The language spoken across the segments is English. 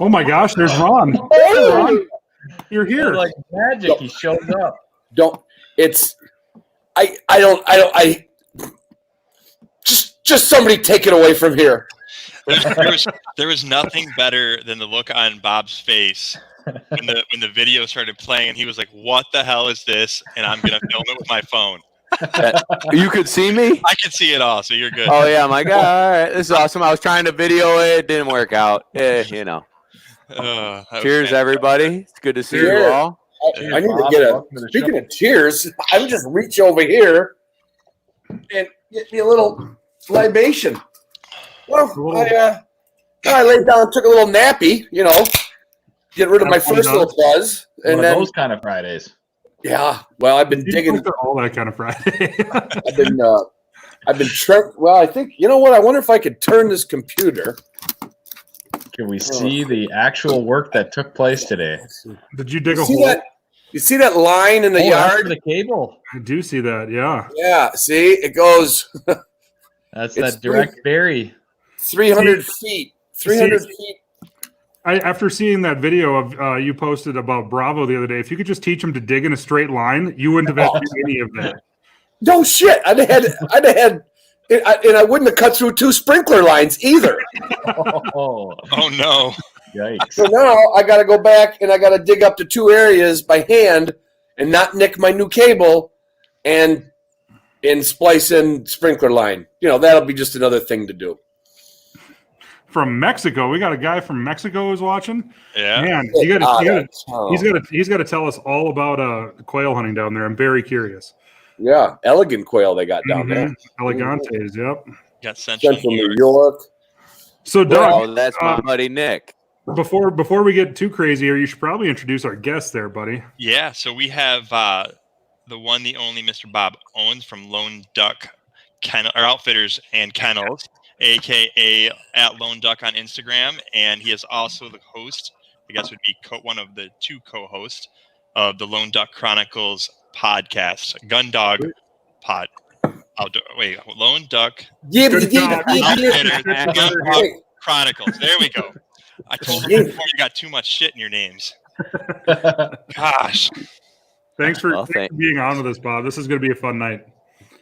Oh my gosh, there's Ron. Hey, Ron. You're here. Like magic, he shows up. Just somebody take it away from here. There was nothing better than the look on Bob's face when the video started playing, and he was like, "What the hell is this?" And I'm gonna film it with my phone. You could see me? I could see it all, so you're good. Oh yeah, I'm like, all right, this is awesome. I was trying to video it, didn't work out. You know. Cheers, everybody. It's good to see you all. I need to get speaking of cheers, I'm just reach over here and get me a little libation. Well, I laid down and took a little nappy, get rid of my first little buzz. And then those kind of Fridays. Yeah. Well, I've been digging all that kind of Friday. I've been well, I think, you know what? I wonder if I could turn this computer. Can we see the actual work that took place today? Did you dig a hole? You see that line in the yard? The cable. I do see that, yeah. Yeah, see? It goes. That's that direct bury. 300 feet. 300 feet. After seeing that video of you posted about Bravo the other day, if you could just teach them to dig in a straight line, you wouldn't have had to do any of that. No shit. I'd have had, and I wouldn't have cut through 2 sprinkler lines either. Oh no. Yikes. So now I got to go back and I got to dig up to 2 areas by hand and not nick my new cable and splice in sprinkler line. That'll be just another thing to do. From Mexico, we got a guy from Mexico who's watching. Yeah, man, he's got to tell us all about quail hunting down there. I'm very curious. Yeah, elegant quail they got down there. Elegantes, yep. Got Central New York. So, Doug, that's my buddy Nick. Before we get too crazy here, you should probably introduce our guest there, buddy. Yeah, so we have the one, the only Mr. Bob Owens from Lone Duck Outfitters and Kennels, a.k.a. at Lone Duck on Instagram, and he is also the host, I guess would be one of the 2 co-hosts of the Lone Duck Chronicles podcast, Gun Dog Pod. Lone Duck Chronicles. There we go. I told him before you got too much shit in your names. Gosh. Thanks for being on with us, Bob. This is going to be a fun night.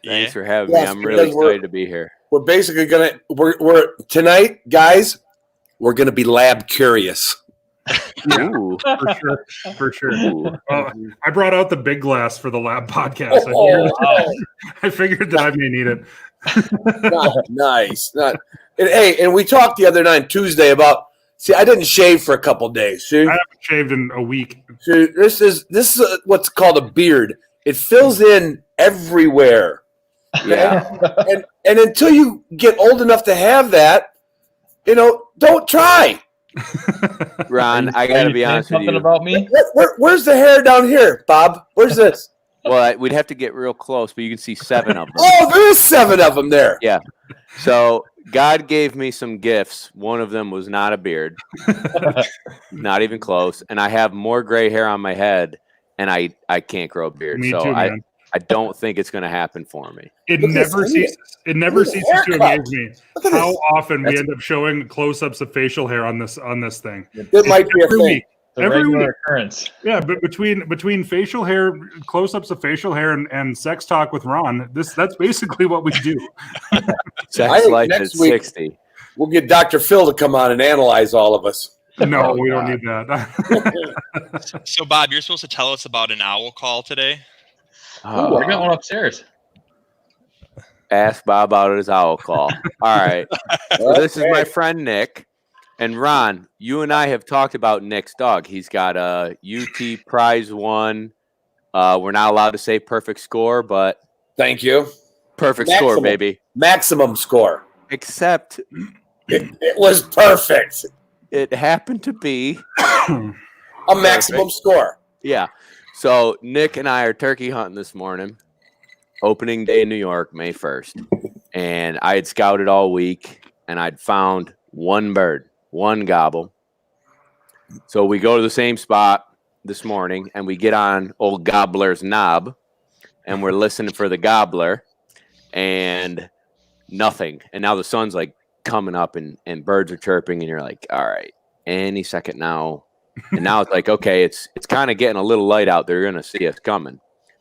Thanks for having me. I'm really excited to be here. We're basically we're tonight, guys, we're going to be lab curious. Yeah, for sure. I brought out the big glass for the lab podcast. I figured that I may need it. Nice. And we talked the other night, Tuesday, about. See, I didn't shave for a couple days. See? I haven't shaved in a week. See, this is what's called a beard. It fills in everywhere. Yeah. and until you get old enough to have that, don't try. Ron, I got to be honest with you. Something about me? Where's the hair down here, Bob? Where's this? Well, we'd have to get real close, but you can see 7 of them. Oh, there's 7 of them there. Yeah. So God gave me some gifts. One of them was not a beard, not even close. And I have more gray hair on my head, and I can't grow a beard. Me so too, man. I don't think it's going to happen for me. It never ceases to amaze me how often we end up showing close-ups of facial hair on this thing. It might be a thing. Every regular occurrence. Yeah, but between facial hair, close-ups of facial hair, and sex talk with Ron, that's basically what we do. Sex life at 60. We'll get Dr. Phil to come on and analyze all of us. No, we don't need that. So, Bob, you're supposed to tell us about an owl call today. I got one upstairs. Ask Bob about his owl call. All right. So this is my friend Nick. And Ron, you and I have talked about Nick's dog. He's got a UT Prize 1. We're not allowed to say perfect score, but thank you. Perfect score, baby. Maximum score. Except it was perfect. It happened to be a maximum score. Yeah. So Nick and I are turkey hunting this morning. Opening day in New York, May 1st. And I had scouted all week, and I'd found one bird, one gobble. So we go to the same spot this morning, and we get on old Gobbler's knob, and we're listening for the gobbler, and nothing. And now the sun's like coming up, and birds are chirping, and you're like, all right. any second now. And now it's like, okay, it's kind of getting a little light out. They're gonna see us coming.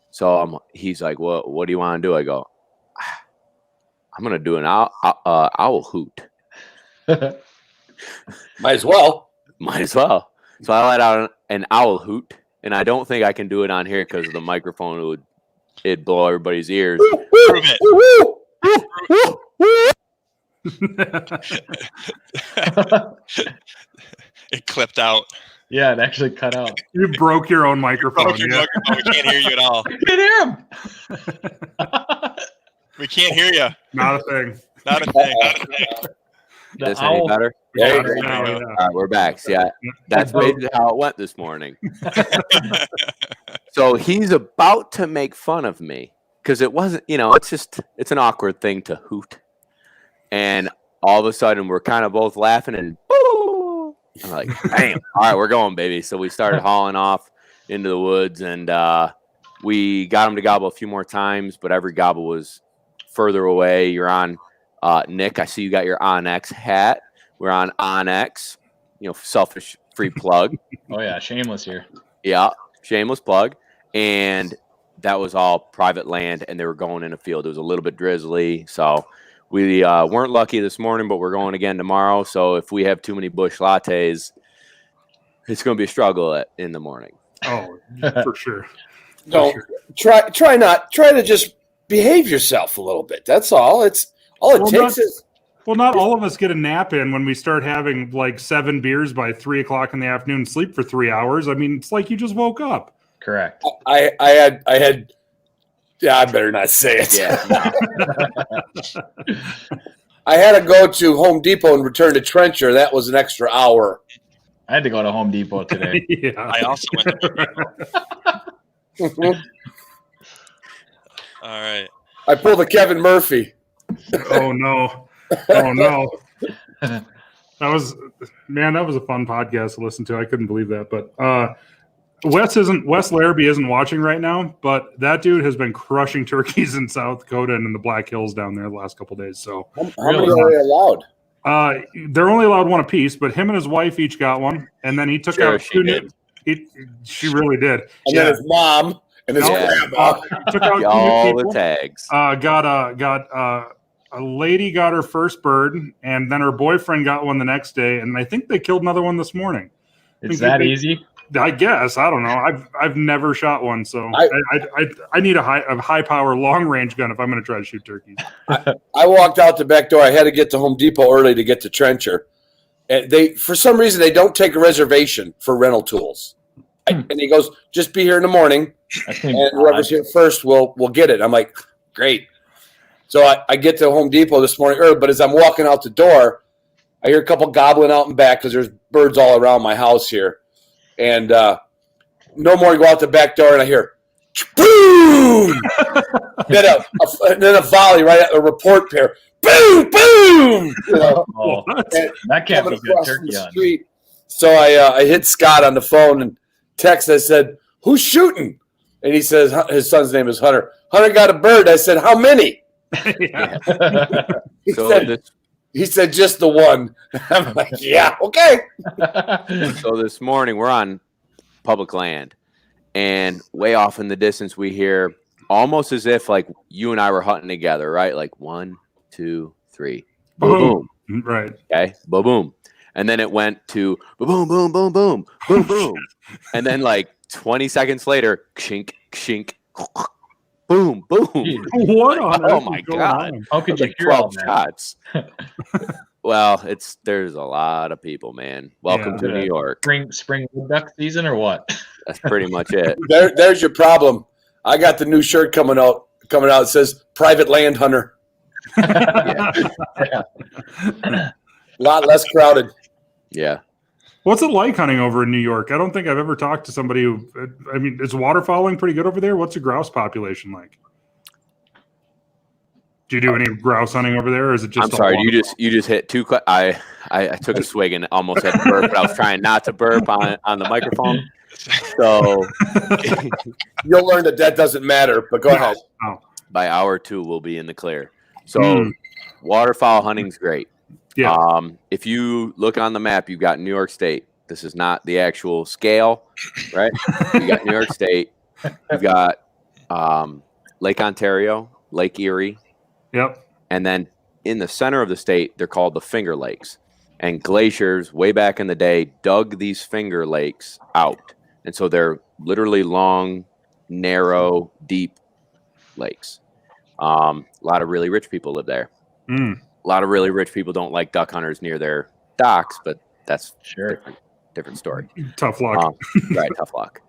So he's like, well, what do you want to do? I go, I'm gonna do an owl hoot. Might as well. So I let out an owl hoot, and I don't think I can do it on here because of the microphone. It'd blow everybody's ears. Prove it. It clipped out. Yeah, it actually cut out. You broke your own microphone. We can't hear you at all. You can hear him. We can't hear you. Not a thing. Not a thing. This any better? Yeah, All right, we're back. So, yeah, that's basically how it went this morning. So he's about to make fun of me because it wasn't, it's an awkward thing to hoot. And all of a sudden we're kind of both laughing and I'm like, damn, all right, we're going, baby. So we started hauling off into the woods, and we got him to gobble a few more times, but every gobble was further away. You're on, Nick, I see you got your Onyx hat. We're on Onyx, selfish free plug. Oh, yeah, shameless here. Yeah, shameless plug. And that was all private land, and they were going in a field. It was a little bit drizzly, so we weren't lucky this morning, but we're going again tomorrow. So if we have too many bush lattes, it's going to be a struggle in the morning. Oh, for sure. Don't try to just behave yourself a little bit. That's all. It's all it takes is. Well, not all of us get a nap in when we start having like 7 beers by 3:00 in the afternoon, sleep for 3 hours. I mean, it's like you just woke up. Correct. I had. Yeah, I better not say it. Yeah. I had to go to Home Depot and return to Trencher. That was an extra hour. I had to go to Home Depot today. Yeah. I also went to Home Depot. All right. I pulled a Kevin Murphy. Oh no. That was a fun podcast to listen to. I couldn't believe that. But Wes Larrabee isn't watching right now, but that dude has been crushing turkeys in South Dakota and in the Black Hills down there the last couple of days. So How many are they allowed? They're only allowed one apiece, but him and his wife each got one, and then he took out she did. She really did. And then his mom and his grandma. Took out all two the people. tags. A lady got her first bird, and then her boyfriend got one the next day, and I think they killed another one this morning. It's that easy? I guess. I don't know. I've never shot one, so I need a high power long range gun if I'm going to try to shoot turkeys. I walked out the back door. I had to get to Home Depot early to get to Trencher. And for some reason, they don't take a reservation for rental tools. And he goes, just be here in the morning, and whoever's here first will get it. I'm like, great. So I get to Home Depot this morning early, but as I'm walking out the door, I hear a couple gobbling out in back because there's birds all around my house here. And no more go out the back door, and I hear, boom! then a volley right at the report pair. Boom, boom! That can't be good turkey on. So I hit Scott on the phone and text. I said, who's shooting? And he says his son's name is Hunter. Hunter got a bird. I said, how many? He said, just the one. I'm like, yeah, okay. So this morning we're on public land, and way off in the distance we hear almost as if like you and I were hunting together, right? Like 1, 2, 3, boom, boom. Right. Okay, boom, boom. And then it went to boom, boom, boom, boom, boom, boom. And then like 20 seconds later, shink, shink, boom, boom. What? Oh my God. How could you Like hear all 12 that? shots. Well, there's a lot of people, man. Welcome to New York. Spring duck season or what? That's pretty much it. There's your problem. I got the new shirt coming out. It says private land hunter. A lot less crowded. Yeah. What's it like hunting over in New York? I don't think I've ever talked to somebody who. I mean, is waterfowling pretty good over there? What's the grouse population like? Do you do any grouse hunting over there, or is it just? I'm sorry, you just hit two. I took a swig and almost had to burp, but I was trying not to burp on the microphone. So you'll learn that doesn't matter. But go ahead. By hour 2, we'll be in the clear. So waterfowl hunting's great. Yeah. If you look on the map, you've got New York State. This is not the actual scale, right? You got New York State. You've got Lake Ontario, Lake Erie. Yep. And then in the center of the state, they're called the Finger Lakes. And glaciers, way back in the day, dug these Finger Lakes out. And so they're literally long, narrow, deep lakes. A lot of really rich people live there. A lot of really rich people don't like duck hunters near their docks, but that's different story. Tough luck. Right, tough luck.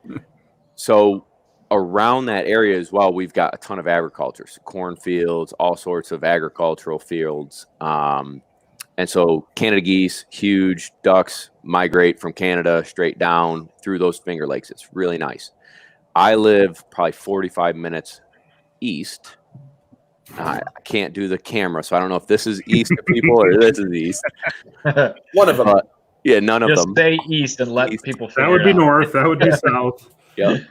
So around that area as well, we've got a ton of agriculture, so cornfields, all sorts of agricultural fields. And so Canada geese, huge ducks migrate from Canada straight down through those Finger Lakes. It's really nice. I live probably 45 minutes east. I can't do the camera, so I don't know if this is east of people or this is east. One of them. Yeah, none of Just them. stay east and let people figure That would be it out. north. That would be south. Yep.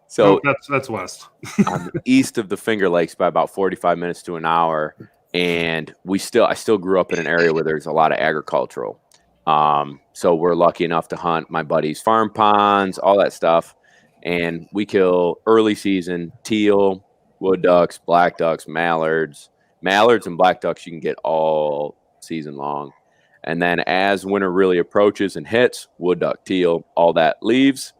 So that's west. I'm east of the Finger Lakes by about 45 minutes to an hour. And I still grew up in an area where there's a lot of agricultural. So we're lucky enough to hunt my buddies' farm ponds, all that stuff. And we kill early season teal, wood ducks, black ducks, mallards. Mallards and black ducks you can get all season long. And then as winter really approaches and hits, wood duck, teal, all that leaves.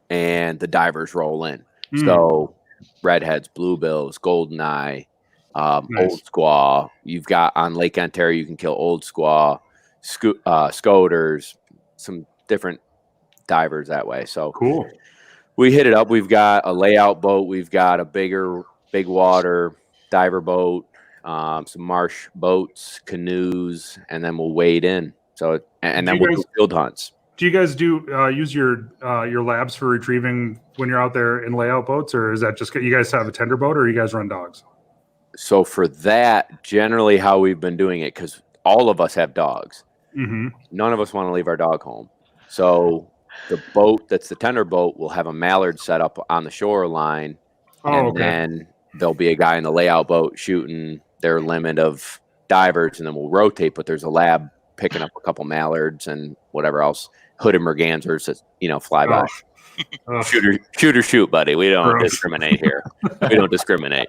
And the divers roll in. So redheads, bluebills, goldeneye, Nice. old squaw. You've got on Lake Ontario, you can kill old squaw, scoters, some different divers that way. So Cool. we hit it up. We've got a layout boat. We've got a big water diver boat, some marsh boats, canoes, and then we'll wade in. So and then we'll do field hunts. Do you guys use your labs for retrieving when you're out there in layout boats, or is that just you guys have a tender boat, or you guys run dogs? So for that, generally how we've been doing it, because all of us have dogs. Mm-hmm. None of us want to leave our dog home. So the boat that's the tender boat will have a mallard set up on the shoreline. Then there'll be a guy in the layout boat shooting their limit of divers, and then we'll rotate, but there's a lab picking up a couple mallards and whatever else, hooded mergansers that, fly by. Shoot, buddy. We don't discriminate here. We don't discriminate.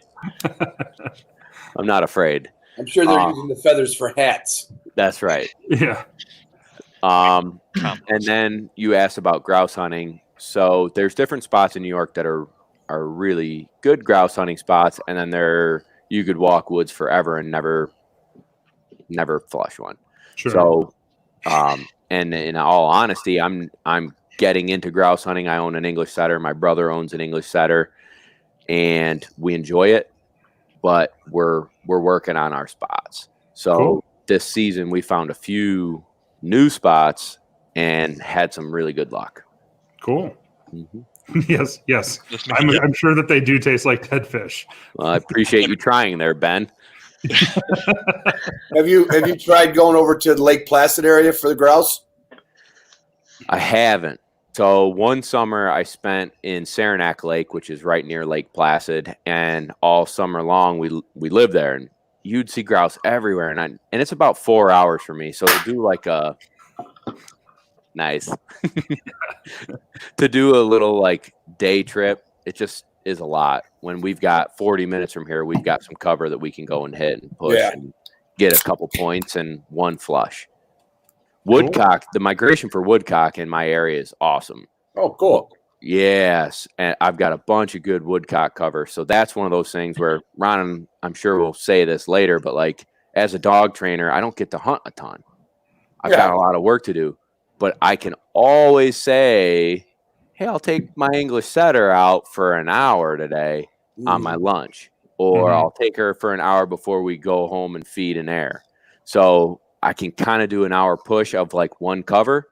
I'm not afraid. I'm sure they're using the feathers for hats. That's right. Yeah. And then you asked about grouse hunting. So there's different spots in New York that are really good grouse hunting spots, and then you could walk woods forever and never flush one. Sure. So, and in all honesty, I'm getting into grouse hunting. I own an English setter. My brother owns an English setter, and we enjoy it, but we're working on our spots. So This season we found a few new spots and had some really good luck. Cool. Mm-hmm. Yes. I'm sure that they do taste like dead fish. Well, I appreciate you trying there, Ben. Have you tried going over to the Lake Placid area for the grouse? I haven't. So one summer I spent in Saranac Lake, which is right near Lake Placid, and all summer long we lived there, and you'd see grouse everywhere, and it's about 4 hours for me. So to do like a nice to do a little like day trip, it just is a lot. When we've got 40 minutes from here, we've got some cover that we can go and hit and push and get a couple points and one flush. Woodcock, the migration for woodcock in my area is awesome. Oh, cool. Yes. And I've got a bunch of good woodcock cover. So that's one of those things where Ron, I'm sure we'll say this later, but like as a dog trainer, I don't get to hunt a ton. I've got a lot of work to do, but I can always say, hey, I'll take my English setter out for an hour today on my lunch, or I'll take her for an hour before we go home and feed and air. So I can kind of do an hour push of like one cover.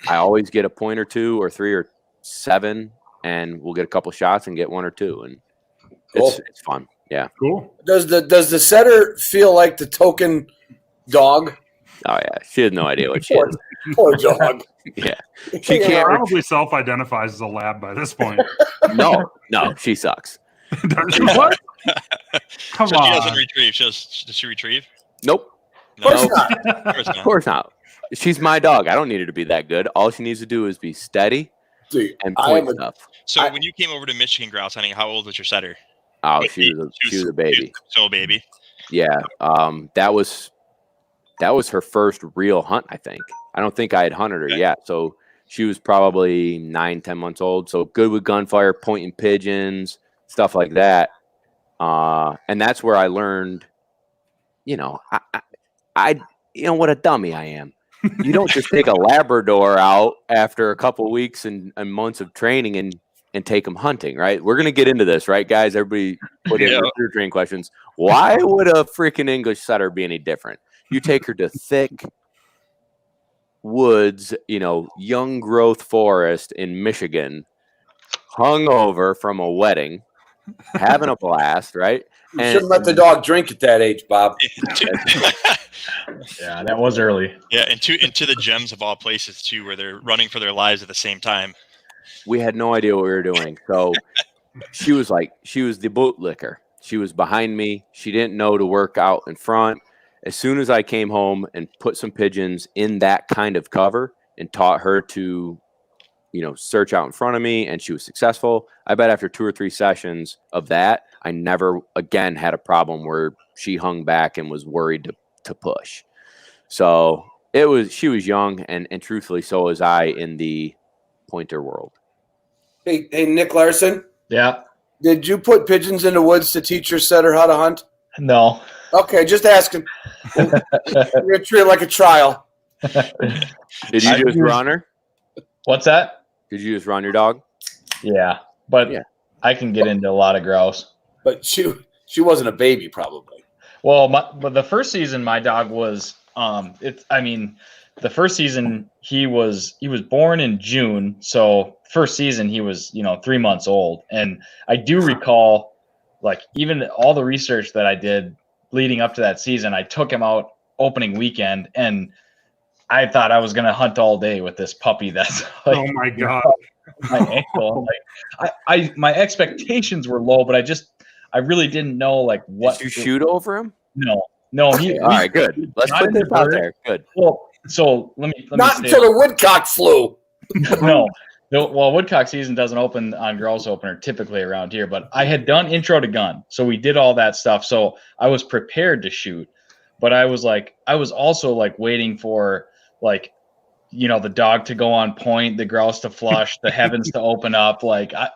I always get a point or two or three or seven, and we'll get a couple shots and get one or two. And it's fun. Yeah. Cool. Does the setter feel like the token dog? Oh yeah. She has no idea what she is. Poor dog. Yeah. She can't probably self-identifies as a lab by this point. No, she sucks. What? Come so on. She doesn't retrieve. Does she retrieve? Nope. No, Of course not. of course Of not. course not. She's my dog. I don't need her to be that good. All she needs to do is be steady Dude, and I point am a, stuff. So I- when you came over to Michigan grouse hunting, how old was your setter? Oh, Wait, she was a baby. So a baby. Yeah. That was her first real hunt, I think. I don't think I had hunted her yet. So she was probably 9-10 months old. So good with gunfire, pointing pigeons, stuff like that. And that's where I learned, I what a dummy I am. You don't just take a Labrador out after a couple weeks and months of training and take them hunting, right? We're going to get into this, right, guys? Everybody put in your training questions. Why would a freaking English setter be any different? You take her to thick woods, young growth forest in Michigan, hungover from a wedding, having a blast, right? you shouldn't let the dog drink at that age, Bob. Yeah, that was early. Yeah, into the gems of all places too, where they're running for their lives at the same time. We had no idea what we were doing. So she was the bootlicker. She was behind me. She didn't know to work out in front. As soon as I came home and put some pigeons in that kind of cover and taught her to, search out in front of me, and she was successful, I bet after 2 or 3 sessions of that, I never again had a problem where she hung back and was worried to push. So she was young, and truthfully, so was I in the pointer world. Hey, Nick Larson, Yeah. did you put pigeons in the woods to teach your setter how to hunt? No. Okay, just asking. You're going to treat it like a trial. Did you just run her? What's that? Did you just run your dog? Yeah, but Yeah. I can get into a lot of grouse. But she wasn't a baby, probably. Well, but the first season, my dog was. The first season he was born in June, so first season he was 3 months old, and I do recall, like, even all the research that I did leading up to that season, I took him out opening weekend, and I thought I was going to hunt all day with this puppy. That's like, Oh my God. my ankle. Like, my expectations were low, but I really didn't know like what. Did you shoot over him? No. Okay, all right, good. Let's put this out there. Good. Well, so let me Not say until the woodcock flew. no. Well, woodcock season doesn't open on grouse opener typically around here, but I had done intro to gun, so we did all that stuff. So I was prepared to shoot, but I was also like waiting for the dog to go on point, the grouse to flush, the heavens to open up. Like I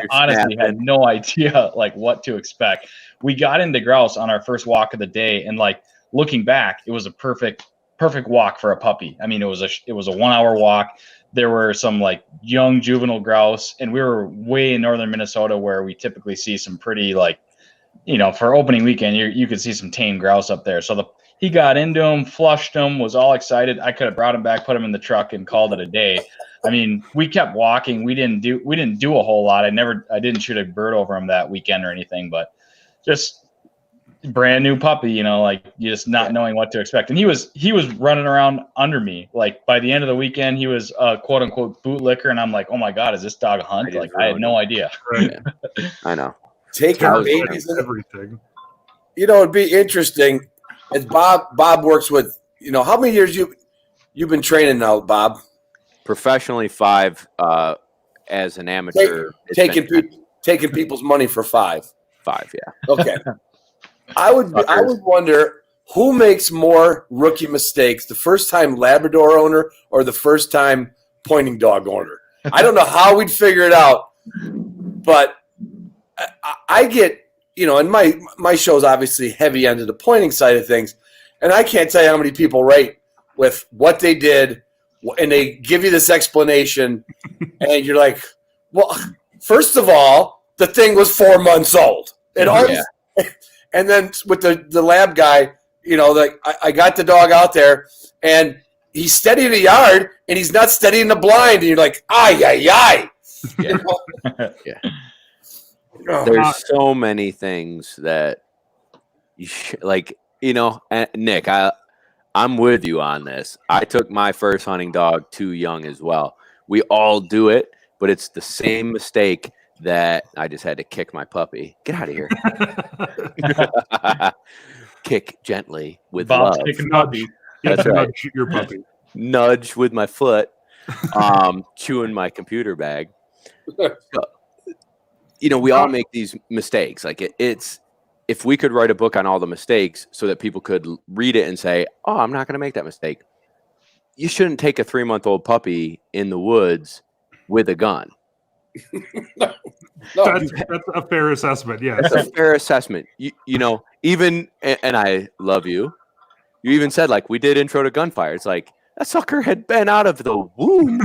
honestly had no idea like what to expect. We got into grouse on our first walk of the day, and like looking back, it was a perfect walk for a puppy. I mean, it was a 1 hour walk. There were some like young juvenile grouse, and we were way in northern Minnesota where we typically see some pretty for opening weekend, you could see some tame grouse up there. So he got into him, flushed him, was all excited. I could have brought him back, put him in the truck, and called it a day. I mean, we kept walking. We didn't do a whole lot. I didn't shoot a bird over him that weekend or anything, but just brand new puppy, like just not knowing what to expect. And he was running around under me. Like by the end of the weekend, he was a quote unquote bootlicker, and I'm like, oh my God, is this dog a hunt? Like I had no idea. Right. Yeah. I know. Taking babies in Everything. it'd be interesting. As Bob works with, how many years you've been training now, Bob? Professionally 5, as an amateur. Taking people's money for 5. 5, yeah. Okay. I would wonder who makes more rookie mistakes, the first time Labrador owner or the first time pointing dog owner. I don't know how we'd figure it out, but I get, and my show's obviously heavy into the pointing side of things, and I can't tell you how many people write with what they did, and they give you this explanation, and you're like, well, first of all, the thing was 4 months old. And then with the lab guy, I got the dog out there, and he's steady in the yard, and he's not steady in the blind, and you're like, ay. Yeah. Yeah. There's so many things that you and Nick, I'm with you on this. I took my first hunting dog too young as well. We all do it, but it's the same mistake that I just had to kick my puppy. Get out of here. kick gently with Bob's love. kicking Nudge. puppy. That's right. Nudge your puppy. Nudge with my foot, chewing my computer bag. So, we all make these mistakes. Like it's if we could write a book on all the mistakes so that people could read it and say, "Oh, I'm not going to make that mistake." You shouldn't take a 3-month-old puppy in the woods with a gun. No. That's a fair assessment. Yes. That's a fair assessment. Even, and I love you. You even said, like, we did Intro to Gunfire. It's like, that sucker had been out of the womb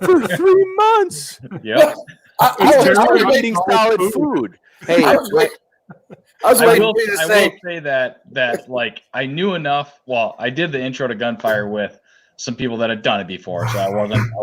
for 3 months. Yeah. I was eating solid food. Hey, I was waiting for you to say. I will say that like I knew enough. Well, I did the Intro to Gunfire with some people that had done it before, so I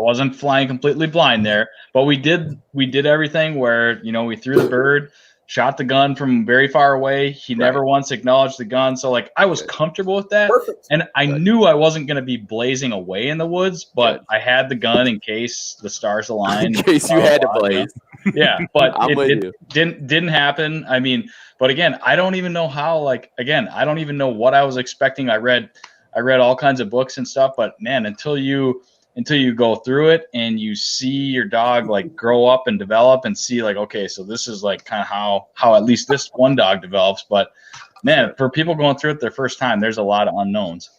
wasn't flying completely blind there. But we did everything where we threw the bird, shot the gun from very far away. He never once acknowledged the gun, so like I was comfortable with that. Perfect. And I knew I wasn't going to be blazing away in the woods, but I had the gun in case the stars aligned. In case you had to blaze. Yeah, but it didn't happen. I mean, but again, I don't even know how. Like again, I don't even know what I was expecting. I read all kinds of books and stuff, but man, until you go through it and you see your dog like grow up and develop and see like, okay, so this is like kind of how at least this one dog develops. But man, for people going through it their first time, there's a lot of unknowns.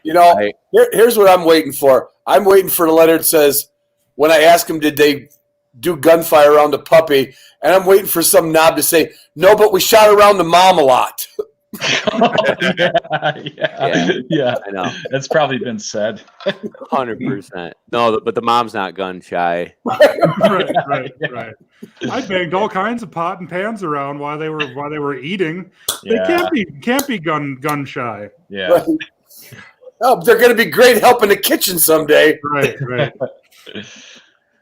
Here's what I'm waiting for. I'm waiting for the letter that says, when I ask them, did they do gunfire around the puppy? And I'm waiting for some knob to say, no, but we shot around the mom a lot. Yeah. I know. That's probably been said. 100%. No, but the mom's not gun shy. Right. I banged all kinds of pot and pans around while they were eating. Yeah. They can't be gun shy. Yeah. Right. Oh, they're going to be great help in the kitchen someday. Right.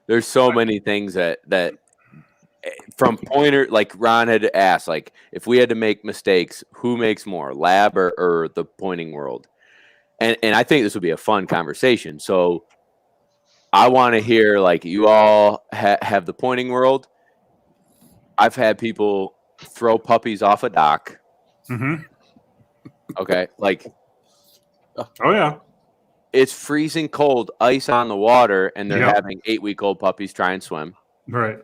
There's so many things that from pointer, like Ron had asked, like if we had to make mistakes, who makes more, lab or the pointing world? And I think this would be a fun conversation. So I want to hear, like, you all have the pointing world. I've had people throw puppies off a dock. Mm-hmm. Okay, like, oh yeah, it's freezing cold, ice on the water, and they're Yep. having 8-week-old puppies try and swim. right.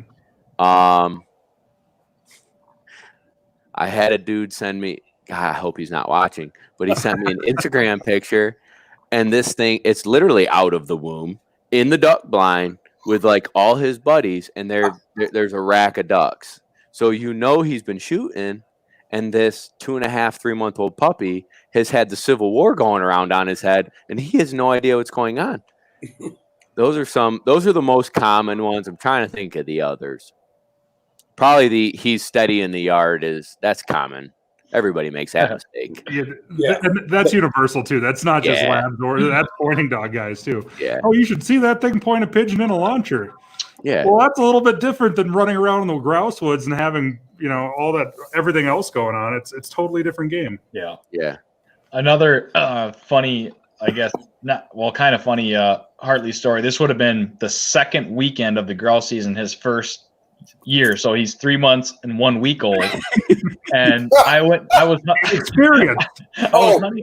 I had a dude send me, God, I hope he's not watching, but he sent me an Instagram picture, and this thing, it's literally out of the womb in the duck blind with like all his buddies, and there's a rack of ducks. So he's been shooting, and this 2.5, 3-month-old puppy has had the Civil War going around on his head, and he has no idea what's going on. Those are the most common ones. I'm trying to think of the others. Probably he's steady in the yard that's common. Everybody makes that mistake. Yeah. That's universal too. That's not just Yeah. labs, or that's pointing dog guys too. Yeah. Oh, you should see that thing point a pigeon in a launcher. Yeah. Well, that's a little bit different than running around in the grouse woods and having all that everything else going on. It's totally different game. Yeah. Yeah. Another funny, I guess, kind of funny Hartley story. This would have been the second weekend of the grouse season, his first year. So he's 3 months and 1 week old. And I was Experience.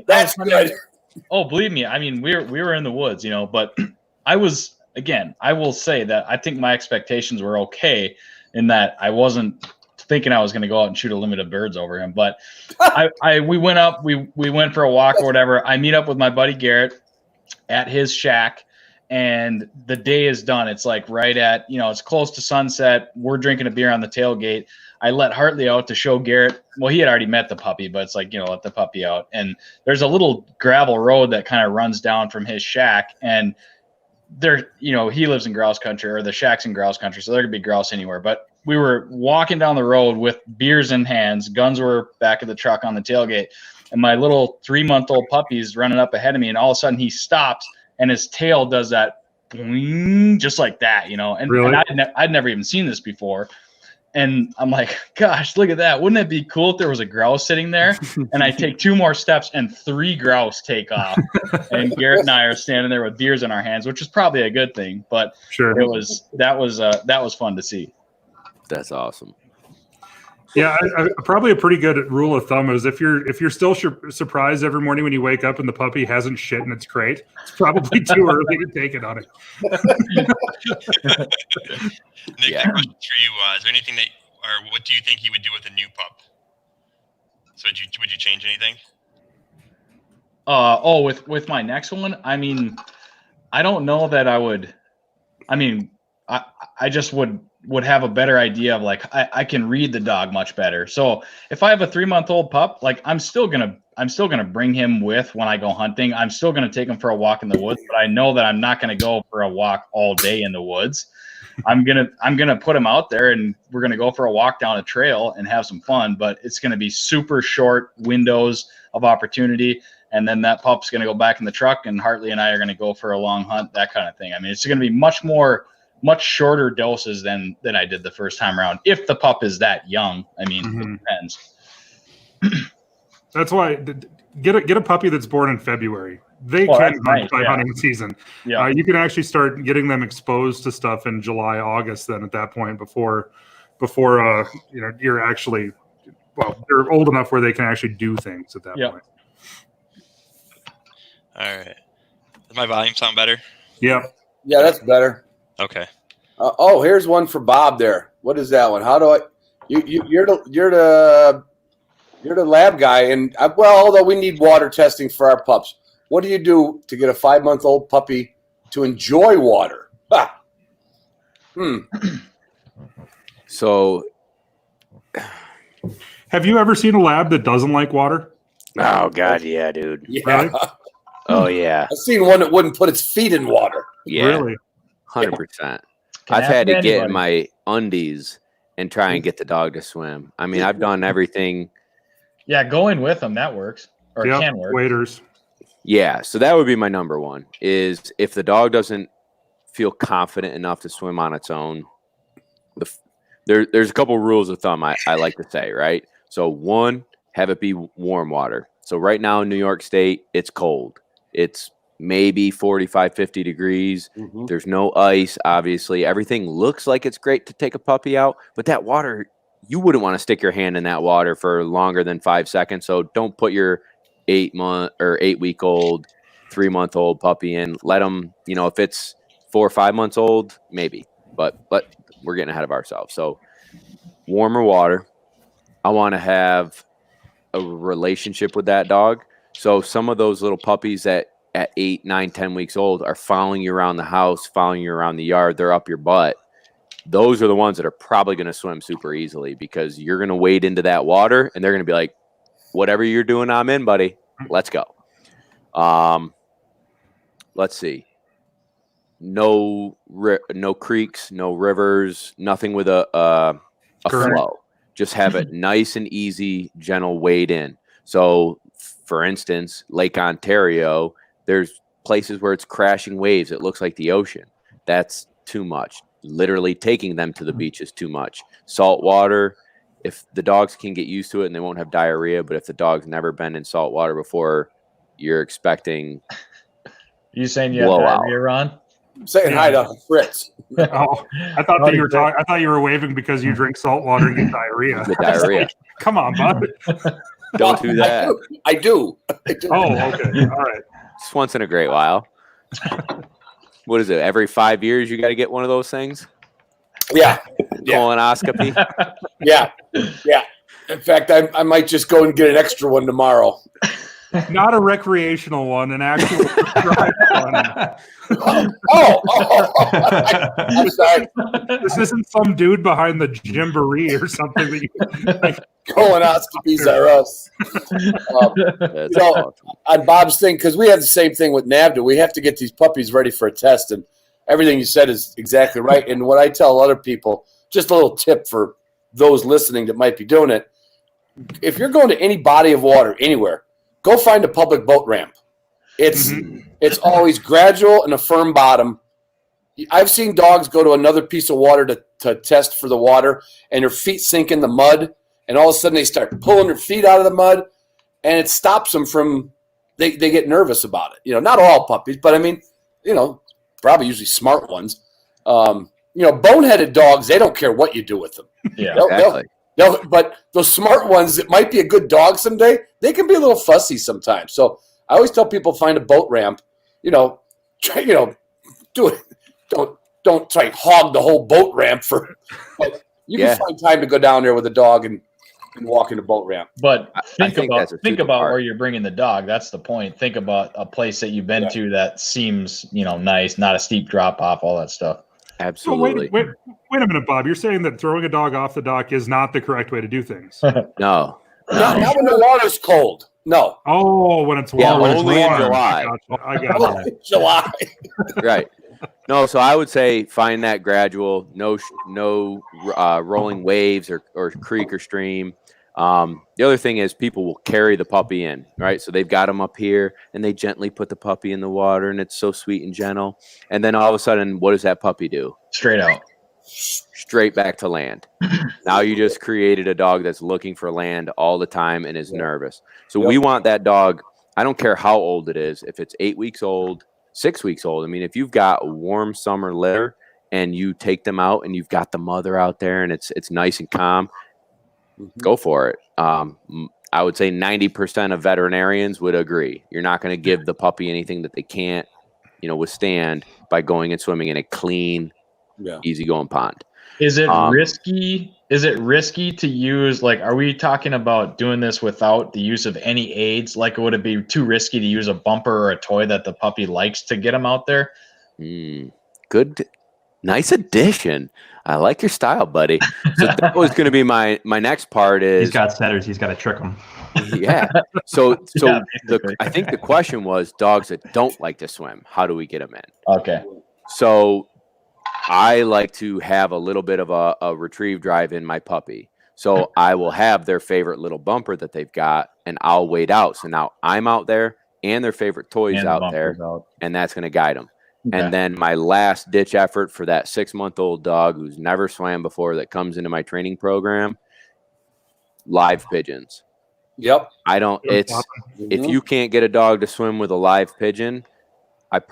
That's good. Oh, believe me. I mean, we were in the woods, but I will say that I think my expectations were okay in that I wasn't thinking I was going to go out and shoot a limit of birds over him. But we went up, we went for a walk or whatever. I meet up with my buddy Garrett at his shack, and the day is done. It's like right at, it's close to sunset. We're drinking a beer on the tailgate. I let Hartley out to show Garrett. Well, he had already met the puppy, but it's like, let the puppy out. And there's a little gravel road that kind of runs down from his shack. And there, he lives in grouse country, or the shack's in grouse country. So there could be grouse anywhere. But we were walking down the road with beers in hands. Guns were back of the truck on the tailgate. And my little 3-month-old puppy's running up ahead of me. And all of a sudden he stops, and his tail does that boing, just like that, And, Really? and I'd never even seen this before. And I'm like, gosh, look at that. Wouldn't it be cool if there was a grouse sitting there? And I take 2 more steps and 3 grouse take off. And Garrett and I are standing there with beers in our hands, which is probably a good thing. But Sure. that was fun to see. That's awesome. Yeah, probably a pretty good rule of thumb is if you're still surprised every morning when you wake up and the puppy hasn't shit in its crate, it's probably too early to take it on it. Nick, the question for you is there anything what do you think you would do with a new pup? So would you change anything? With my next one, I mean, I don't know that I would. I mean, I just would have a better idea of like I can read the dog much better. So if I have a 3-month-old pup, like I'm still gonna bring him with when I go hunting. I'm still gonna take him for a walk in the woods, but I know that I'm not gonna go for a walk all day in the woods. I'm gonna put him out there and we're gonna go for a walk down a trail and have some fun, but it's gonna be super short windows of opportunity. And then that pup's gonna go back in the truck and Hartley and I are gonna go for a long hunt, that kind of thing. I mean, it's gonna be much shorter doses than I did the first time around. If the pup is that young, I mean, it depends. That's why get a puppy that's born in February. They can hunt by hunting season. Yeah, you can actually start getting them exposed to stuff in July, August. Then at that point, before you're actually they're old enough where they can actually do things at that point. All right. Does my volume sound better? Yeah. Yeah, that's better. Okay. Here's one for Bob there. What is that one? How do I? You're the lab guy, and although we need water testing for our pups, what do you do to get a 5-month-old puppy to enjoy water? So, have you ever seen a lab that doesn't like water? Oh God, yeah, dude. Yeah. Really? Oh yeah. I've seen one that wouldn't put its feet in water. Yeah. Really? 100%. I've had to get in my undies and try and get the dog to swim. I mean, I've done everything. Yeah, going with them, that works. Or it can work. Waders. Yeah, so that would be my number one, is if the dog doesn't feel confident enough to swim on its own. There's a couple rules of thumb I like to say, right? So one, have it be warm water. So right now in New York State, it's cold. It's maybe 45, 50 degrees. Mm-hmm. There's no ice, obviously. Everything looks like it's great to take a puppy out, but that water, you wouldn't want to stick your hand in that water for longer than 5 seconds. So don't put your 8-week-old, 3-month-old puppy in. Let them, if it's 4 or 5 months old, maybe, but we're getting ahead of ourselves. So warmer water. I want to have a relationship with that dog. So some of those little puppies that at 8, 9, 10 weeks old are following you around the house, following you around the yard, they're up your butt. Those are the ones that are probably going to swim super easily because you're going to wade into that water and they're going to be like, whatever you're doing, I'm in, buddy. Let's go. Let's see. No creeks, no rivers, nothing with a flow. Just have it nice and easy, gentle wade in. So, for instance, Lake Ontario, there's places where it's crashing waves. It looks like the ocean. That's too much. Literally taking them to the beach is too much. Salt water, if the dogs can get used to it and they won't have diarrhea, but if the dog's never been in salt water before, you're expecting you saying you have diarrhea, Ron? I'm saying hi to Fritz. Oh, I thought that you were talking. I thought you were waving because you drink salt water and get diarrhea. Get diarrhea. Like, come on, bud. Don't do that. I do. Oh, okay. All right. Just once in a great while. What is it? Every 5 years you got to get one of those things? Yeah. Colonoscopy? Yeah. In fact, I might just go and get an extra one tomorrow. Not a recreational one, an actual drive one. I'm sorry. This isn't some dude behind the gymboree or something that you colonoscopies are us. On Bob's thing, because we have the same thing with NAVDA, we have to get these puppies ready for a test, and everything you said is exactly right. And what I tell other people, just a little tip for those listening that might be doing it, if you're going to any body of water anywhere, go find a public boat ramp. It's always gradual and a firm bottom. I've seen dogs go to another piece of water to test for the water, and their feet sink in the mud, and all of a sudden they start pulling their feet out of the mud, and it stops them from they get nervous about it. Not all puppies, but I mean, probably usually smart ones. Boneheaded dogs, they don't care what you do with them. Yeah, No, but those smart ones that might be a good dog someday, they can be a little fussy sometimes. So I always tell people find a boat ramp. Try, do it. Don't try and hog the whole boat ramp but you can find time to go down there with a dog and walk in the boat ramp. But think about where you're bringing the dog. That's the point. Think about a place that you've been to that seems, nice, not a steep drop off, all that stuff. Absolutely. So wait a minute, Bob. You're saying that throwing a dog off the dock is not the correct way to do things. No. Not when the water's cold. No. Oh, when it's warm. Yeah, when only it's warm. in July. I got it. July. Right. No, so I would say find that gradual, no rolling waves or creek or stream. The other thing is people will carry the puppy in, right? So they've got them up here and they gently put the puppy in the water and it's so sweet and gentle. And then all of a sudden, what does that puppy do? Straight back to land. Now you just created a dog that's looking for land all the time and is nervous. So we want that dog. I don't care how old it is. If it's 8 weeks old, 6 weeks old. I mean, if you've got a warm summer litter and you take them out and you've got the mother out there and it's nice and calm, go for it. I would say 90% of veterinarians would agree. You're not going to give the puppy anything that they can't, withstand by going and swimming in a clean, easygoing pond. Is it risky? Is it risky to use, are we talking about doing this without the use of any aids? Would it be too risky to use a bumper or a toy that the puppy likes to get them out there? Good. Nice addition. I like your style, buddy. So that was going to be my next part is... He's got setters. He's got to trick them. Yeah. So I think the question was dogs that don't like to swim. How do we get them in? Okay. So I like to have a little bit of a retrieve drive in my puppy. So I will have their favorite little bumper that they've got, and I'll wait out. So now I'm out there and their favorite toys out there, and that's going to guide them. Okay. And then my last ditch effort for that 6-month-old dog who's never swam before that comes into my training program, live pigeons. Yep. If you can't get a dog to swim with a live pigeon, it's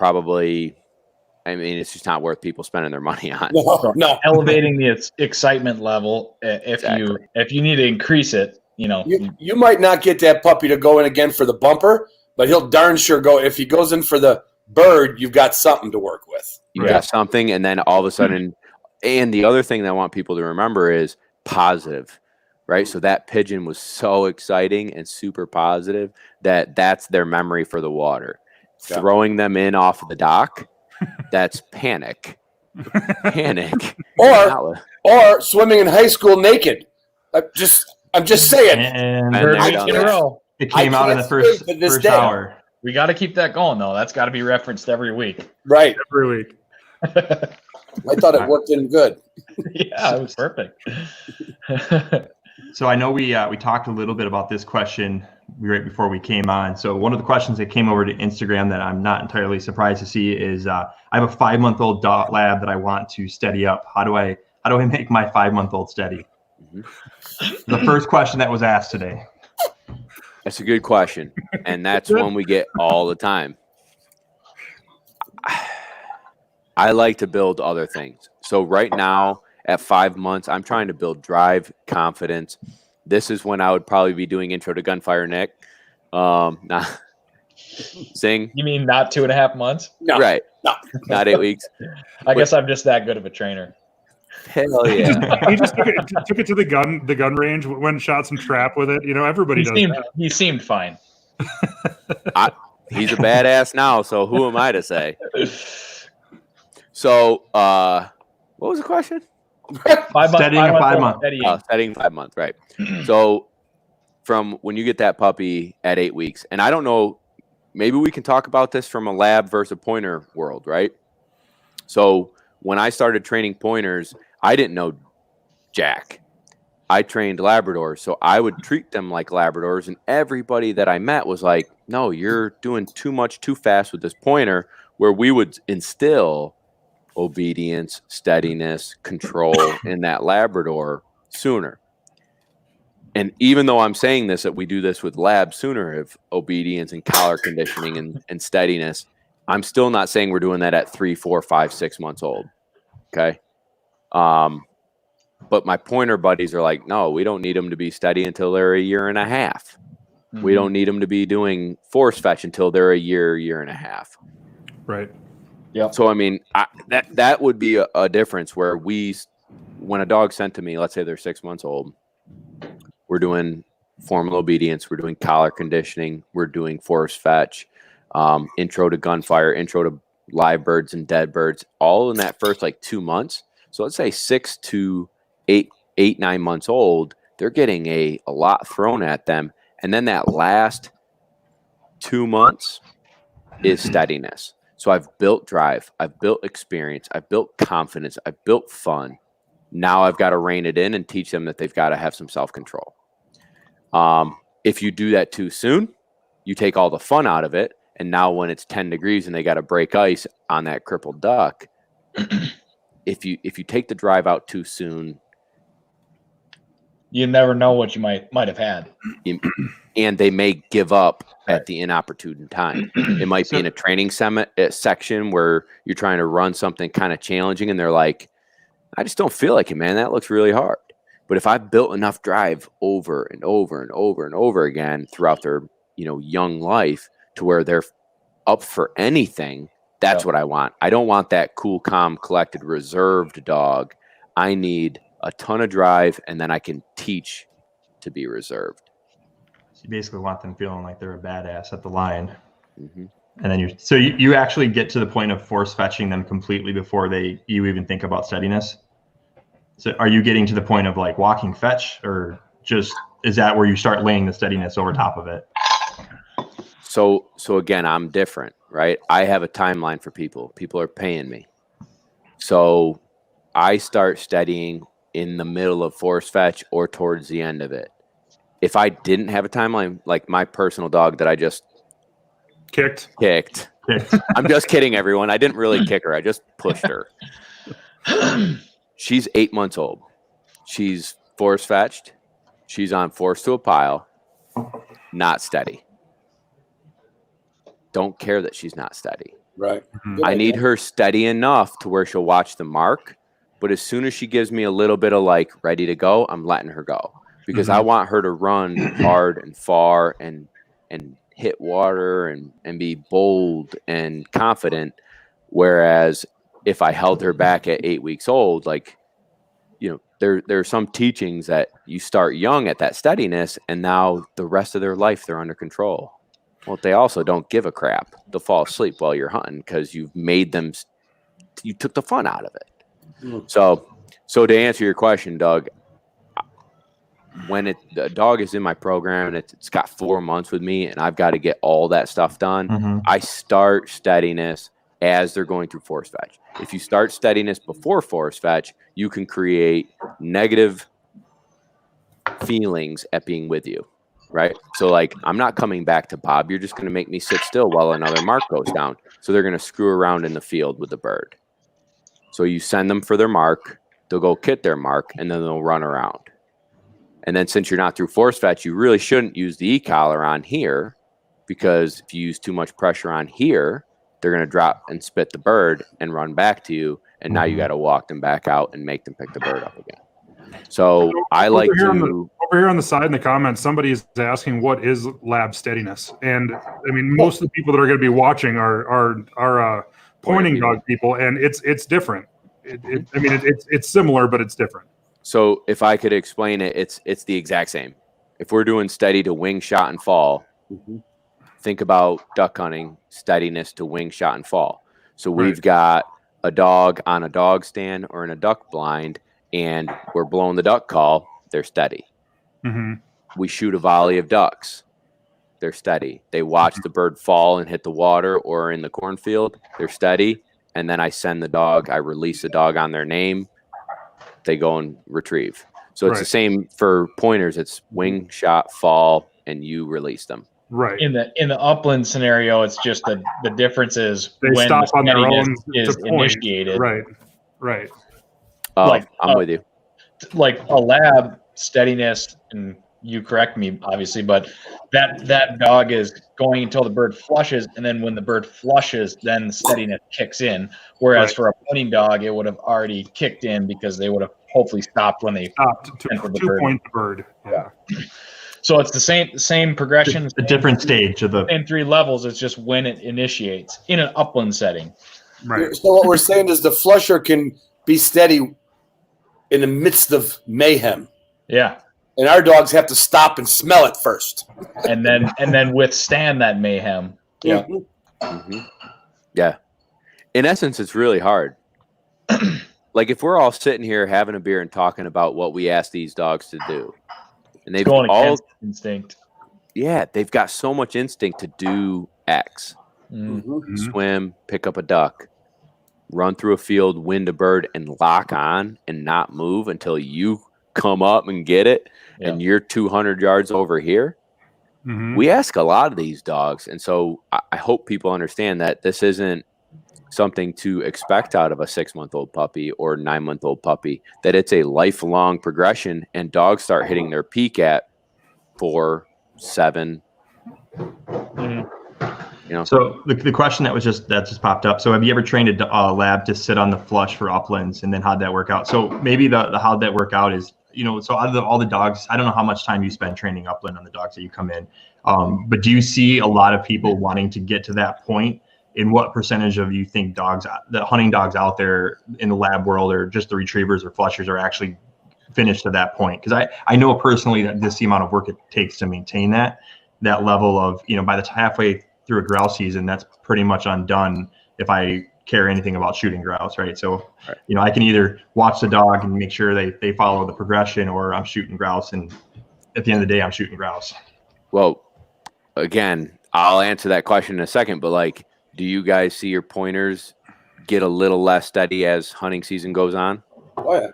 just not worth people spending their money on. No. Elevating the excitement level. If you need to increase it, you might not get that puppy to go in again for the bumper, but he'll darn sure go. If he goes in for the bird, you've got something to work with. You got something, and then all of a sudden, and the other thing that I want people to remember is positive, right? So that pigeon was so exciting and super positive that's their memory for the water. Yeah. Throwing them in off of the dock, that's panic. Or swimming in high school naked. I'm just saying. And it came out in the first hour. We got to keep that going, though. That's got to be referenced every week. Right. Every week. I thought it worked in good. Yeah, it was perfect. So I know we talked a little bit about this question right before we came on. So one of the questions that came over to Instagram that I'm not entirely surprised to see is I have a 5-month-old lab that I want to steady up. How do I make my 5-month-old steady? Mm-hmm. The first question that was asked today. That's a good question, and that's one we get all the time. I like to build other things. So right now, at 5 months, I'm trying to build drive, confidence. This is when I would probably be doing intro to gunfire, Nick. Sing. You mean not 2.5 months? No. Right. No. Not 8 weeks. I guess I'm just that good of a trainer. Hell yeah. He just took it to the gun range, went and shot some trap with it. Everybody does that. He seemed fine. He's a badass now, so who am I to say? So, what was the question? Steadying a 5 month. Steadying 5 months, right. So, from when you get that puppy at 8 weeks, and I don't know, maybe we can talk about this from a lab versus a pointer world, right? So, when I started training pointers, I didn't know jack. I trained Labradors, so I would treat them like Labradors, and everybody that I met was like, no, you're doing too much too fast with this pointer, where we would instill obedience, steadiness, control in that Labrador sooner. And even though I'm saying this, that we do this with labs sooner of obedience and collar conditioning and steadiness, I'm still not saying we're doing that at 3, 4, 5, 6 months old. Okay. But my pointer buddies are like, no, we don't need them to be steady until they're a year and a half. Mm-hmm. We don't need them to be doing force fetch until they're a year and a half. Right. Yeah. So, I mean, that would be a difference where when a dog's sent to me, let's say they're 6 months old, we're doing formal obedience, we're doing collar conditioning, we're doing force fetch, intro to gunfire, intro to live birds and dead birds, all in that first 2 months. So let's say 6 to 9 months old, they're getting a lot thrown at them. And then that last 2 months is steadiness. So I've built drive, I've built experience, I've built confidence, I've built fun. Now I've got to rein it in and teach them that they've got to have some self-control. If you do that too soon, you take all the fun out of it. And now when it's 10 degrees and they got to break ice on that crippled duck, if you take the drive out too soon, you never know what you might have had. And they may give up at the inopportune time. It might be in a training section where you're trying to run something kind of challenging and they're like, I just don't feel like it, man. That looks really hard. But if I've built enough drive over and over and over and over again throughout their, young life to where they're up for anything, that's what I want. I don't want that cool, calm, collected, reserved dog. I need a ton of drive, and then I can teach to be reserved. So you basically want them feeling like they're a badass at the line. Mm-hmm. And then you actually get to the point of force fetching them completely before you even think about steadiness. So are you getting to the point of walking fetch, or just is that where you start laying the steadiness over top of it? So again, I'm different, right? I have a timeline for people. People are paying me. So I start steadying in the middle of force fetch or towards the end of it. If I didn't have a timeline, like my personal dog that I just kicked. I'm just kidding, everyone. I didn't really kick her. I just pushed her. She's 8 months old. She's force fetched. She's on force to a pile, not steady. Don't care that she's not steady. Right. Mm-hmm. I need her steady enough to where she'll watch the mark. But as soon as she gives me a little bit of ready to go, I'm letting her go because I want her to run hard and far and hit water and be bold and confident. Whereas if I held her back at 8 weeks old, there are some teachings that you start young at that steadiness, and now the rest of their life they're under control. Well, they also don't give a crap. They'll fall asleep while you're hunting because you've made them. You took the fun out of it. So to answer your question, Doug, when the dog is in my program and it's got 4 months with me and I've got to get all that stuff done, I start steadiness as they're going through force fetch. If you start steadiness before force fetch, you can create negative feelings at being with you, right? So I'm not coming back to Bob. You're just going to make me sit still while another mark goes down. So they're going to screw around in the field with the bird. So you send them for their mark, they'll go kit their mark, and then they'll run around. And then since you're not through force fetch, you really shouldn't use the e-collar on here because if you use too much pressure on here, they're going to drop and spit the bird and run back to you. And now you got to walk them back out and make them pick the bird up again. So I like to... Over here on the side in the comments, somebody is asking what is lab steadiness. And I mean, most of the people that are going to be watching are pointing dog people, and it's different. It's similar, but it's different. So if I could explain it, it's the exact same. If we're doing steady to wing, shot, and fall, think about duck hunting, steadiness to wing, shot, and fall. So we've got a dog on a dog stand or in a duck blind, and we're blowing the duck call, they're steady. We shoot a volley of ducks, they're steady. They watch the bird fall and hit the water or in the cornfield, they're steady. And then I send the dog, I release the dog on their name, they go and retrieve. So it's the same for pointers. It's wing, shot, fall, and you release them. Right. In the upland scenario, it's just the difference is they when stop on their own is initiated. Right. I'm with you. Like a lab steadiness, and you correct me obviously, but that dog is going until the bird flushes, and then when the bird flushes, then the steadiness kicks in. Whereas for a pointing dog, it would have already kicked in because they would have hopefully stopped when they stopped to entered the 2 bird. point the bird. Yeah. So it's the same progression. A different stage of the same 3 levels. It's just when it initiates in an upland setting. Right. So what we're saying is the flusher can be steady in the midst of mayhem. Yeah. And our dogs have to stop and smell it first. And then withstand that mayhem. Yeah. Mm-hmm. Yeah. In essence, it's really hard. Like if we're all sitting here having a beer and talking about what we ask these dogs to do, and they've going all against instinct. Yeah, they've got so much instinct to do X. Mm-hmm. Swim, pick up a duck, run through a field, wind a bird, and lock on and not move until you come up and get it, and you're 200 yards over here. Mm-hmm. We ask a lot of these dogs, and so I hope people understand that this isn't something to expect out of a 6-month-old puppy or 9-month-old puppy, that it's a lifelong progression, and dogs start hitting their peak at 4, 7. You know. So the question that just popped up. So have you ever trained a lab to sit on the flush for uplands, and then how'd that work out? So maybe the how'd that work out is, so out of all the dogs, I don't know how much time you spend training upland on the dogs that you come in, but do you see a lot of people wanting to get to that point? In what percentage of you think the hunting dogs out there in the lab world, or just the retrievers or flushers, are actually finished to that point? Because I know personally that this is the amount of work it takes to maintain that level of, by the halfway through a grouse season, that's pretty much undone if I care anything about shooting grouse, right? So, I can either watch the dog and make sure they follow the progression, or I'm shooting grouse, and at the end of the day, I'm shooting grouse. Well, again, I'll answer that question in a second, but do you guys see your pointers get a little less steady as hunting season goes on? Oh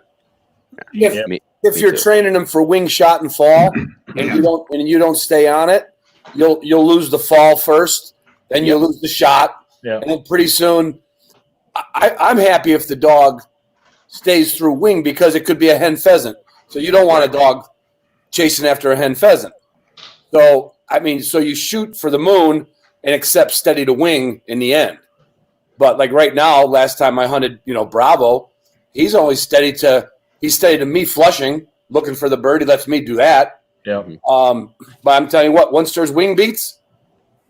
yeah. If you're training them for wing shot and fall, and you don't stay on it, you'll lose the fall first, then you'll lose the shot, and then pretty soon. I'm happy if the dog stays through wing, because it could be a hen pheasant, so you don't want a dog chasing after a hen pheasant. So so you shoot for the moon and accept steady to wing in the end. But right now, last time I hunted, Bravo, he's steady to me flushing, looking for the bird. He lets me do that. Yeah. But I'm telling you what, once there's wing beats,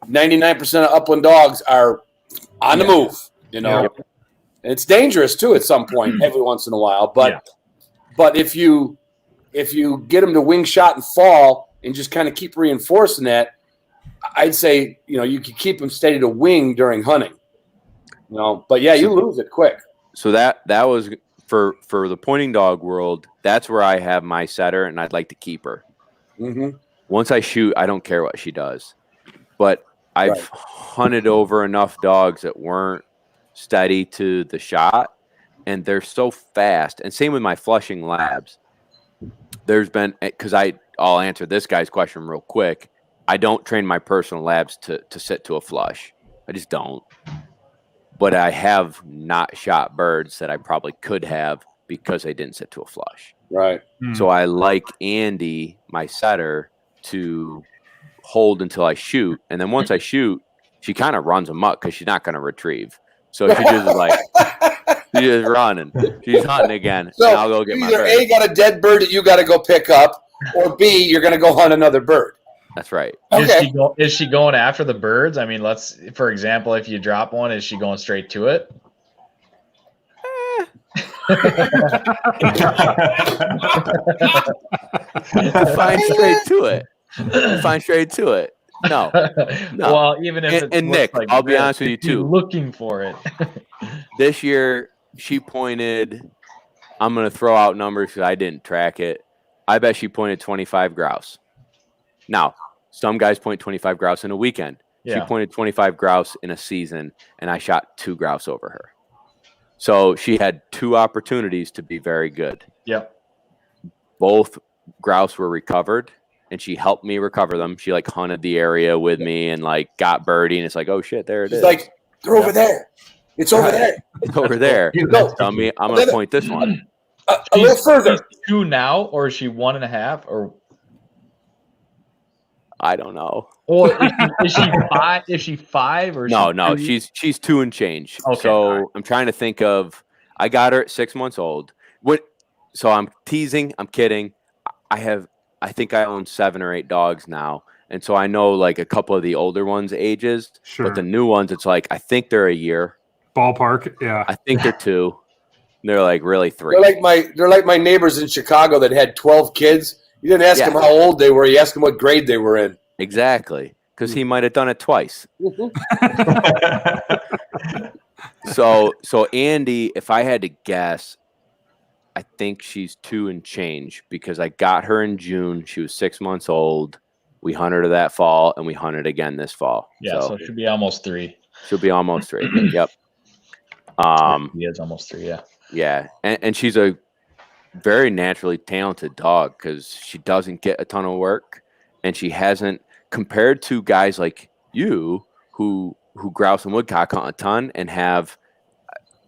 99% of upland dogs are on the move, And it's dangerous too at some point, every once in a while. But if you get them to wing shot and fall and just kind of keep reinforcing that, I'd say, you could keep them steady to wing during hunting. But you lose it quick. So that was for the pointing dog world. That's where I have my setter, and I'd like to keep her. Mm-hmm. Once I shoot, I don't care what she does. But I've hunted over enough dogs that weren't steady to the shot, and they're so fast. And same with my flushing labs. There's been, because I'll answer this guy's question real quick. I don't train my personal labs to sit to a flush. I just don't. But I have not shot birds that I probably could have because they didn't sit to a flush. Right. So I like Andy, my setter, to hold until I shoot. And then once I shoot, she kind of runs amok because she's not going to retrieve. So she just she's just running. She's hunting again. So and I'll go get my bird. Either A, got a dead bird that you got to go pick up, or B, you're going to go hunt another bird. That's right. Okay. Is she going after the birds? For example, if you drop one, is she going straight to it? Find straight to it. No. Well, even if and Nick, I'll be honest with you too. Looking for it. This year, she pointed. I'm going to throw out numbers because I didn't track it. I bet she pointed 25 grouse. Now, some guys point 25 grouse in a weekend. She pointed 25 grouse in a season, and I shot 2 grouse over her. So she had 2 opportunities to be very good. Yep. Both grouse were recovered, and she helped me recover them. She hunted the area with me and got birdie, and it's oh shit, there it is. She's they're over there. It's over there. It's over there. Tell me, I'm going to point this one. A little further. Is she 2 now, or is she 1.5, or? I don't know. Or is she 5? Is she 5 or? No. She's 2 and change. Okay, so right. I'm trying to think of. I got her at 6 months old. So I'm teasing. I'm kidding. I think I own 7 or 8 dogs now. And so I know like a couple of the older ones ages, Sure. but the new ones, it's like, I think they're a year. Ballpark. Yeah. I think they're 2. They're like really 3. They're like my neighbors in Chicago that had 12 kids. You didn't ask them how old they were. You asked them what grade they were in. Exactly. Because he might have done it twice. So Andy, if I had to guess, I think she's 2 and change because I got her in June. She was 6 months old. We hunted her that fall, and we hunted again this fall. Yeah, so it should be almost 3. She'll be almost 3. Yep. He is almost 3, yeah. Yeah, and she's a very naturally talented dog because she doesn't get a ton of work, and she hasn't, compared to guys like you who grouse and woodcock hunt a ton and have.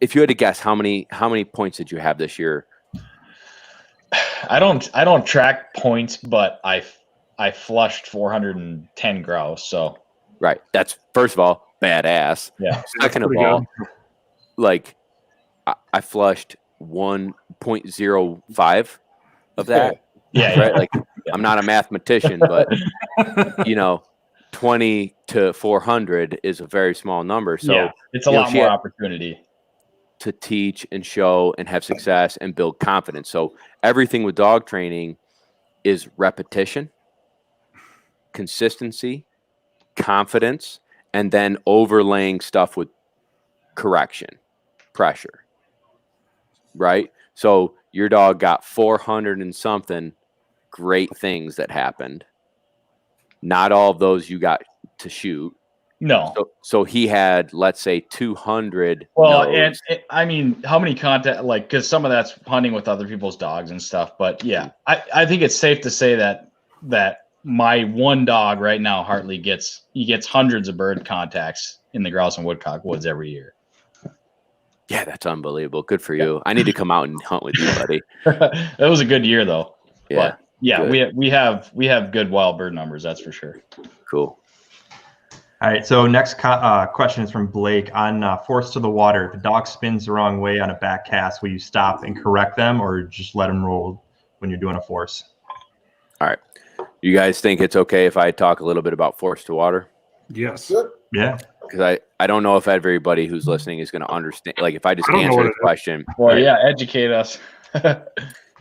If you had to guess, how many points did you have this year? I don't track points, but I flushed 410 grouse. So right, that's first of all badass. Yeah. Second of all, like I flushed 1.05 of that. Yeah, right. Like I'm not a mathematician, but 20 to 400 is a very small number. So yeah, it's a lot more opportunity to teach and show and have success and build confidence. So everything with dog training is repetition, consistency, confidence, and then overlaying stuff with correction, pressure, right? So your dog got 400 and something great things that happened. Not all of those you got to shoot. No. So he had, let's say, 200. Well, and I mean, how many contact, like, because some of that's hunting with other people's dogs and stuff. But yeah, I think it's safe to say that my one dog right now, Hartley, gets hundreds of bird contacts in the grouse and woodcock woods every year. Yeah, that's unbelievable. Good for you. I need to come out and hunt with you, buddy. That was a good year, though. Yeah. But yeah, good. we have good wild bird numbers. That's for sure. Cool. All right, so next question is from Blake on force to the water. If the dog spins the wrong way on a back cast, will you stop and correct them or just let them roll when you're doing a force? All right. You guys think it's okay if I talk a little bit about force to water? Yes. Yeah. Because I don't know if everybody who's listening is going to understand. Like if I just answer the question. Well, right? Yeah, educate us.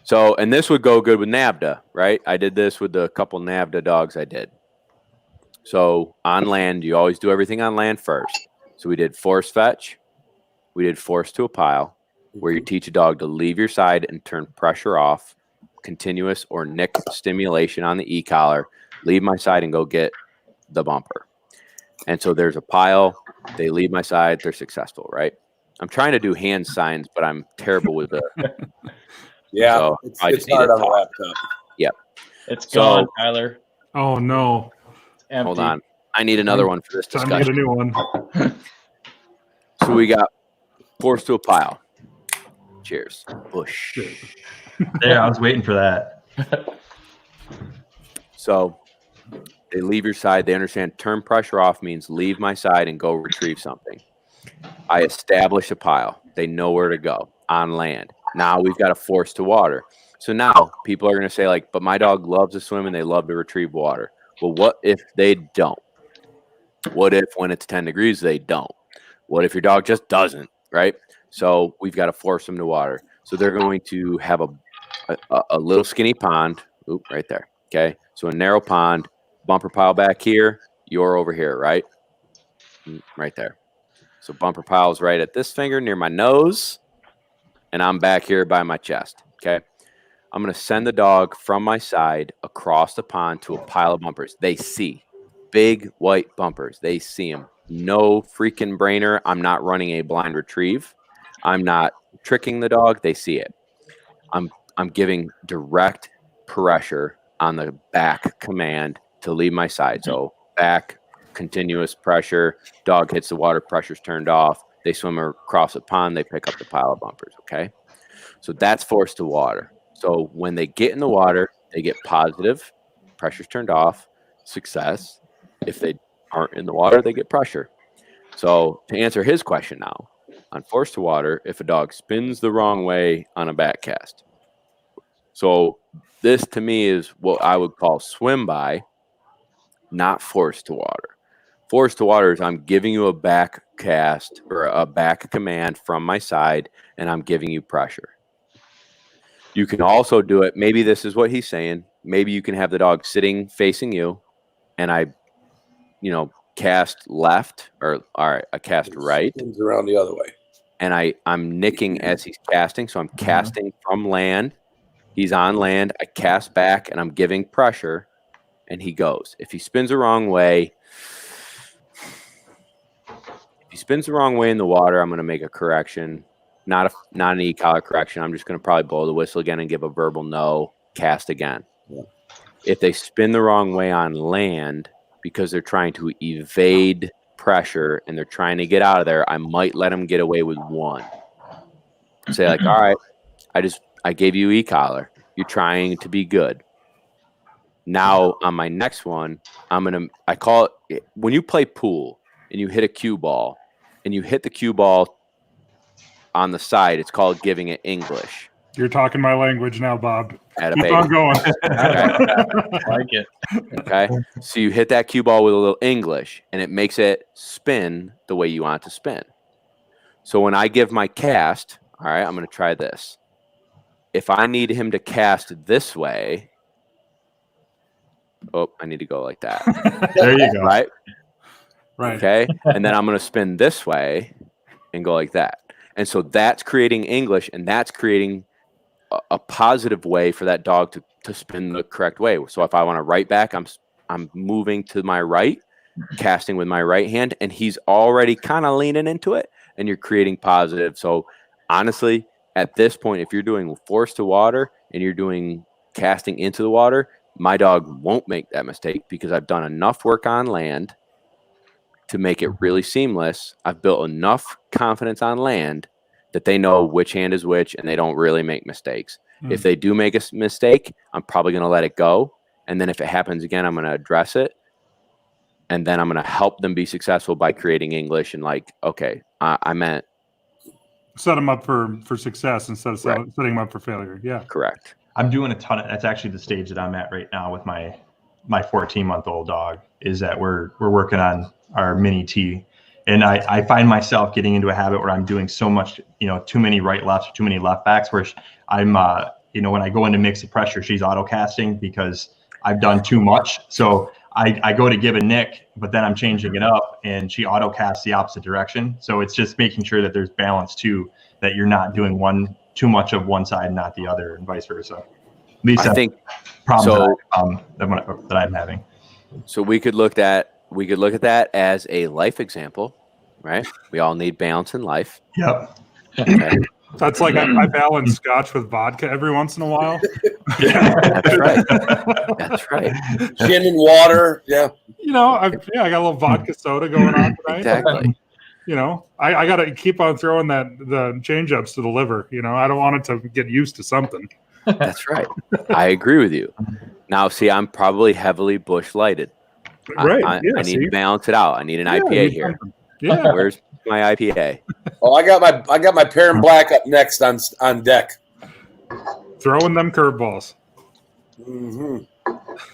So, and this would go good with NAVDA, right? I did this with the couple NAVDA dogs I did. So on land, you always do everything on land first. So we did force fetch. We did force to a pile, where you teach a dog to leave your side and turn pressure off, continuous or nick stimulation on the e-collar, leave my side and go get the bumper. And so there's a pile. They leave my side. They're successful, right? I'm trying to do hand signs, but I'm terrible with the. Yeah, so it's hard on the laptop. Yep. It's gone, Tyler. Oh, no. Empty. Hold on. I need another one for this Time discussion. to get a new one. So we got force to a pile. Cheers. Bush. Yeah, I was waiting for that. So they leave your side. They understand turn pressure off means leave my side and go retrieve something. I establish a pile. They know where to go on land. Now we've got a force to water. So now people are going to say like, but my dog loves to swim and they love to retrieve water. Well, what if they don't? What if when it's 10 degrees, they don't? What if your dog just doesn't, right? So we've got to force them to water. So they're going to have a little skinny pond. Oop, right there. Okay. So a narrow pond, bumper pile back here. You're over here, right? Right there. So bumper pile is right at this finger near my nose. And I'm back here by my chest. Okay. I'm going to send the dog from my side across the pond to a pile of bumpers. They see big white bumpers. They see them. No freaking brainer. I'm not running a blind retrieve. I'm not tricking the dog. They see it. I'm giving direct pressure on the back command to leave my side. So back, continuous pressure. Dog hits the water, pressure's turned off. They swim across the pond. They pick up the pile of bumpers. Okay. So that's force to water. So when they get in the water, they get positive, pressure's turned off, success. If they aren't in the water, they get pressure. So to answer his question now, on force to water, if a dog spins the wrong way on a back cast, So this to me is what I would call swim by, not force to water. Force to water is I'm giving you a back cast or a back command from my side, and I'm giving you pressure. You can also do it. Maybe this is what he's saying. Maybe you can have the dog sitting facing you, and I, cast left or I cast right. Spins around the other way. And I'm nicking as he's casting. So I'm casting from land. He's on land. I cast back, and I'm giving pressure, and he goes. If he spins the wrong way, in the water, I'm going to make a correction. Not an e-collar correction. I'm just going to probably blow the whistle again and give a verbal no, cast again. Yeah. If they spin the wrong way on land because they're trying to evade pressure and they're trying to get out of there, I might let them get away with one. Say like, all right, I gave you e-collar. You're trying to be good. Now on my next one, I call it, when you play pool and you hit a cue ball and you hit the cue ball on the side, it's called giving it English. You're talking my language now, Bob. Keep on going. Okay. I like it. Okay. So you hit that cue ball with a little English, and it makes it spin the way you want it to spin. So when I give my cast, all right, I'm going to try this. If I need him to cast this way, I need to go like that. There you go. Right? Right. Okay. And then I'm going to spin this way and go like that. And so that's creating English, and that's creating a positive way for that dog to spin the correct way. So if I want to right back, I'm moving to my right, casting with my right hand, and he's already kind of leaning into it, and you're creating positive. So honestly, at this point, if you're doing force to water and you're doing casting into the water, my dog won't make that mistake because I've done enough work on land to make it really seamless. I've built enough confidence on land that they know which hand is which, and they don't really make mistakes. If they do make a mistake, I'm probably going to let it go. And then if it happens again, I'm going to address it. And then I'm going to help them be successful by creating English and like, okay, I meant. Set them up for success instead of setting them up for failure. Yeah. Correct. I'm doing a ton of, that's actually the stage that I'm at right now with my 14-month-old dog, is that we're working on our mini T. And I find myself getting into a habit where I'm doing so much, too many right lefts or too many left backs, where I'm, when I go into mix the pressure, she's auto casting because I've done too much. So I go to give a nick, but then I'm changing it up and she auto casts the opposite direction. So it's just making sure that there's balance too, that you're not doing too much of one side and not the other, and vice versa. At least I think problems that I'm having. So we could look at that as a life example, right? We all need balance in life. Yep. Okay. That's like I balance scotch with vodka every once in a while. That's right. That's right. Gin and water. Yeah. I got a little vodka soda going on tonight. Exactly. I got to keep on throwing the change ups to the liver. I don't want it to get used to something. That's right. I agree with you. Now, see, I'm probably heavily bush lighted. Right. I need to balance it out. I need an IPA here. Something. Yeah. Where's my IPA? Oh, I got my Perenchio Black up next on deck. Throwing them curveballs. Mm-hmm.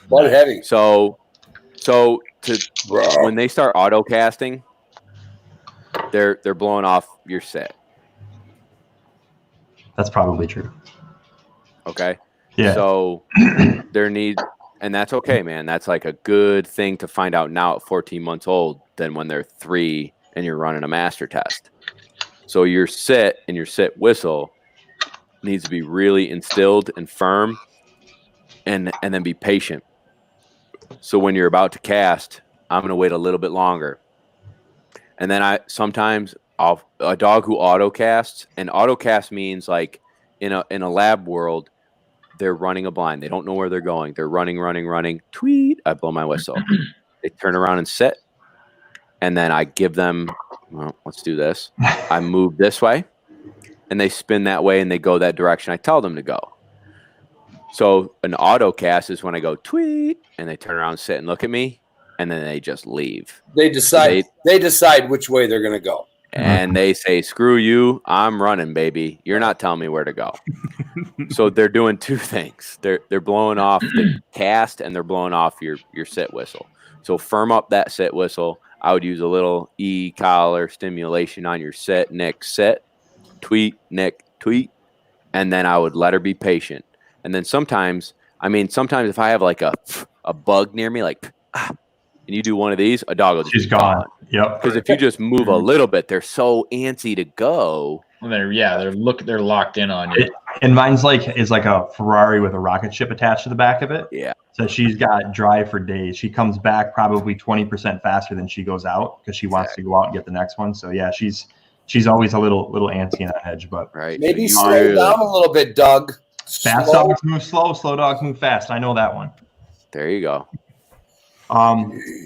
But heavy. So when they start auto casting, they're blowing off your set. That's probably true. Okay. Yeah. So and that's okay, man. That's like a good thing to find out now at 14 months old than when they're 3 and you're running a master test. So your sit and your sit whistle needs to be really instilled and firm, and then be patient. So when you're about to cast, I'm going to wait a little bit longer. And then a dog who auto casts, and auto cast means like in a lab world, they're running a blind. They don't know where they're going. They're running. Tweet. I blow my whistle. They turn around and sit. And then I give them, well, let's do this. I move this way. And they spin that way and they go that direction I tell them to go. So an auto cast is when I go tweet and they turn around, sit and look at me. And then they just leave. They decide which way they're going to go. and they say, "Screw you, I'm running, baby. You're not telling me where to go." So they're doing two things. They're blowing off the cast and they're blowing off your sit whistle. So firm up that sit whistle. I would use a little e-collar stimulation on your sit, Nick, sit, tweet, Nick, tweet, and then I would let her be patient. And then sometimes if I have like a bug near me, like, and you do one of these, a dog will just She's gone. Yep. Because if you just move a little bit, they're so antsy to go. And they're locked in on you. And mine's is like a Ferrari with a rocket ship attached to the back of it. Yeah. So she's got drive for days. She comes back probably 20% faster than she goes out because she wants to go out and get the next one. So yeah, she's always a little antsy and on edge, but right. Maybe slow down a little bit, Doug. Fast dogs move slow dogs move fast. I know that one. There you go.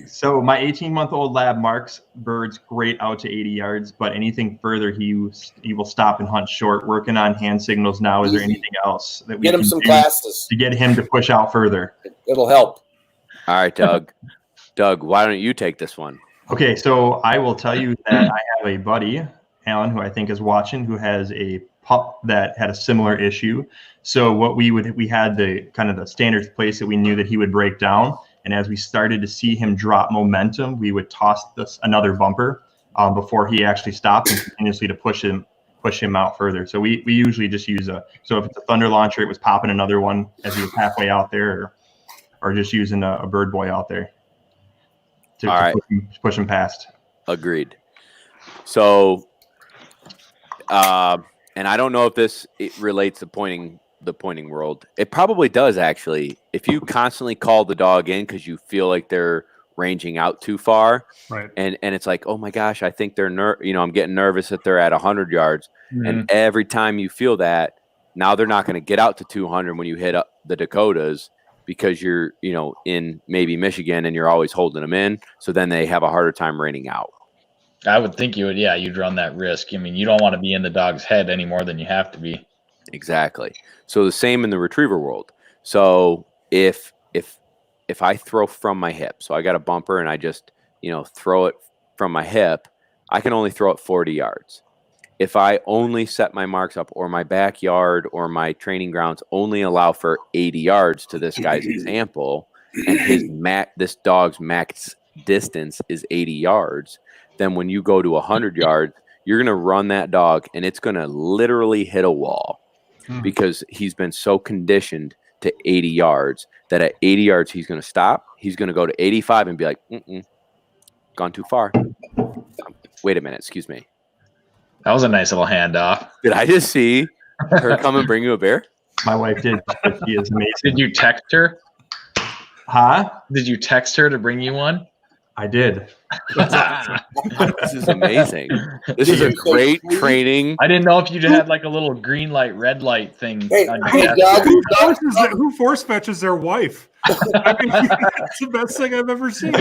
So my 18-month-old lab marks birds great out to 80 yards, but anything further, he will stop and hunt short. Working on hand signals now. Is there anything else that we get him can some do classes to get him to push out further? It'll help. All right, Doug. Doug, why don't you take this one? Okay, so I will tell you that I have a buddy, Alan, who I think is watching, who has a pup that had a similar issue. So what we had the kind of the standard place that we knew that he would break down. And as we started to see him drop momentum, we would toss another bumper before he actually stopped, and continuously to push him out further. So we usually just use so if it's a thunder launcher, it was popping another one as he was halfway out there, or just using a bird boy out there to push him past. Agreed. So, and I don't know if it relates to the pointing world. It probably does, actually. If you constantly call the dog in because you feel like they're ranging out too far, right? And it's like, oh my gosh, I think they're I'm getting nervous that they're at 100 yards. Mm-hmm. And every time you feel that, now they're not going to get out to 200 when you hit up the Dakotas because you're in maybe Michigan and you're always holding them in. So then they have a harder time reining out. I would think you'd run that risk. I mean, you don't want to be in the dog's head any more than you have to be. Exactly. So the same in the retriever world. So if I throw from my hip, so I got a bumper and I just, throw it from my hip, I can only throw it 40 yards. If I only set my marks up, or my backyard or my training grounds only allow for 80 yards to this guy's example, and this dog's max distance is 80 yards, then when you go to 100 yards, you're going to run that dog and it's going to literally hit a wall. Because he's been so conditioned to 80 yards that at 80 yards, he's going to stop. He's going to go to 85 and be like, gone too far. Wait a minute. Excuse me. That was a nice little handoff. Did I just see her come and bring you a bear? My wife did. She is amazing. Did you text her? Huh? Did you text her to bring you one? I did. This is amazing. This is a great training. I didn't know if you had like a little green light, red light thing. Hey, on your Doug, who force fetches their wife? I mean, that's the best thing I've ever seen.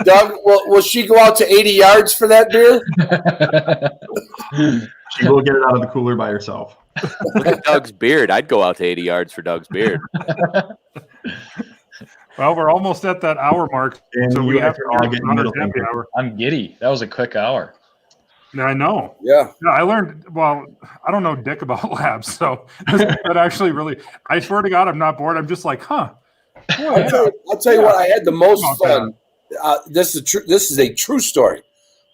Doug, will she go out to 80 yards for that beer? She will get it out of the cooler by herself. Look at Doug's beard. I'd go out to 80 yards for Doug's beard. Well, we're almost at that hour mark, and so we have to all get another happy hour. I'm giddy. That was a quick hour. Yeah, I know. Yeah. I learned. Well, I don't know dick about labs, so that actually really. I swear to God, I'm not bored. I'm just like, huh. I'll tell you what. I had the most fun. This is a true story.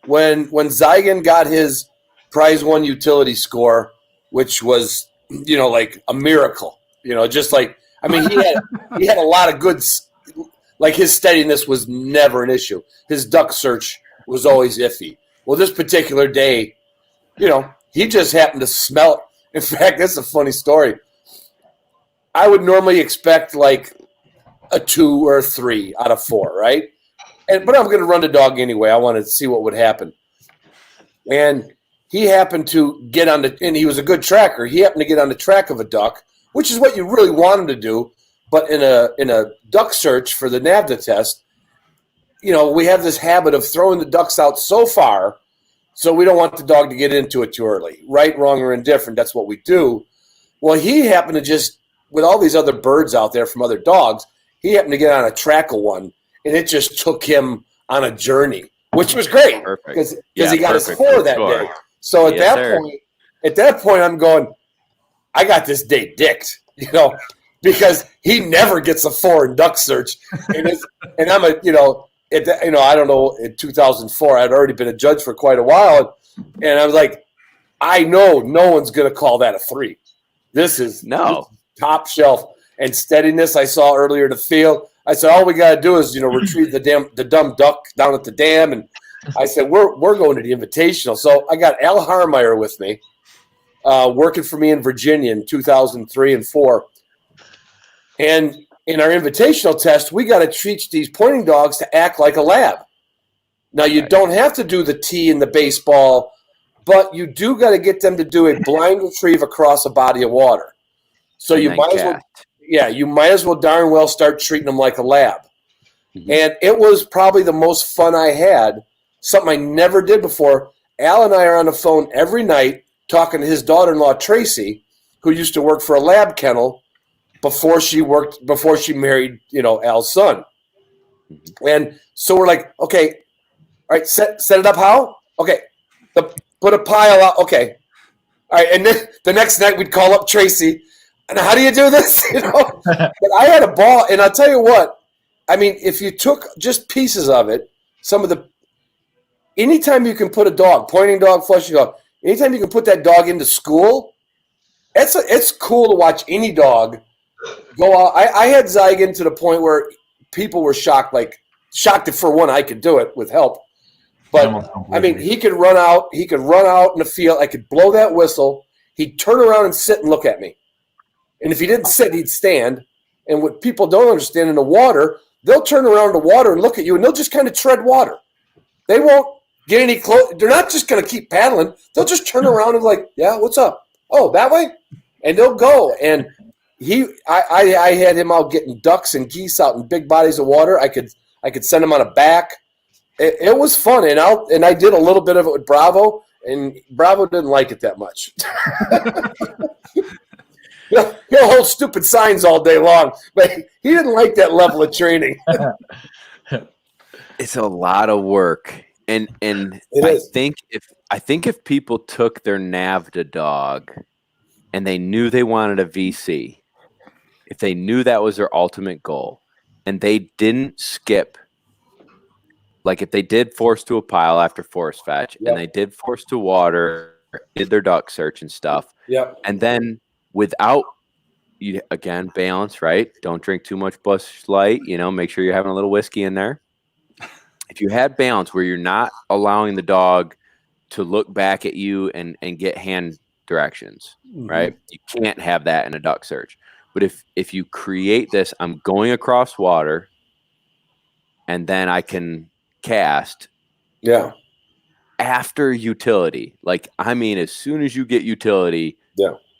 When Zygon got his prize one utility score, which was like a miracle. Just like he had a lot of good. Like his steadiness was never an issue. His duck search was always iffy. Well, this particular day, he just happened to smell it. In fact, that's a funny story. I would normally expect like a 2 or a 3 out of 4, right? But I'm going to run the dog anyway. I wanted to see what would happen. And he happened to get on and he was a good tracker. He happened to get on the track of a duck, which is what you really want him to do. But in a duck search for the NAVDA test, we have this habit of throwing the ducks out so far, so we don't want the dog to get into it too early. Right, wrong, or indifferent, that's what we do. Well, he happened to just, with all these other birds out there from other dogs, he happened to get on a track of one, and it just took him on a journey. which was great because he got his 4 that day. So at that point, I'm going, I got this day dicked, because he never gets a 4 in duck search, and I'm I don't know, in 2004, I'd already been a judge for quite a while, and I was like, I know no one's going to call that a 3. This is top shelf. And Steadiness I saw earlier in the field. I said, all we got to do is, retrieve the dumb duck down at the dam. And I said, we're going to the Invitational. So I got Al Harmeyer with me, working for me in Virginia in 2003 and 4. And in our Invitational test, we got to teach these pointing dogs to act like a lab. Now, you don't have to do the tee in the baseball, but you do got to get them to do a blind retrieve across a body of water. So you might as well darn well start treating them like a lab. Mm-hmm. And it was probably the most fun I had, something I never did before. Al and I are on the phone every night talking to his daughter-in-law, Tracy, who used to work for a lab kennel before she married, Al's son. Mm-hmm. And so we're like, okay, all right, set it up how? Okay, put a pile out. Okay. All right, and then the next night we'd call up Tracy, and how do you do this? But I had a ball, and I'll tell you what, I mean, if you took just pieces of it, anytime you can put a dog, pointing dog, flushing dog, anytime you can put that dog into school, it's cool to watch any dog go out. I had Zygon to the point where people were shocked that for one, I could do it with help. But I mean, he could run out in the field. I could blow that whistle. He'd turn around and sit and look at me. And if he didn't sit, he'd stand. And what people don't understand in the water, they'll turn around in the water and look at you, and they'll just kind of tread water. They won't get any close. They're not just going to keep paddling. They'll just turn around and like, yeah, what's up? Oh, that way? And they'll go. And I had him out getting ducks and geese out in big bodies of water. I could send him on a back. It was fun, and I did a little bit of it with Bravo, and Bravo didn't like it that much. He'll hold stupid signs all day long, but he didn't like that level of training. It's a lot of work, and I think if people took their NAVDA dog and they knew they wanted a VC, if they knew that was their ultimate goal, and they didn't skip. Like if they did force to a pile after forest fetch, and they did force to water, did their duck search and stuff, and then without, again, balance, right? Don't drink too much Busch Light, make sure you're having a little whiskey in there. If you had balance where you're not allowing the dog to look back at you and get hand directions, right? You can't have that in a duck search. But if you create this, I'm going across water, and then I can cast after utility. As soon as you get utility,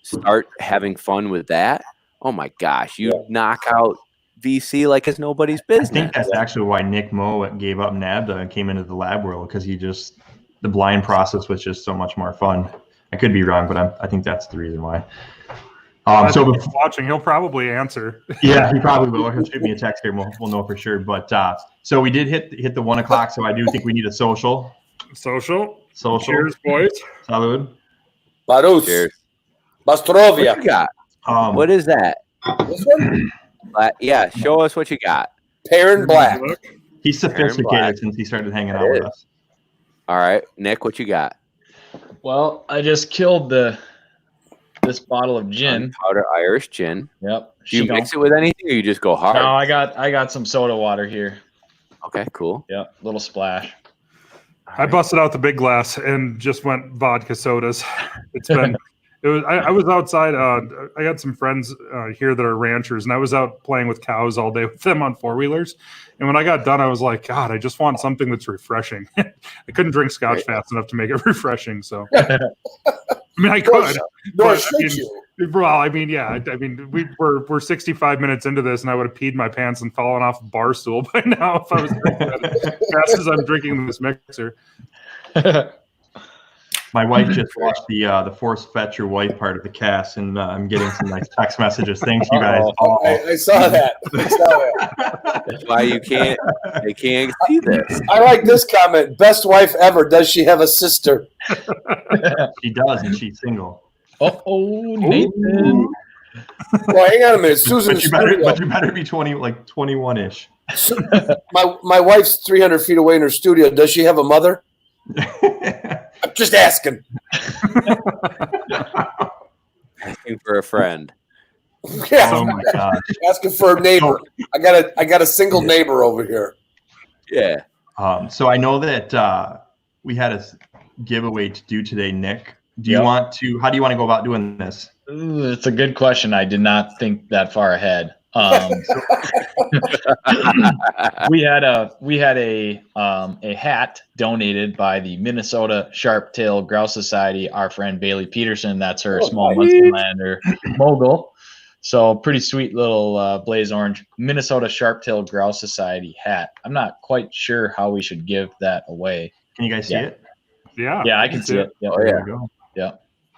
start having fun with that. Oh my gosh, you knock out VC like it's nobody's business. I think that's actually why Nick Moe gave up NAVDA and came into the lab world, because the blind process was just so much more fun. I could be wrong, but I think that's the reason why. So if he's watching, he'll probably answer. Yeah, he probably will. He'll shoot me a text here. We'll know for sure. But so we did hit the 1 o'clock. So I do think we need a social. Social. Cheers, boys. Salud. Barus. Cheers. Bastrovia. What you got? What is that? This one? Yeah, show us what you got. Perrin Black. He's sophisticated since he started hanging out with us. All right, Nick, what you got? Well, I just killed this bottle of gin. Powder Irish gin. Yep. Do you mix it with anything, or you just go hard? No, I got some soda water here. Okay, cool. Yep, little splash. I busted out the big glass and just went vodka sodas. I was outside. I had some friends here that are ranchers, and I was out playing with cows all day with them on 4-wheelers. And when I got done, I was like, God, I just want something that's refreshing. I couldn't drink scotch fast enough to make it refreshing. So, I mean, I could. We're 65 minutes into this, and I would have peed my pants and fallen off a bar stool by now if I was drinking that as fast as I'm drinking this mixer. My wife just watched the Force Fetch Your Wife part of the cast, and I'm getting some nice text messages. Thanks, you guys. I saw that. That's why they can't see this. I like this comment. Best wife ever. Does she have a sister? She does, and she's single. Oh, Nathan. Well, hang on a minute. Susan, but you better be 21-ish. My wife's 300 feet away in her studio. Does she have a mother? I'm just asking. Asking for a friend. Yeah. Oh my gosh. Asking for a neighbor. I got a single neighbor over here. Yeah. So I know that we had a giveaway to do today, Nick. Do you want to? How do you want to go about doing this? It's a good question. I did not think that far ahead. We had a hat donated by the Minnesota Sharp-tailed Grouse Society. Our friend Bailey Peterson. That's her small Munsterlander mogul. So pretty sweet little blaze orange Minnesota Sharp-tailed Grouse Society hat. I'm not quite sure how we should give that away. Can you guys see it? Yeah. Yeah, I can see it. Yep. Oh, yeah. There we go. Yeah.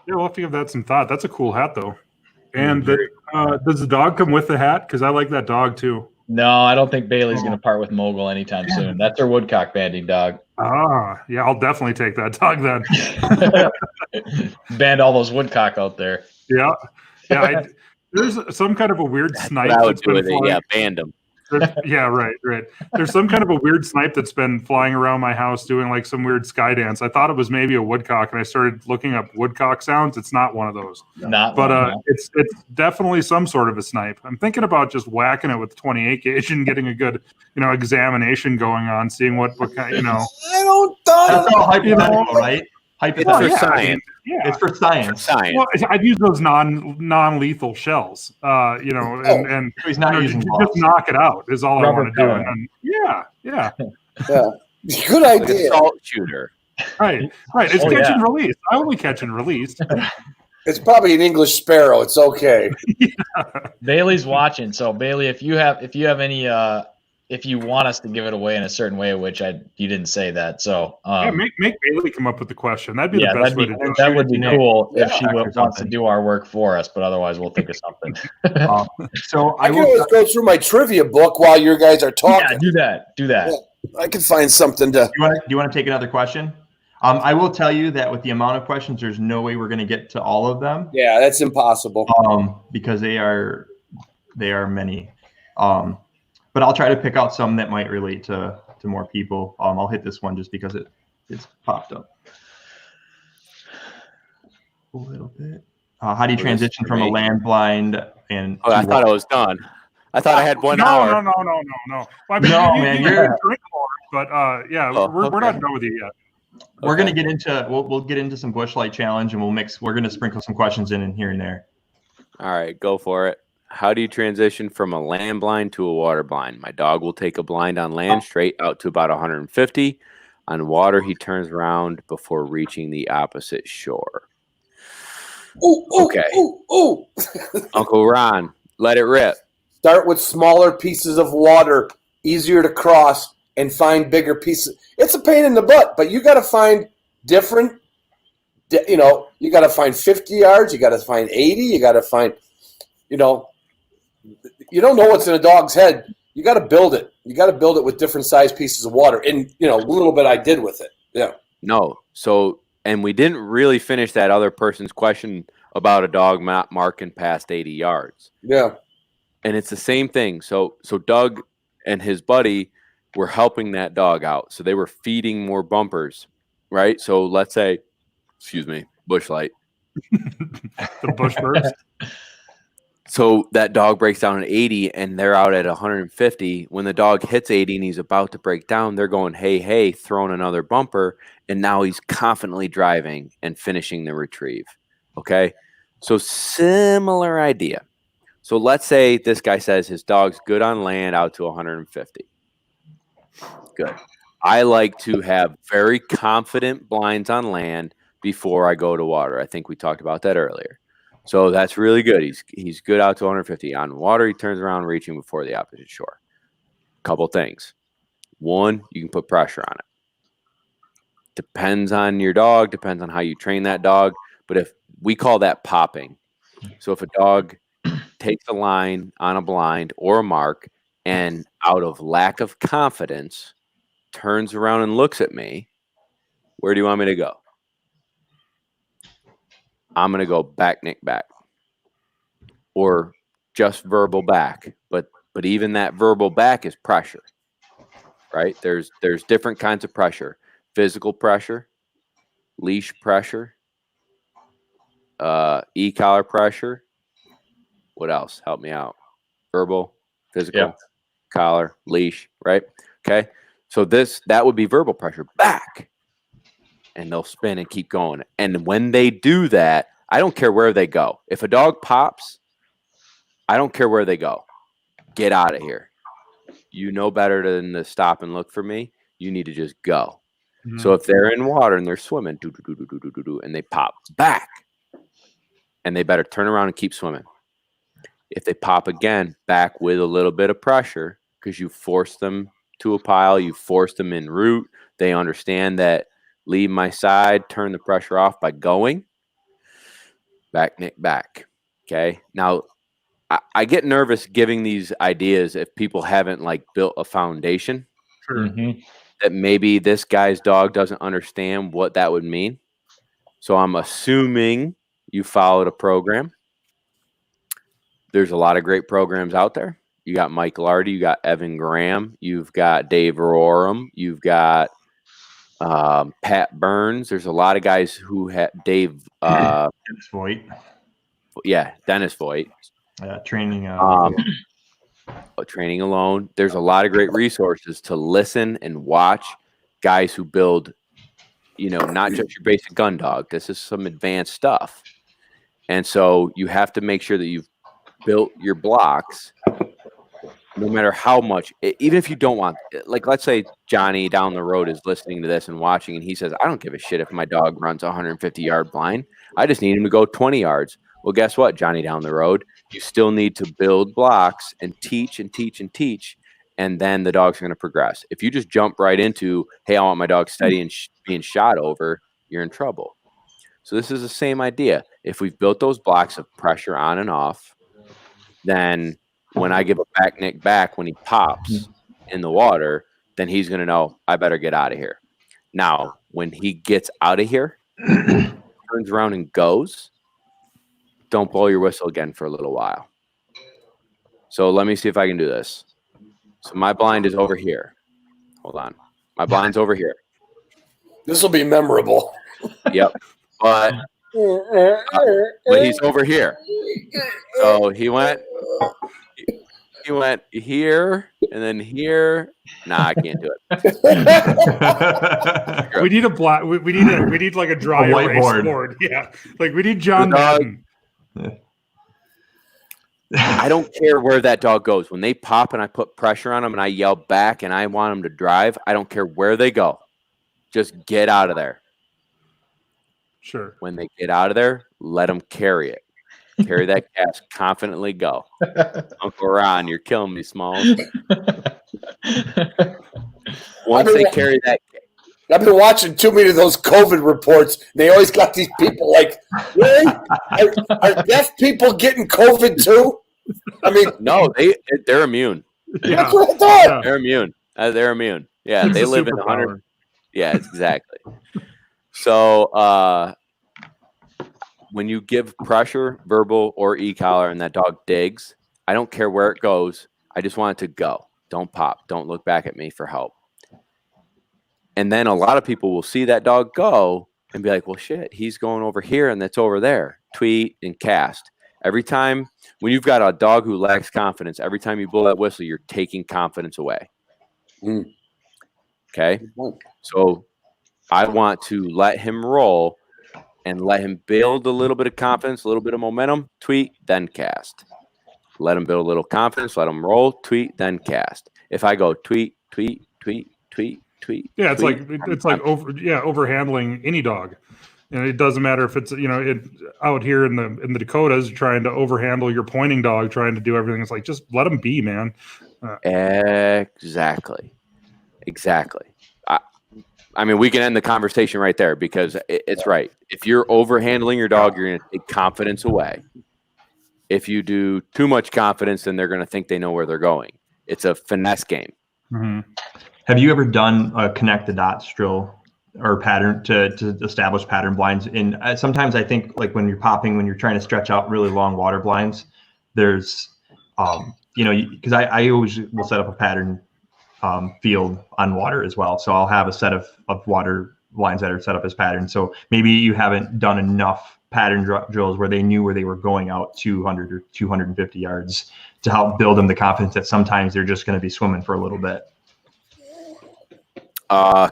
Yeah, we'll have to give that some thought. That's a cool hat, though. And does the dog come with the hat? Because I like that dog, too. No, I don't think Bailey's going to part with Mogul anytime soon. That's her woodcock banding dog. Yeah, I'll definitely take that dog then. Band all those woodcock out there. Yeah. There's some kind of a weird snipe I would that's do been with it. flying. Yeah, band them. Yeah, right. There's some kind of a weird snipe that's been flying around my house doing like some weird sky dance. I thought it was maybe a woodcock, and I started looking up woodcock sounds. It's not one of those. It's definitely some sort of a snipe. I'm thinking about just whacking it with 28 gauge and getting a good, examination going on, seeing what kind, I don't That's all hypothetical, right? Hypothetical. It's for science. Yeah. It's for science. Well, I'd use those non-lethal shells, and he's not using gloves. just knock it out is all Rubber I want to do. pellet. And yeah. Good Like a idea. salt shooter. Right. It's catch and release. I only catch and release. It's probably an English sparrow. It's okay. Bailey's watching. So Bailey, if you have any if you want us to give it away in a certain way, which you didn't say that. So make Bailey come up with the question. That'd be the best way to do it. That would be cool if she or wants to something. do our work for us, but otherwise we'll think of something. So I can always go through my trivia book while you guys are talking. Yeah, do that. Yeah, I can find something to. Do you want to take another question? I will tell you that with the amount of questions, there's no way we're going to get to all of them. Yeah, that's impossible. Because they are many. But I'll try to pick out some that might relate to more people. I'll hit this one just because it's popped up a little bit. How do you transition from a landblind and? Oh, I thought I was done. I thought I had 1 hour. No. Well, I mean, man, you drink more, but we're not done with it yet. We're gonna get into we'll get into some bush light challenge, and we're gonna sprinkle some questions in here and there. All right, go for it. How do you transition from a land blind to a water blind? My dog will take a blind on land straight out to about 150. On water, he turns around before reaching the opposite shore. Okay. Uncle Ron, let it rip. Start with smaller pieces of water, easier to cross, and find bigger pieces. It's a pain in the butt, but you got to find different, you got to find 50 yards, you got to find 80, you got to find, you don't know what's in a dog's head. You got to build it. You got to build it with different size pieces of water. And, a little bit I did with it. Yeah. No. So, and we didn't really finish that other person's question about a dog not marking past 80 yards. Yeah. And it's the same thing. So Doug and his buddy were helping that dog out. So they were feeding more bumpers, right? So let's say, bush light. The bush burst. So that dog breaks down at 80 and they're out at 150. When the dog hits 80 and he's about to break down, they're going, hey, throwing another bumper. And now he's confidently driving and finishing the retrieve. Okay. So similar idea. So let's say this guy says his dog's good on land out to 150. Good. I like to have very confident blinds on land before I go to water. I think we talked about that earlier. So that's really good. He's good out to 150. On water, he turns around reaching before the opposite shore. Couple things. One, you can put pressure on it. depends on your dog, depends on how you train that dog. But if we call that popping. So if a dog takes a line on a blind or a mark and out of lack of confidence turns around and looks at me, where do you want me to go? I'm going to go back, Nick, back. Or just verbal back. But even that verbal back is pressure, right? There's different kinds of pressure. Physical pressure, leash pressure, e-collar pressure. What else? Help me out. Verbal, physical, collar, leash, right? Okay. So that would be verbal pressure. Back. And they'll spin and keep going. And when they do that, I don't care where they go. If a dog pops, I don't care where they go. Get out of here. You know better than to stop and look for me. You need to just go. Mm-hmm. So if they're in water and they're swimming, and they pop back, and they better turn around and keep swimming. If they pop again, back with a little bit of pressure, because you forced them to a pile, you forced them en route. They understand that leave my side, turn the pressure off by going. Back, Nick, back. Okay. Now, I get nervous giving these ideas if people haven't built a foundation. Sure. Mm-hmm. That maybe this guy's dog doesn't understand what that would mean. So I'm assuming you followed a program. There's a lot of great programs out there. You got Mike Lardy, you got Evan Graham, you've got Dave Roram, you've got Pat Burns. There's a lot of guys who have Dave Dennis Voigt. Yeah, Dennis Voigt. Training Training Alone. There's a lot of great resources to listen and watch guys who build, not just your basic gun dog. This is some advanced stuff. And so you have to make sure that you've built your blocks no matter how much, even if you don't want, let's say Johnny down the road is listening to this and watching, and he says, I don't give a shit if my dog runs a 150-yard blind. I just need him to go 20 yards. Well, guess what, Johnny down the road? You still need to build blocks and teach and teach and teach, and then the dog's going to progress. If you just jump right into, hey, I want my dog steady and being shot over, you're in trouble. So this is the same idea. If we've built those blocks of pressure on and off, then when I give a back Nick back when he pops in the water, then he's going to know I better get out of here. Now, when he gets out of here, turns around and goes, don't blow your whistle again for a little while. So let me see if I can do this. So my blind is over here. Hold on. My blind's over here. This will be memorable. Yep. But he's over here. So he went here and then here. Nah, I can't do it. We need a black. We need like a dry erase board. Yeah, we need John Madden. I don't care where that dog goes. When they pop and I put pressure on them and I yell back and I want them to drive, I don't care where they go. Just get out of there. Sure. When they get out of there, let them carry it. Carry that cast, confidently go. Uncle Ron, you're killing me, Smalls. Once they carry that. I've been watching too many of those COVID reports. They always got these people really? Are deaf people getting COVID too? I mean, no, they're immune. Yeah. That's what I thought. Yeah. They're immune. They're immune. Yeah, they live in 100. Yeah, exactly. So when you give pressure, verbal or e-collar, and that dog digs, I don't care where it goes. I just want it to go. Don't pop. Don't look back at me for help. And then a lot of people will see that dog go and be like, well, shit, he's going over here and that's over there. Tweet and cast. Every time when you've got a dog who lacks confidence, every time you blow that whistle, you're taking confidence away. Okay. So I want to let him roll and let him build a little bit of confidence, a little bit of momentum, tweet, then cast. Let him build a little confidence, let him roll, tweet, then cast. If I go tweet, tweet, tweet, tweet, tweet. Yeah, it's tweet, like overhandling any dog. And it doesn't matter if it's, out here in the Dakotas trying to overhandle your pointing dog, trying to do everything. It's just let him be, man. Exactly. I mean, we can end the conversation right there because it's right. If you're overhandling your dog, you're going to take confidence away. If you do too much confidence, then they're going to think they know where they're going. It's a finesse game. Mm-hmm. Have you ever done a connect the dots drill or pattern to establish pattern blinds? And sometimes I think like when you're trying to stretch out really long water blinds, there's, because I always will set up a pattern field on water as well. So I'll have a set of water blinds that are set up as patterns. So maybe you haven't done enough pattern drills where they knew where they were going out 200 or 250 yards to help build them the confidence that sometimes they're just going to be swimming for a little bit.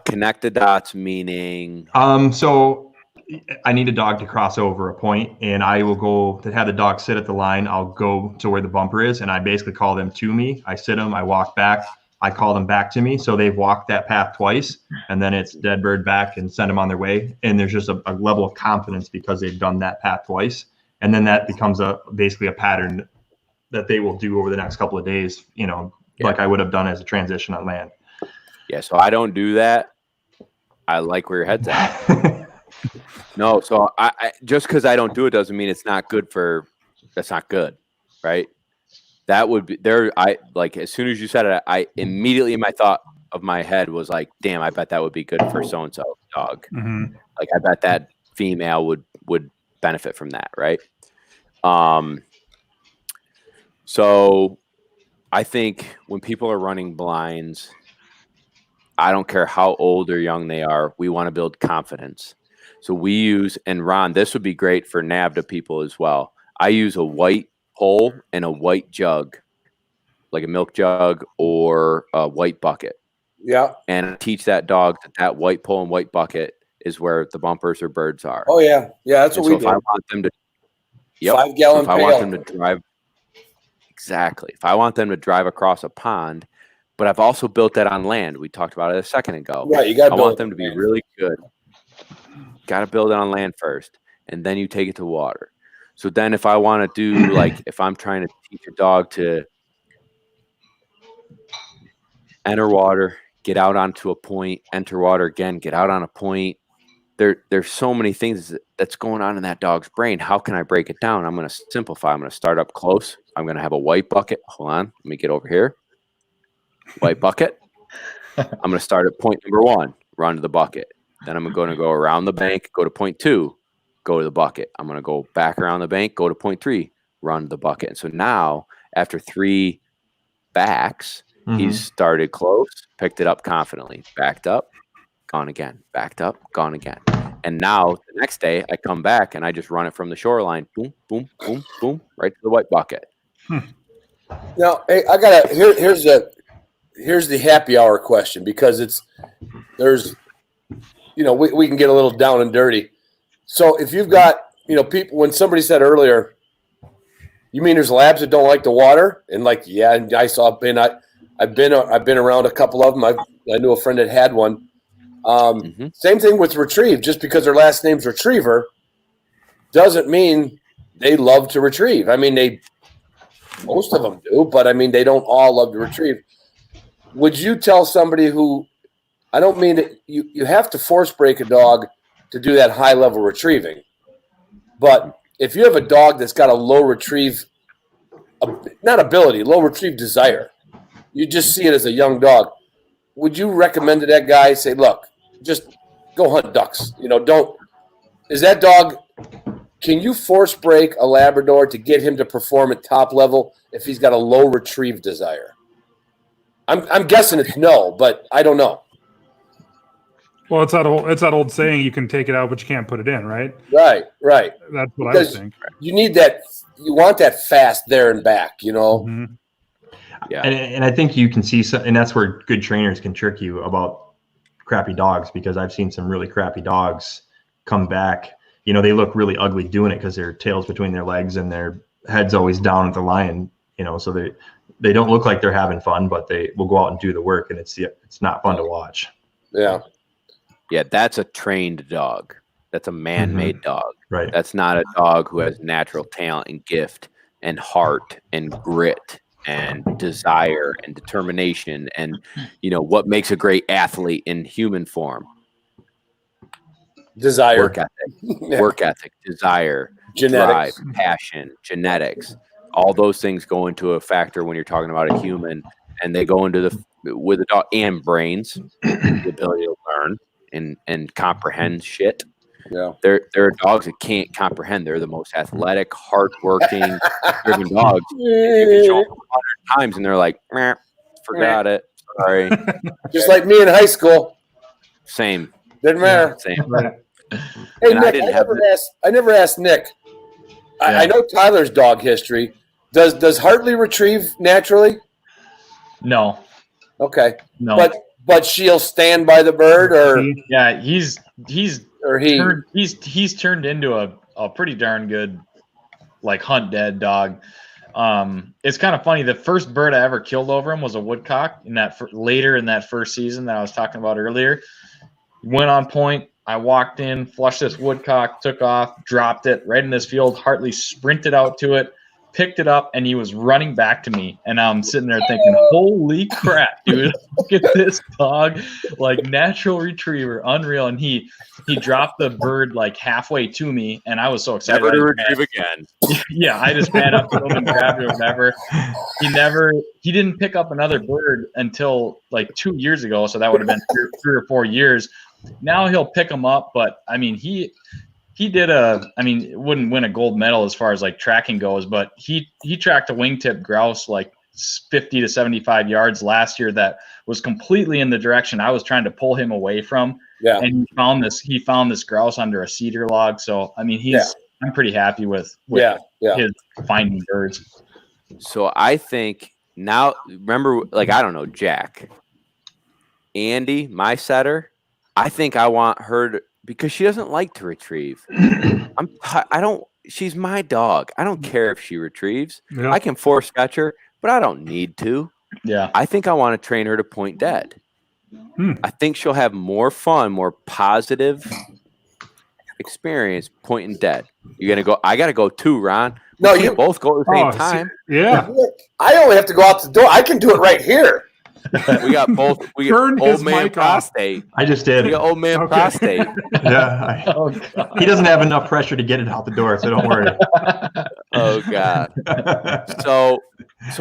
Connect the dots meaning so I need a dog to cross over a point, and I will go to have the dog sit at the line. I'll go to where the bumper is, and I basically call them to me. I sit them, I walk back, I call them back to me. So they've walked that path twice, and then it's dead bird back and send them on their way. And there's just a level of confidence because they've done that path twice. And then that becomes basically a pattern that they will do over the next couple of days, like I would have done as a transition on land. Yeah, so I don't do that. I like where your head's at. No, so I just because I don't do it doesn't mean it's not good that's not good, right? That would be there. I like as soon as you said it, I immediately my thought of my head was like, damn, I bet that would be good for so and so dog. Mm-hmm. Like I bet that female would benefit from that, right? So I think when people are running blinds, I don't care how old or young they are, we want to build confidence. So we use, and Ron, this would be great for NAVDA people as well. I use a white pole and a white jug, like a milk jug or a white bucket. Yeah. And I teach that dog that white pole and white bucket is where the bumpers or birds are. Oh, yeah. Yeah, that's what we do. If I want them to, 5 gallon pail. I want them to drive. Exactly. If I want them to drive across a pond, but I've also built that on land. We talked about it a second ago. Right, you got to I want them to be really good. Got to build it on land first, and then you take it to water. So then if I want to do, like, if I'm trying to teach a dog to enter water, get out onto a point, enter water again, get out on a point, there's so many things that's going on in that dog's brain. How can I break it down? I'm going to simplify. I'm going to start up close. I'm going to have a white bucket. Hold on. Let me get over here. White bucket. I'm going to start at point number 1, run to the bucket. Then I'm going to go around the bank, go to point 2, go to the bucket. I'm going to go back around the bank, go to point 3, run to the bucket. And so now, after 3 backs, he's started close, picked it up confidently, backed up, gone again, backed up, gone again. And now the next day I come back and I just run it from the shoreline, boom, boom, boom, boom, right to the white bucket. Now, hey, I gotta here's the happy hour question, because there's we can get a little down and dirty. So if you've got people, when somebody said earlier, you mean there's labs that don't like the water? And like, yeah, and I saw, and I've been around a couple of them. I knew a friend that had one. Same thing with retrieve. Just because their last name's Retriever doesn't mean they love to retrieve. I mean, most of them do, but I mean, they don't all love to retrieve. Would you tell somebody who, I don't mean that you have to force break a dog to do that high level retrieving, but if you have a dog that's got a low retrieve, not ability, low retrieve desire, you just see it as a young dog, would you recommend to that guy, say, look, just go hunt ducks? Is that dog, can you force break a Labrador to get him to perform at top level if he's got a low retrieve desire? I'm guessing it's no, but I don't know. Well, it's that old saying, you can take it out, but you can't put it in, right? Right. That's what I think. You need that. You want that fast there and back, Mm-hmm. Yeah. And I think you can see and that's where good trainers can trick you about crappy dogs, because I've seen some really crappy dogs come back. They look really ugly doing it because their tail's between their legs and their head's always down at the line, so they don't look like they're having fun, but they will go out and do the work, and it's not fun to watch. Yeah. Yeah, that's a trained dog. That's a man-made dog. Right. That's not a dog who has natural talent and gift and heart and grit and desire and determination and what makes a great athlete in human form. desire, work ethic, desire, genetics, drive, passion, genetics. All those things go into a factor when you're talking about a human, and they go into with a dog and brains, the ability to learn and comprehend shit. Yeah, there are dogs that can't comprehend. They're the most athletic, hardworking, driven dogs. You can show them 100 times, and they're like, meh, forgot it. Sorry. Just like me in high school. Same. Didn't matter. Same. Right. Hey, And Nick, I never asked Nick. I know Tyler's dog history. Does Hartley retrieve naturally? No. Okay. No. But she'll stand by the bird, or yeah, he's turned into a pretty darn good like hunt dead dog. It's kind of funny. The first bird I ever killed over him was a woodcock later in that first season that I was talking about earlier. Went on point. I walked in, flushed this woodcock, took off, dropped it right in this field. Hartley sprinted out to it, picked it up, and he was running back to me. And I'm sitting there thinking, holy crap, dude, look at this dog, like natural retriever, unreal. And he dropped the bird like halfway to me, and I was so excited. Never to retrieve again. Yeah, I just ran up to him and grabbed it or whatever. He didn't pick up another bird until like 2 years ago, so that would have been 3 or 4 years. Now he'll pick them up, but I mean, he did it wouldn't win a gold medal as far as like tracking goes, but he tracked a wingtip grouse like 50 to 75 yards last year that was completely in the direction I was trying to pull him away from. Yeah. And he found this grouse under a cedar log. So I mean, I'm pretty happy with his finding birds. So I think now, remember, like, I don't know, Jack, Andy, my setter, I think I want her to, because she doesn't like to retrieve. She's my dog. I don't care if she retrieves. Yeah. I can force fetch her, but I don't need to. Yeah. I think I want to train her to point dead. I think she'll have more fun, more positive experience pointing dead. You're going to go, I got to go too, Ron. No, you both go at the same time. Yeah. I only have to go out the door. I can do it right here. We got both. We got old man prostate. I just did. We got old man prostate. Yeah. He doesn't have enough pressure to get it out the door, so don't worry. Oh God. So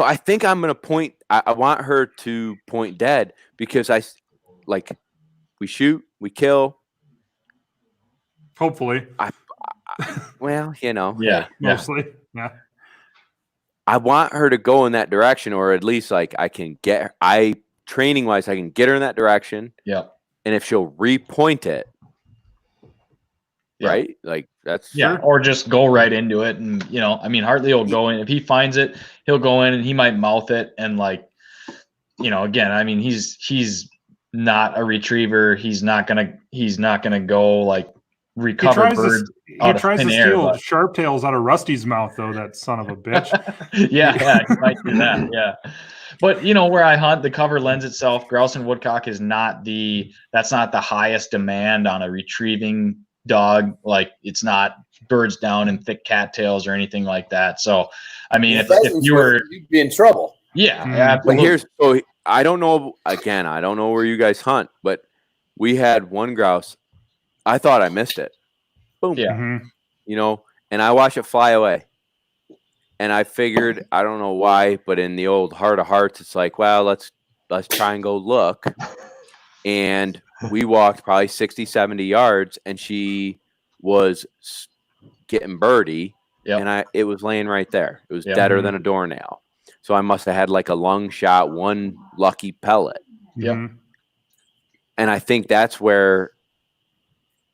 I think I'm gonna point. I want her to point dead because we shoot, we kill. Hopefully. Well, you know. Yeah. Mostly. Yeah. I want her to go in that direction, or at least like I can get her. Training wise, I can get her in that direction. Yeah. And if she'll repoint it, right? Like that's or just go right into it. And Hartley will go in. If he finds it, he'll go in and he might mouth it. And again, I mean, he's not a retriever. He's not gonna go like recover birds. He tries to steal sharp tails out of Rusty's mouth, though. That son of a bitch. yeah, he might do that. Yeah, but where I hunt, the cover lends itself. Grouse and woodcock is that's not the highest demand on a retrieving dog. Like it's not birds down and thick cattails or anything like that. So, I mean, if you were, you'd be in trouble. Yeah, absolutely. But I don't know. Again, I don't know where you guys hunt, but we had one grouse. I thought I missed it. Boom. Yeah. Mm-hmm. And I watched it fly away. And I figured, I don't know why, but in the old heart of hearts, it's like, well, let's try and go look. And we walked probably 60, 70 yards, and she was getting birdie. Yep. And it was laying right there. It was deader than a doornail. So I must have had like a lung shot, one lucky pellet. Yep. And I think that's where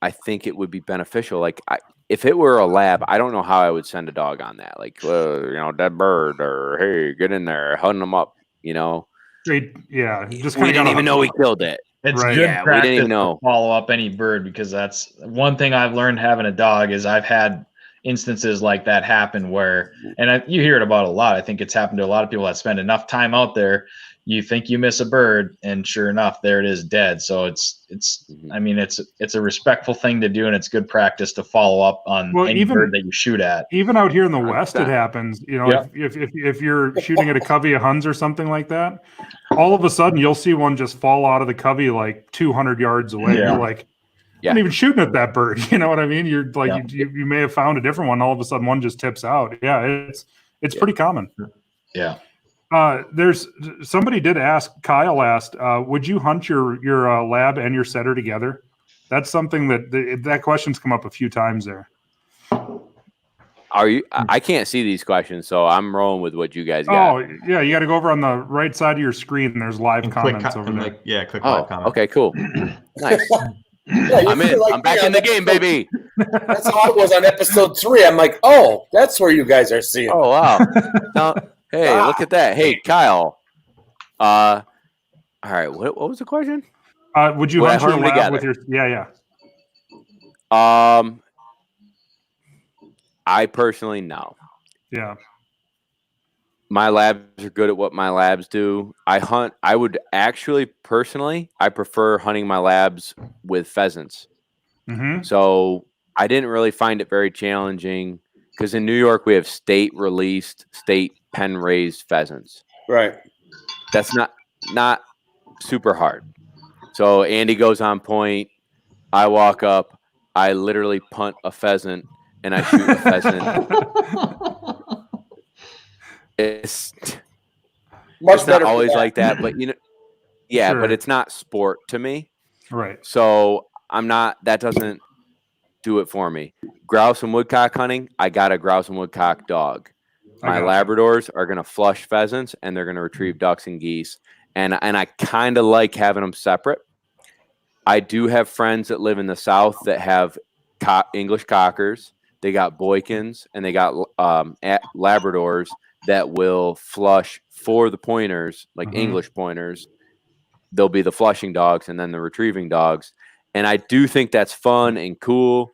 I think it would be beneficial. Like if it were a lab, I don't know how I would send a dog on that. Like, dead bird, or hey, get in there, hunt them up. Just we didn't even know we killed it. It's right. good practice we didn't even know. to follow up any bird, because that's one thing I've learned having a dog is I've had instances like that happen where, and you hear it about a lot. I think it's happened to a lot of people that spend enough time out there. You think you miss a bird, and sure enough, there it is, dead. So it's a respectful thing to do, and it's good practice to follow up on any bird that you shoot at. Even out here in the West, it happens. If you're shooting at a covey of huns or something like that, all of a sudden you'll see one just fall out of the covey like 200 yards away. Yeah. You're like, You're not even shooting at that bird. You know what I mean? You're like, you may have found a different one. All of a sudden one just tips out. Yeah. It's pretty common. Yeah. There's somebody did ask, Kyle asked, would you hunt your lab and your setter together? That's something that question's come up a few times there. Are you? I can't see these questions, so I'm rolling with what you guys got. Oh, yeah, you got to go over on the right side of your screen. And there's live comments over there. Click live comment. Okay, cool. Nice. Yeah, I'm in. I'm back in the game, baby. That's how it was on episode 3. I'm like, oh, that's where you guys are seeing. Oh wow. Hey, look at that. Hey, Kyle. All right. What was the question? Would you hunt your lab with your? Yeah. I personally no. Yeah. My labs are good at what my labs do. I would actually personally, I prefer hunting my labs with pheasants. Mm-hmm. So I didn't really find it very challenging because in New York we have state pen raised pheasants. Right. That's not super hard. So Andy goes on point. I walk up. I literally punt a pheasant and I shoot a pheasant. It's not always like that, but Sure. But it's not sport to me. Right. So that doesn't do it for me. Grouse and woodcock hunting, I got a grouse and woodcock dog. My Labradors are going to flush pheasants and they're going to retrieve ducks and geese. And I kind of like having them separate. I do have friends that live in the South that have English cockers. They got Boykins and they got Labradors that will flush for the pointers, like English pointers. They'll be the flushing dogs and then the retrieving dogs. And I do think that's fun and cool.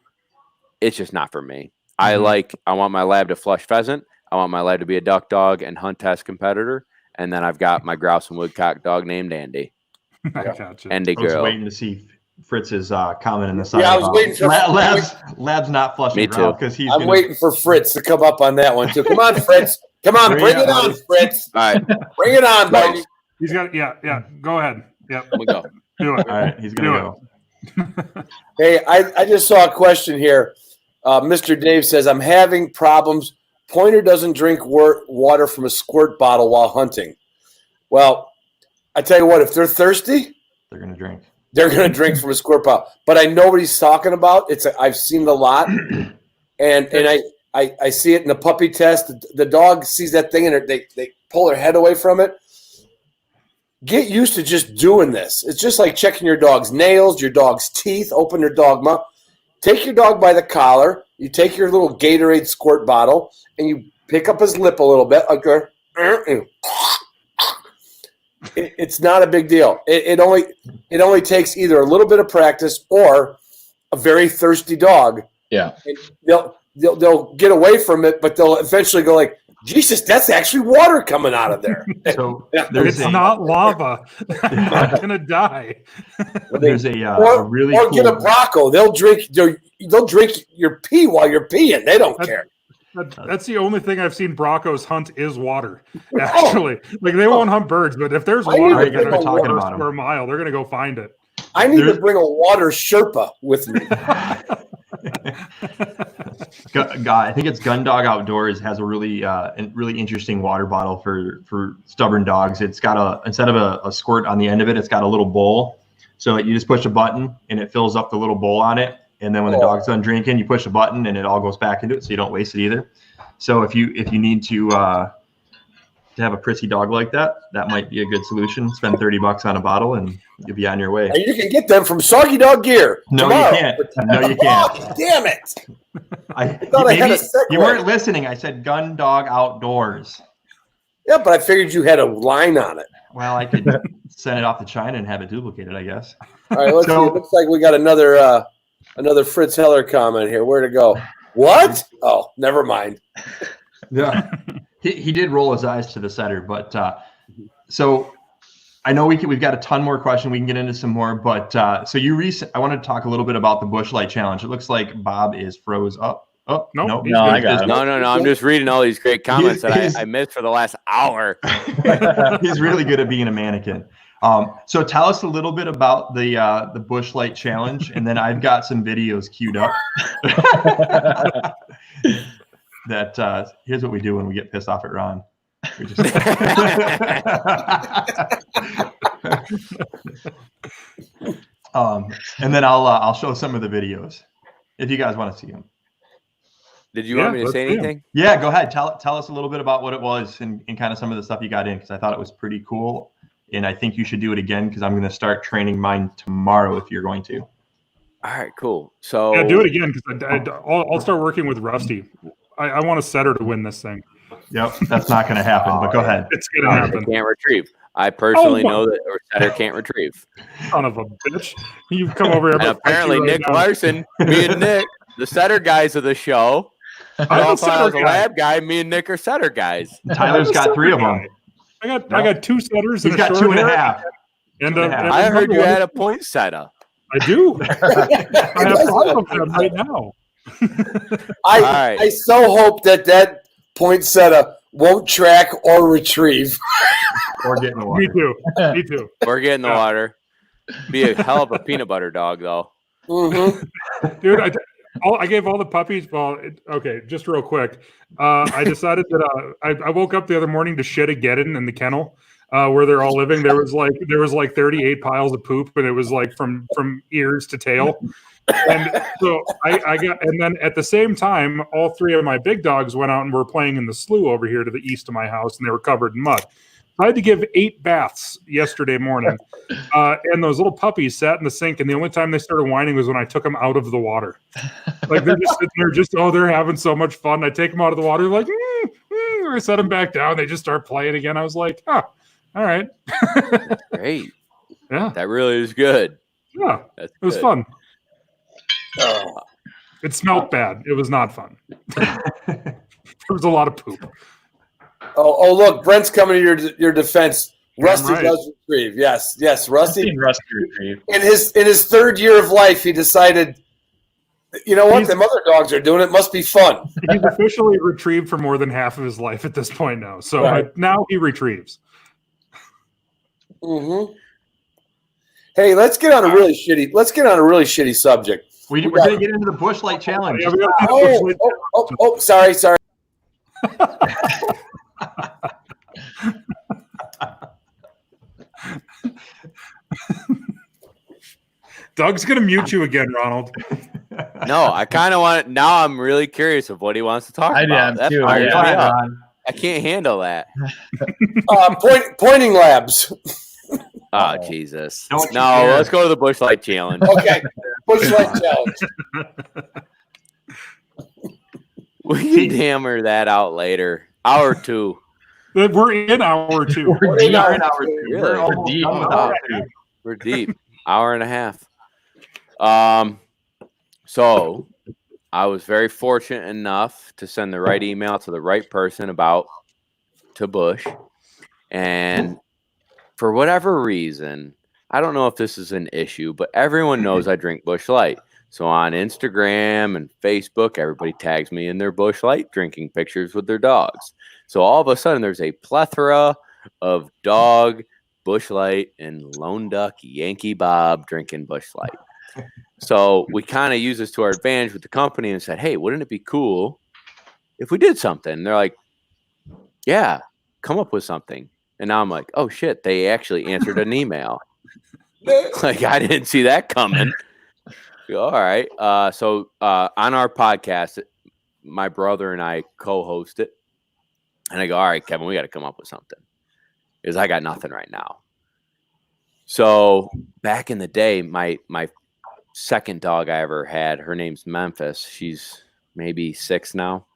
It's just not for me. I want my lab to flush pheasant. I want my lab to be a duck dog and hunt test competitor. And then I've got my grouse and woodcock dog named Andy. I gotcha. Andy girl. I was waiting to see Fritz's comment in the side. Yeah, I was waiting for Lab's not flushing. Me too. Because I'm waiting for Fritz to come up on that one too. Come on, Fritz. Come on, bring it on, Fritz. All right. Bring it on, baby. He's got Go ahead. Yep. Let me go. Do it. All right, he's gonna go. Hey, I just saw a question here. Mr. Dave says, I'm having problems. Pointer doesn't drink water from a squirt bottle while hunting. Well, I tell you what, if they're thirsty, they're going to drink. They're going to drink from a squirt bottle. But I know what he's talking about. I've seen it a lot. And I see it in the puppy test. The dog sees that thing and they pull their head away from it. Get used to just doing this. It's just like checking your dog's nails, your dog's teeth, open your dog mouth. Take your dog by the collar. You take your little Gatorade squirt bottle and you pick up his lip a little bit. It's not a big deal. It only takes either a little bit of practice or a very thirsty dog. Yeah. And they'll get away from it, but they'll eventually go like, Jesus, that's actually water coming out of there. So it's not lava. I'm not gonna die. There's a really or cool... get a Bronco. They'll drink your pee while you're peeing. They don't care. That's the only thing I've seen Broncos hunt is water. Actually, like they won't hunt birds, but if there's water for a mile, they're gonna go find it. I need to bring a water Sherpa with me. I think it's Gun Dog Outdoors has a really interesting water bottle for stubborn dogs. It's got instead of a squirt on the end of it, it's got a little bowl. So you just push a button and it fills up the little bowl on it. And then when the dog's done drinking, you push a button and it all goes back into it, so you don't waste it either. So if you need to have a prissy dog like that, that might be a good solution. Spend $30 on a bottle and you'll be on your way. And you can get them from Soggy Dog Gear. No, tomorrow. You can't. No, you can't. Oh, damn it! You weren't listening. I said Gun Dog Outdoors. Yeah, but I figured you had a line on it. Well, I could send it off to China and have it duplicated, I guess. All right, let's see. It looks like we got another Fritz Heller comment here. Where to go? What? Oh, never mind. Yeah, he did roll his eyes to the setter, but so I know we've got a ton more questions. We can get into some more, but I wanted to talk a little bit about the Bush Light Challenge. It looks like Bob is froze up. Oh no, I got it. No. I'm just reading all these great comments that I missed for the last hour. He's really good at being a mannequin. So tell us a little bit about the Bush Light Challenge, and then I've got some videos queued up. That here's what we do when we get pissed off at Ron. We just and then I'll show some of the videos if you guys want to see them. Did you want me to say anything? Yeah, go ahead. Tell us a little bit about what it was and kind of some of the stuff you got in, because I thought it was pretty cool. And I think you should do it again, because I'm going to start training mine tomorrow if you're going to. All right, cool. So yeah, do it again, because I'll start working with Rusty. I want a setter to win this thing. Yep, that's not going to happen, but go ahead. It's going to happen. Can't retrieve. I personally know that our setter can't retrieve. Son of a bitch. You've come over here. And apparently Nick Larson, me and Nick, the setter guys of the show. I was a lab guy. Me and Nick are setter guys. Tyler's got 3 of them. I got 2 setters. He's got 2.5. And I heard you had a poinsettia. I do. I have 5 of them right now. I so hope that poinsettia won't track or retrieve. Or get in the water. Me too. Or get in the water. Be a hell of a peanut butter dog, though. Mm-hmm. Dude, I gave all the puppies. Well, okay, just real quick. I decided that I woke up the other morning to shit again in the kennel where they're all living. There was like 38 piles of poop, and it was like from ears to tail. And so I got, and then at the same time, all 3 of my big dogs went out and were playing in the slough over here to the east of my house, and they were covered in mud. I had to give 8 baths yesterday morning, and those little puppies sat in the sink, and the only time they started whining was when I took them out of the water. Like they're just sitting there, they're having so much fun. I take them out of the water, like, I set them back down. They just start playing again. I was like, all right. Great. Yeah. That really is good. Yeah. It was fun. It smelled bad. It was not fun. There was a lot of poop. Oh, look, Brent's coming to your defense. Rusty does retrieve. Yes, Rusty. Rusty retrieve. In his 3rd year of life, he decided, you know what, them other dogs are doing it. Must be fun. He's officially retrieved for more than half of his life at this point now. So now he retrieves. Mm-hmm. Hey, let's get on a really shitty subject. We're going to get into the Bush Light Challenge. Sorry. Doug's gonna mute you again, Ronald. No, I kind of want. Now I'm really curious of what he wants to talk about. That's too. I can't handle that. Pointing labs. Oh, Jesus! No, let's go to the Bush Light Challenge. Okay, Bush Light Challenge. We can hammer that out later. Hour 2. We're in hour 2. We're in hour 2. Really? We're deep. Hour and a half. So I was very fortunate enough to send the right email to the right person to Bush. And for whatever reason, I don't know if this is an issue, but everyone knows I drink Bush Light. So on Instagram and Facebook, everybody tags me in their Bush Light drinking pictures with their dogs. So all of a sudden, there's a plethora of dog Bush Light and Lone Duck Yankee Bob drinking Bush Light. So we kind of use this to our advantage with the company and said, hey, wouldn't it be cool if we did something? And they're like, yeah, come up with something. And now I'm like, oh, shit, they actually answered an email. Like, I didn't see that coming. All right. So on our podcast, my brother and I co-host it. And I go, all right, Kevin, we got to come up with something. Because I got nothing right now. So back in the day, my second dog I ever had, her name's Memphis. She's maybe 6 now.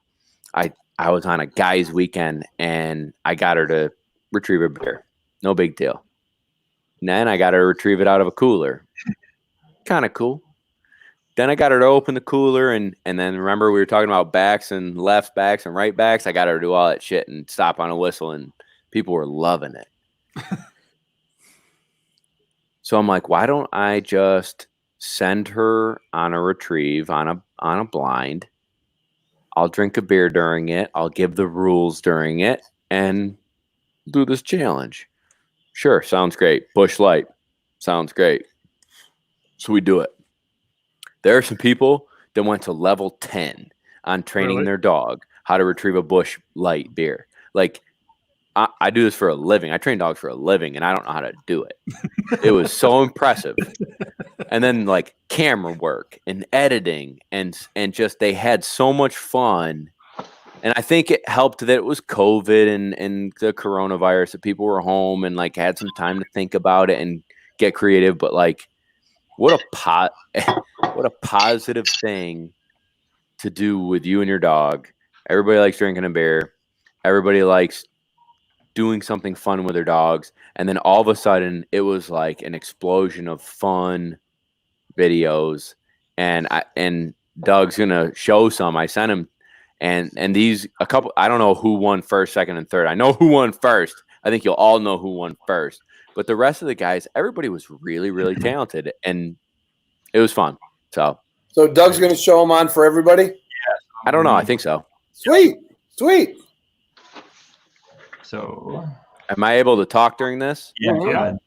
I was on a guy's weekend, and I got her to retrieve a bear. No big deal. And then I got her to retrieve it out of a cooler. Kind of cool. Then I got her to open the cooler, and then remember we were talking about backs and left backs and right backs. I got her to do all that shit and stop on a whistle, and people were loving it. So I'm like, why don't I just send her on a retrieve on a blind? I'll drink a beer during it. I'll give the rules during it and do this challenge. Sure, sounds great. Bush Light, sounds great. So we do it. There are some people that went to level 10 on training their dog how to retrieve a Bush Light beer. Like, I do this for a living. I train dogs for a living, and I don't know how to do it. It was so impressive. And then, like, camera work and editing and just they had so much fun. And I think it helped that it was COVID and the coronavirus, that people were home and, like, had some time to think about it and get creative. But, like, what a positive thing to do with you and your dog. Everybody likes drinking a beer. Everybody likes doing something fun with their dogs. And then all of a sudden it was like an explosion of fun videos. And Doug's going to show some. I sent him and these a couple, I don't know who won first, second, and third. I know who won first. I think you'll all know who won first. But the rest of the guys, everybody was really, really talented, and it was fun. So Doug's going to show them on for everybody? Yeah. I don't know. I think so. Sweet. So am I able to talk during this? Yeah.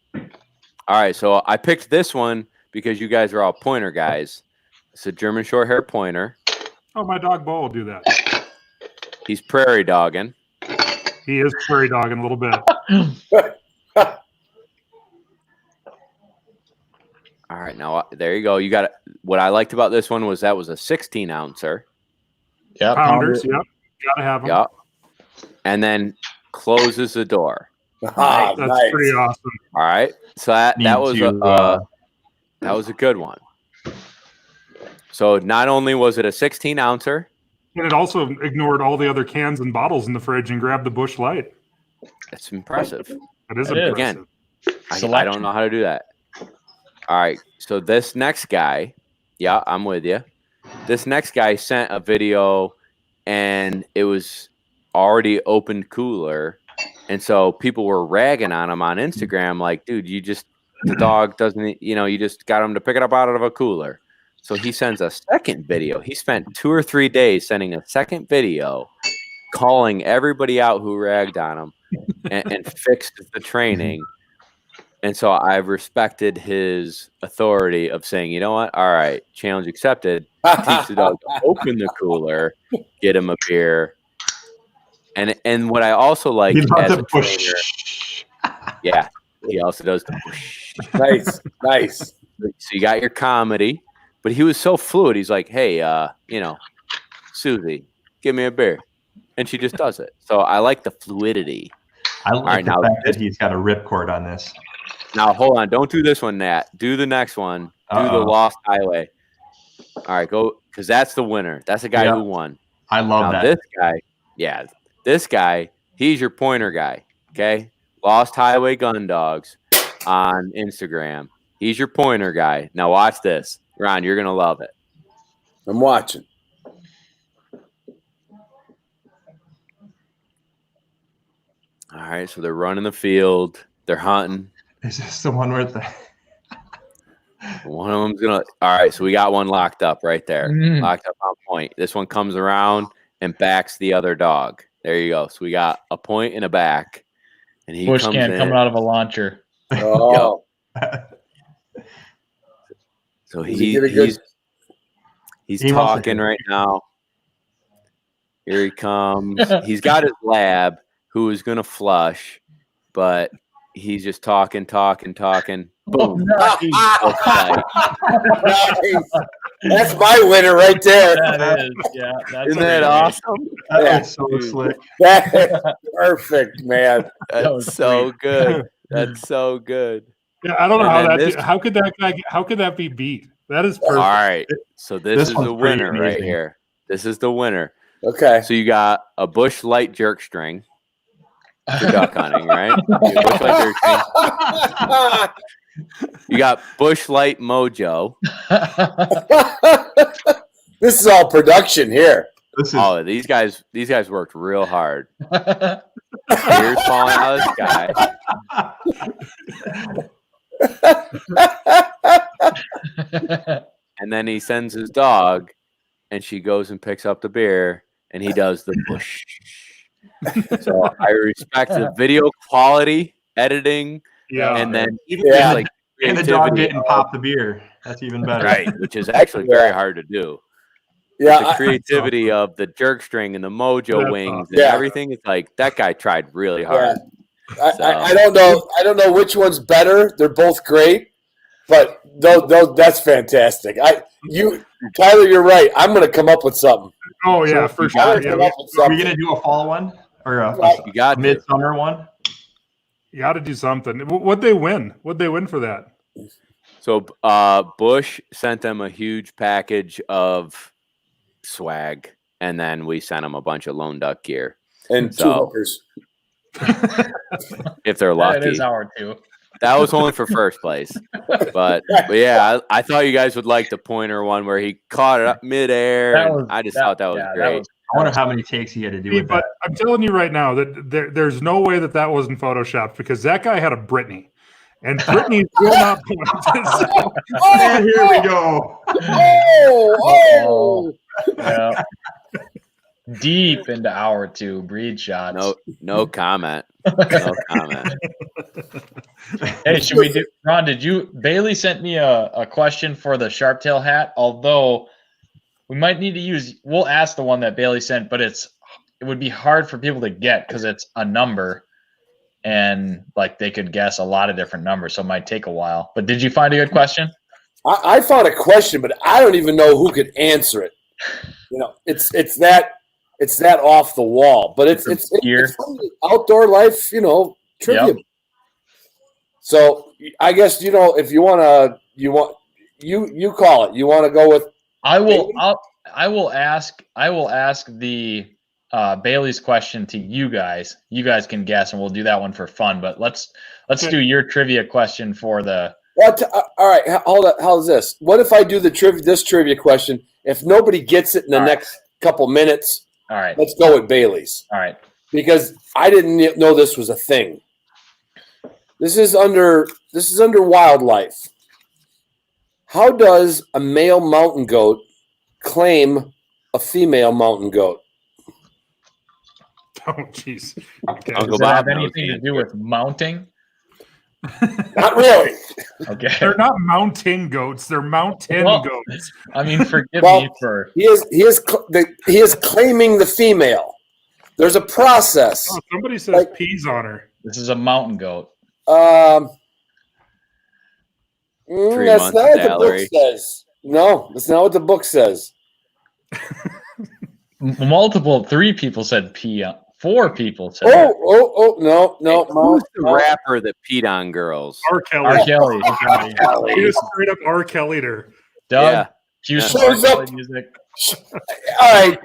All right. So I picked this one because you guys are all pointer guys. It's a German short hair pointer. Oh, my dog Bo will do that. He's prairie dogging. He is prairie dogging a little bit. All right, now there you go. You got it. What I liked about this one was that was a 16 ouncer. Yeah, pounders. Yep, gotta have them. Yep. And then closes the door. That's nice. pretty awesome. All right, so that was a good one. So not only was it a 16 ouncer, and it also ignored all the other cans and bottles in the fridge and grabbed the Bush Light. That's impressive. It is impressive. Again, I don't know how to do that. All right, so this next guy, yeah, I'm with you. This next guy sent a video, and it was already opened cooler, and so people were ragging on him on Instagram, like, dude, the dog doesn't, you just got him to pick it up out of a cooler. So he sends a second video. He spent 2 or 3 days sending a second video, calling everybody out who ragged on him, and fixed the training. And so I've respected his authority of saying, you know what? All right, challenge accepted. Teach the dog to open the cooler, get him a beer. And what I also like as a trainer, yeah, he also does the push. Nice. So you got your comedy, but he was so fluid. He's like, hey, Susie, give me a beer. And she just does it. So I like the fluidity. I like the fact that he's got a ripcord on this. Now, hold on. Don't do this one, Nat. Do the next one. Do the Lost Highway. All right, go, because that's the winner. That's the guy who won. I love that. This guy, he's your pointer guy, okay? Lost Highway Gun Dogs on Instagram. He's your pointer guy. Now watch this. Ron, you're going to love it. I'm watching. All right, so they're running the field. They're hunting. Is this the one where one of them's gonna? All right, so we got one locked up right there, locked up on point. This one comes around and backs the other dog. There you go. So we got a point and a back, and he Bush comes can coming out of a launcher. Oh, so he's talking right now. Here he comes. He's got his lab, who is gonna flush, but he's just talking. Boom. Nice. That's my winner right there. That is, yeah. Isn't that awesome? That's so slick. That is perfect, man. That's so good. That's so good. Yeah, I don't know how could that be beat? That is perfect. All right. So this is the winner right here. This is the winner. Okay. So you got a Bush Light jerk string for duck hunting, right? Bush Light jerk string. You got Bush Light Mojo. This is all production here. These guys worked real hard. Here's falling out of the sky. And then he sends his dog, and she goes and picks up the beer, and he does the push. So I respect the video quality, editing, Yeah. And then even Yeah. like And the dog creativity didn't pop the beer. That's even better. right, which is actually very hard to do. Yeah, The creativity of the jerk string and the mojo wings and Yeah. everything. It's like that guy tried really hard. I don't know. I don't know which one's better. They're both great, but that's fantastic. Tyler, you're right. I'm going to come up with something. Oh yeah, for sure. Yeah, Are we gonna do a fall one or You got a midsummer one? you got to do something. What'd they win? What'd they win for that? So Bush sent them a huge package of swag, and then we sent them a bunch of Lone Duck gear. And So- 2 hookers. If they're That lucky. is our 2. That was only for first place. But yeah, I thought you guys would like the pointer one where he caught it up midair. I just thought that was great. I wonder how many takes he had to do with But that. I'm telling you right now that there's no way that wasn't photoshopped because that guy had a Brittany, and Brittany will not point. So, And here we go. Oh! Yeah. Deep into hour 2, breed shots. No comment. No comment. Hey, should we do, Ron, Bailey sent me a question for the Sharptail hat, although we might need to we'll ask the one that Bailey sent, but it would be hard for people to get because it's a number and like they could guess a lot of different numbers, so it might take a while. But did you find a good question? I found a question, but I don't even know who could answer it. It's that off the wall, but it's outdoor life, trivia. Yep. So I guess if you want you call it. You want to go with? I will ask the Bailey's question to you guys. You guys can guess, and we'll do that one for fun. But let's do your trivia question for the. All right, hold on. How's this? What if I do this trivia question? If nobody gets it in the next couple minutes, all right, let's go with Bailey's. All right, because I didn't know this was a thing. This is under wildlife. How does a male mountain goat claim a female mountain goat? oh jeez. Okay. Does it have anything to do with mounting? Not really. Okay. They're not mountain goats. They're mountain goats. I mean, forgive me for. He is claiming the female. There's a process. Oh, somebody says peas on her. This is a mountain goat. That's months not what the salary. book says. No, that's not what the book says. Three people said pee. 4 people said. No. Who's the rapper that peed on girls? R. Kelly. R. Kelly. He just straight up R. Kelly'd her. Doug, Yeah. cue some Shows R. up. Kelly music. All right.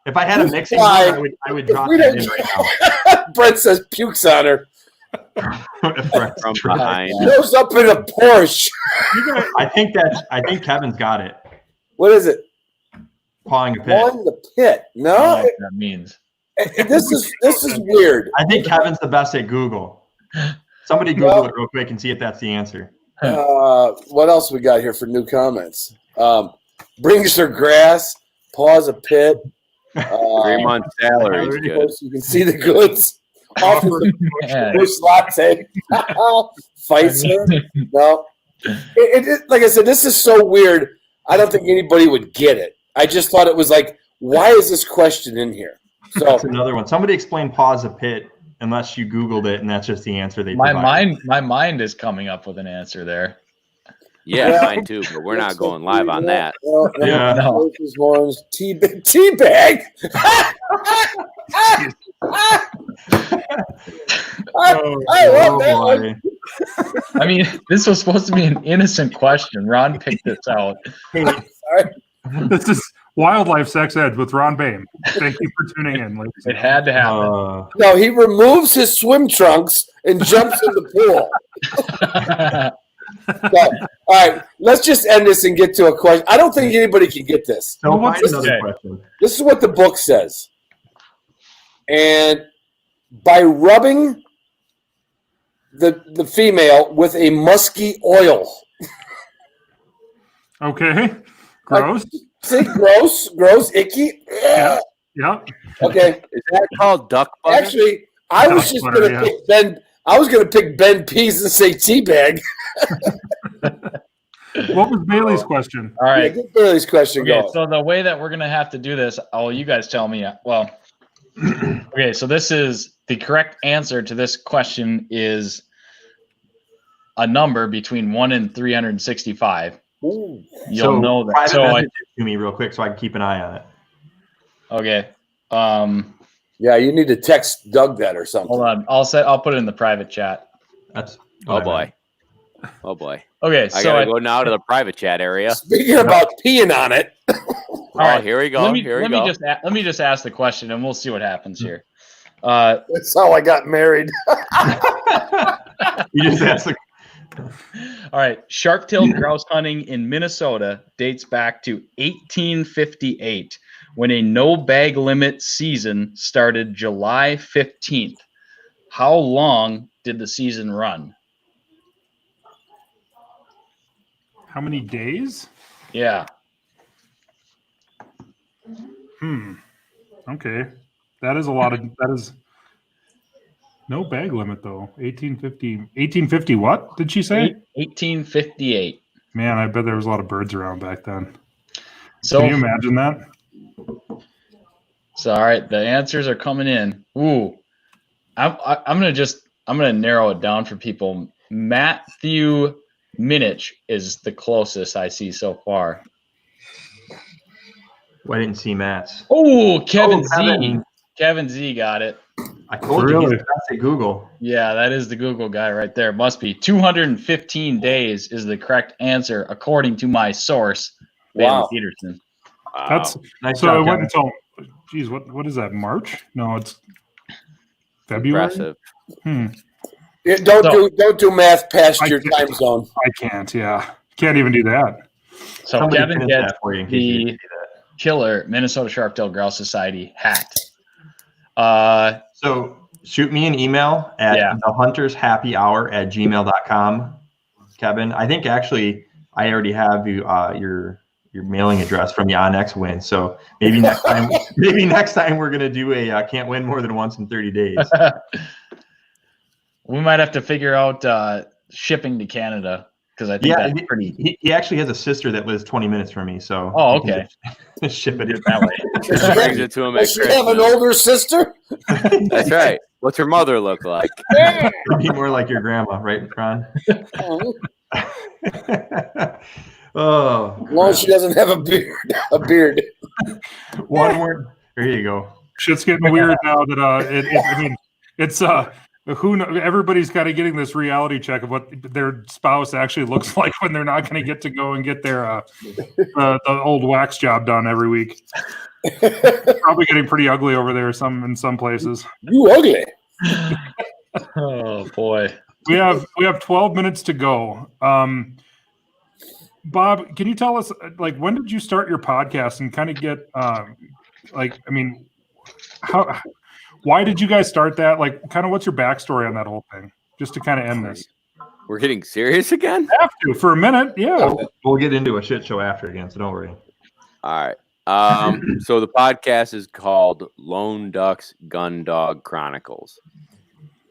If I had a mixing bowl, I would drop that in right Brent says pukes on her. now. From behind. Shows up in a Porsche. I think Kevin's got it. What is it? Pawing a pit. On the pit. I don't know No, what that means. this is weird. I think Kevin's the best at Google. Somebody Google it real quick and see if that's the answer. What else we got here for new comments? Brings her grass, paws a pit. 3 months salary is good. You can see the goods. Offers Man. a bush latte. Fights her. No. It, like I said, this is so weird. I don't think anybody would get it. I just thought it was like, why is this question in here? So That's another one. Somebody explain pause a pit unless you Googled it and that's just the answer they My provided. mind is coming up with an answer there. Yeah, mine too, but we're not going live on that. Yeah. No. Teabag. I love that one. I mean, this was supposed to be an innocent question. Ron picked this out. This is Wildlife Sex Ed with Ron Boehme. Thank you for tuning in, ladies. It had to happen. No, he removes his swim trunks and jumps in the pool. So, all right, let's just end this and get to a question. I don't think anybody can get this. So find what's another okay? question. This is what the book says. And by rubbing the female with a musky oil. Okay. Gross. See, gross, icky. Yeah. Yep. Okay. Is that called duck butter? Actually, I was just Butter, going to yeah. pick Ben. I was going to pick Ben Pease and say teabag. What was Bailey's question? All right. Yeah, get Bailey's question Okay, going. so the way that we're going to have to do this, you guys tell me. Well, okay, so this is the correct answer to this question is a number between 1 and 365. Ooh. You'll know that. So message it to me real quick so I can keep an eye on it. Okay. Yeah, you need to text Doug that or something. Hold on. I'll put it in the private chat. That's Oh boy. Oh boy. Okay, I so gotta go now to the private chat area. Speaking about peeing on it. all right, here we go. Let me go. let me just ask the question, and we'll see what happens here. That's how I got married. You just asked. All right, sharp-tailed grouse hunting in Minnesota dates back to 1858, when a no bag limit season started July 15th. How long did the season run? How many days? Yeah. Okay. That is a lot of. That is no bag limit though. 1850 what did she say? 1858. Man, I bet there was a lot of birds around back then. So, can you imagine that? So all right, the answers are coming in. Ooh, I'm gonna narrow it down for people. Matthew Minich is the closest I see so far. Well, I didn't see Matt's. Oh, Kevin Z. Kevin. Kevin Z got it. I told you Really? he's best at Google. Yeah, that is the Google guy right there. Must be 215 days is the correct answer according to my source, Bailey Wow. Peterson. That's Nice so. job, It went Kevin. until. Geez, what is that? March? No, it's February. Impressive. Yeah, So- don't do math past I your can't. time zone. I can't. Yeah, can't even do that. So Somebody Kevin finish gets that for you in case you the didn't see that. killer Minnesota Sharp-tailed Grouse Society hat. So shoot me an email at thehuntershappyhour@gmail.com, Kevin. I think actually I already have your mailing address from the Onyx win. So maybe next time we're gonna do a can't win more than once in 30 days. We might have to figure out shipping to Canada because I think that's pretty. He actually has a sister that lives 20 minutes from me, so Oh, we can okay. just ship it. That way. Brings it to him at Does she have an Christmas. older sister? That's right. What's her mother look like? It'd be more like your grandma, right, Ron? Oh, As long as she doesn't have a beard. one word. There you go. Shit's getting weird now that I mean, it's everybody's kind of getting this reality check of what their spouse actually looks like when they're not going to get to go and get their the old wax job done every week. Probably getting pretty ugly over there in some places. You ugly. Oh boy. We have 12 minutes to go. Bob, can you tell us when did you start your podcast and kind of get why did you guys start that? Kind of what's your backstory on that whole thing? Just to kind of end this. We're getting serious again? Have to for a minute, yeah. We'll get into a shit show after again, so don't worry. All right. So the podcast is called Lone Duck's Gun Dog Chronicles.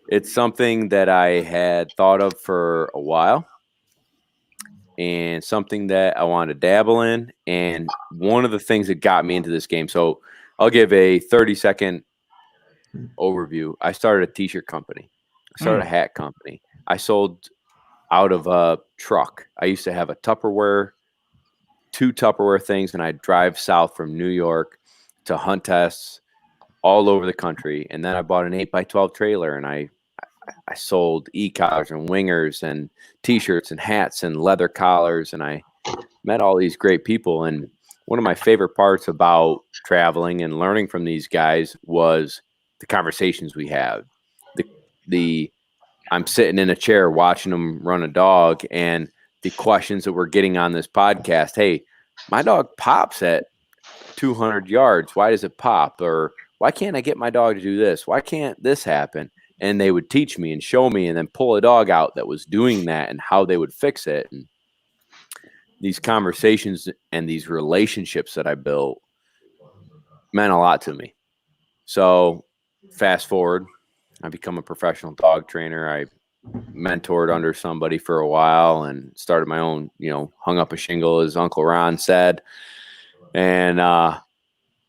It's something that I had thought of for a while and something that I wanted to dabble in. And one of the things that got me into this game, so I'll give a 30-second overview. I started a t-shirt company. I started a hat company. I sold out of a truck. I used to have two Tupperware things, and I'd drive south from New York to hunt tests all over the country. And then I bought an 8x12 trailer, and I sold e-collars and wingers and t-shirts and hats and leather collars, and I met all these great people. And one of my favorite parts about traveling and learning from these guys was the conversations we have. I'm sitting in a chair watching them run a dog, and the questions that we're getting on this podcast. Hey, my dog pops at 200 yards. Why does it pop? Or why can't I get my dog to do this? Why can't this happen? And they would teach me and show me and then pull a dog out that was doing that and how they would fix it. And these conversations and these relationships that I built meant a lot to me. So fast forward, I become a professional dog trainer. I mentored under somebody for a while and started my own, hung up a shingle, as Uncle Ron said. And, I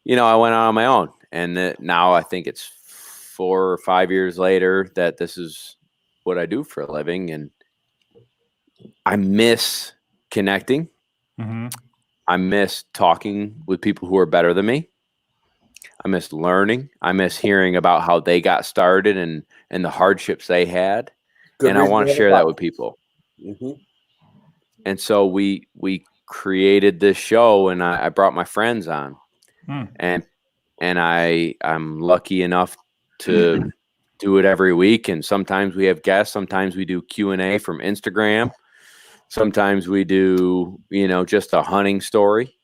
went out on my own. And now I think it's 4 or 5 years later that this is what I do for a living. And I miss connecting. Mm-hmm. I miss talking with people who are better than me. I miss learning. I miss hearing about how they got started and the hardships they had. And I want to share that with people. Mm-hmm. And so we created this show, and I brought my friends on. And I'm lucky enough to do it every week. And sometimes we have guests. Sometimes we do Q&A from Instagram. Sometimes we do, just a hunting story.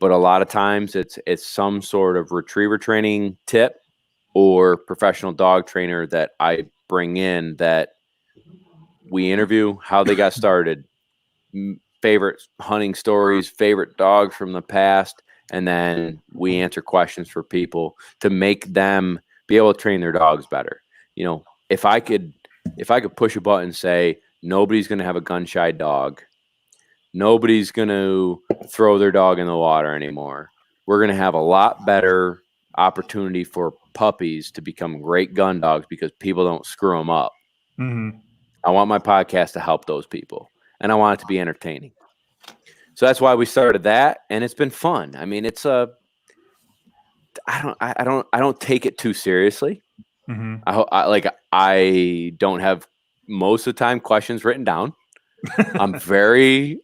But a lot of times it's some sort of retriever training tip or professional dog trainer that I bring in that we interview how they got started, favorite hunting stories, favorite dogs from the past, and then we answer questions for people to make them be able to train their dogs better. If I could push a button and say, nobody's going to have a gun-shy dog, nobody's going to throw their dog in the water anymore, we're going to have a lot better opportunity for puppies to become great gun dogs because people don't screw them up. Mm-hmm. I want my podcast to help those people, and I want it to be entertaining. So that's why we started that, and it's been fun. I mean, it's I don't take it too seriously. Mm-hmm. I don't have most of the time questions written down. I'm very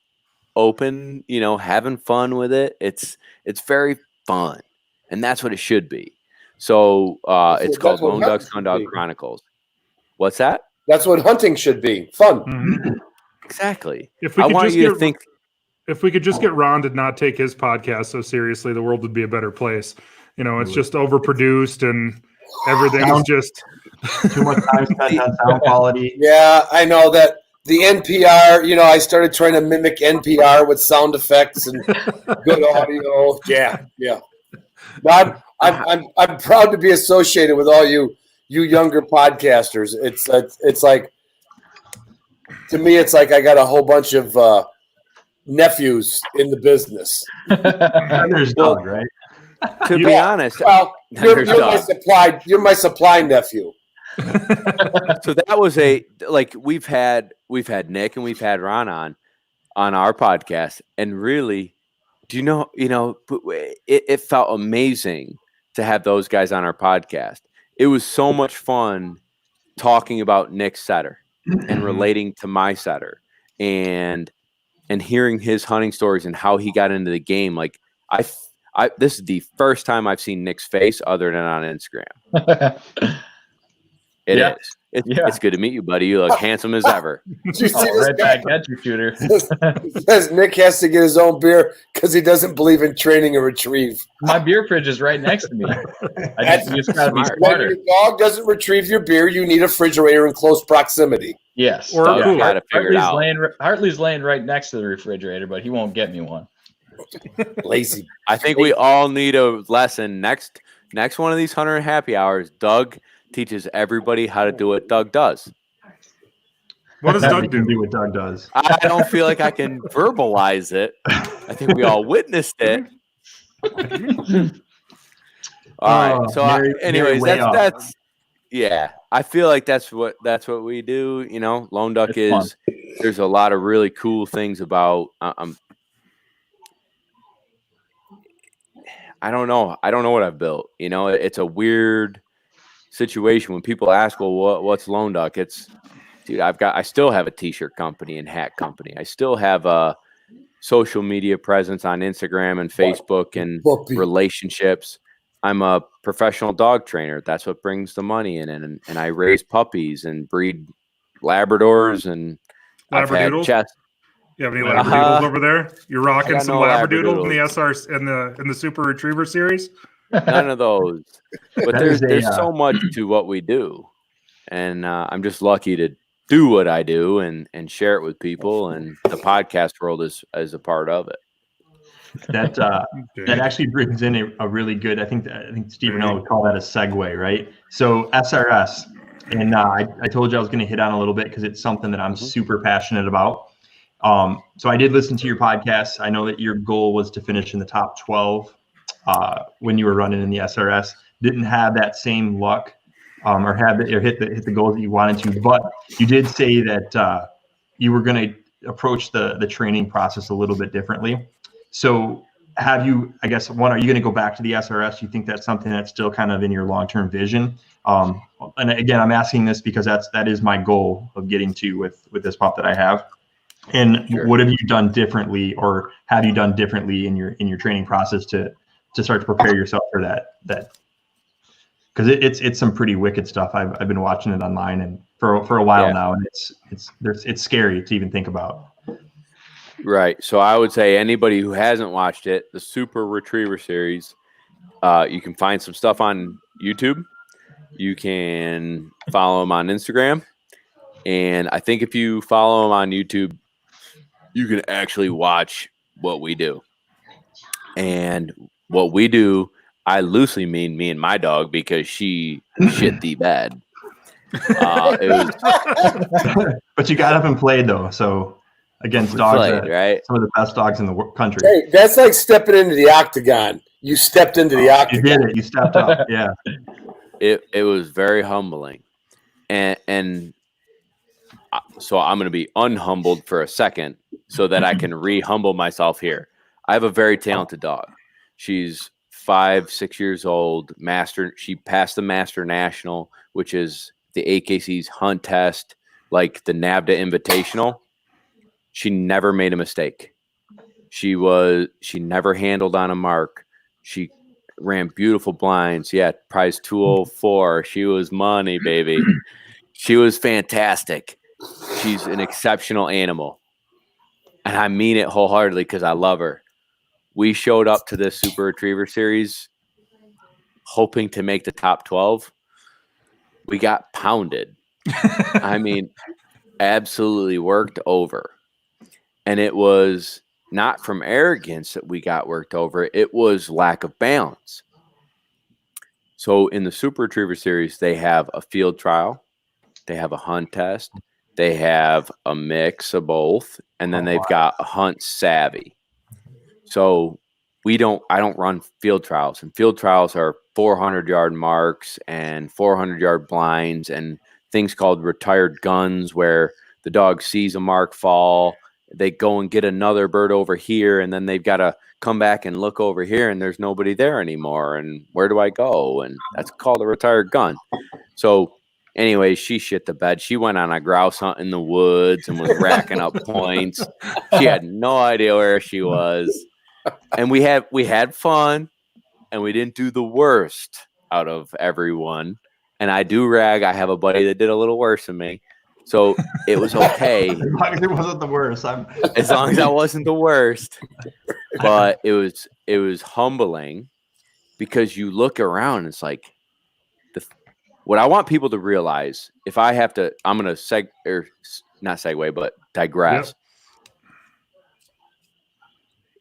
open, having fun with it. It's very fun, and that's what it should be. So it's called Lone Duck Chronicles. What's that? That's what hunting should be. Fun. Mm-hmm. Exactly. If we could just get Ron to not take his podcast so seriously, the world would be a better place. It's just overproduced and everything's just too much time spent on sound quality. Yeah, I know that the NPR, I started trying to mimic NPR with sound effects and good audio. Yeah. But I'm proud to be associated with all you younger podcasters. It's like, to me, it's like I got a whole bunch of nephews in the business. There's dog, right? To be honest, well, you're my supply nephew. So that was we've had Nick and we've had Ron on our podcast, and really, it felt amazing to have those guys on our podcast. It was so much fun talking about Nick's setter and relating to my setter and hearing his hunting stories and how he got into the game. Like this is the first time I've seen Nick's face other than on Instagram. It is. It's good to meet you, buddy. You look handsome as ever. Did you see this right back at you, shooter. Says Nick has to get his own beer because he doesn't believe in training a retrieve. My beer fridge is right next to me. I just got to be When smarter. your dog doesn't retrieve your beer, you need a refrigerator in close proximity. Yes. Or a cooler. Hartley's laying right next to the refrigerator, but he won't get me one. Lazy. I think we all need a lesson. Next one of these hunter happy hours, Doug teaches everybody how to do what Doug does. What does Doug do? What Doug does. I don't feel like I can verbalize it. I think we all witnessed it. All right. So, anyways, that's yeah. I feel like that's what we do. Lone Duck is. There's a lot of really cool things about. I don't know. I don't know what I've built. It's a weird situation when people ask, well, what's Lone Duck? It's, dude, I still have a t-shirt company and hat company. I still have a social media presence on Instagram and Facebook and relationships. I'm a professional dog trainer. That's what brings the money in. And I raise puppies and breed Labradors and Labradoodles. You have any Labradoodles over there? You're rocking some Labradoodles in the SR in the Super Retriever series? None of those. But there's so much to what we do. And I'm just lucky to do what I do and share it with people. And the podcast world is a part of it. That actually brings in a really good, I think Steve and I would call that a segue, right? So SRS, And I told you I was going to hit on a little bit because it's something that I'm super passionate about. So I did listen to your podcast. I know that your goal was to finish in the top 12 when you were running in the SRS. Didn't have that same luck or hit the goals that you wanted to, but you did say that you were going to approach the training process a little bit differently. So have you, I guess, are you going to go back to the SRS? Do you think that's something that's still kind of in your long-term vision? And again, I'm asking this because that is my goal of getting to with this pup that I have. And what have you done differently, or have you done differently in your training process to start to prepare yourself for that? Because it's some pretty wicked stuff. I've been watching it online and for a while now, and it's scary to even think about. Right. So I would say anybody who hasn't watched it, the Super Retriever series, you can find some stuff on YouTube. You can follow them on Instagram. And I think if you follow them on YouTube, you can actually watch what we do. And what we do, I loosely mean me and my dog, because she shit the bed. But you got up and played, though. So against dogs, right? Some of the best dogs in the country. Hey, that's like stepping into the octagon. You stepped into the octagon. You did it. You stepped up. Yeah. It was very humbling, and so I'm going to be unhumbled for a second so that I can re-humble myself here. I have a very talented dog. She's 5-6 years old. She passed the Master National, which is the AKC's hunt test, like the NAVDA Invitational. She never made a mistake. She never handled on a mark. She ran beautiful blinds. Yeah, prize 204. She was money, baby. She was fantastic. She's an exceptional animal. And I mean it wholeheartedly because I love her. We showed up to this Super Retriever series hoping to make the top 12. We got pounded. I mean, absolutely worked over. And it was not from arrogance that we got worked over. It was lack of balance. So in the Super Retriever series, they have a field trial. They have a hunt test. They have a mix of both. And then they've got a hunt savvy. So I don't run field trials. And field trials are 400-yard marks and 400-yard blinds and things called retired guns, where the dog sees a mark fall. They go and get another bird over here, and then they've got to come back and look over here, and there's nobody there anymore. And where do I go? And that's called a retired gun. So anyway, she shit the bed. She went on a grouse hunt in the woods and was racking up points. She had no idea where she was. And we had fun, and we didn't do the worst out of everyone. And I do rag. I have a buddy that did a little worse than me. So it was okay. As long as it wasn't the worst. As long as I wasn't the worst. But it was humbling, because you look around and it's like, what I want people to realize, if I have to, I'm going to digress.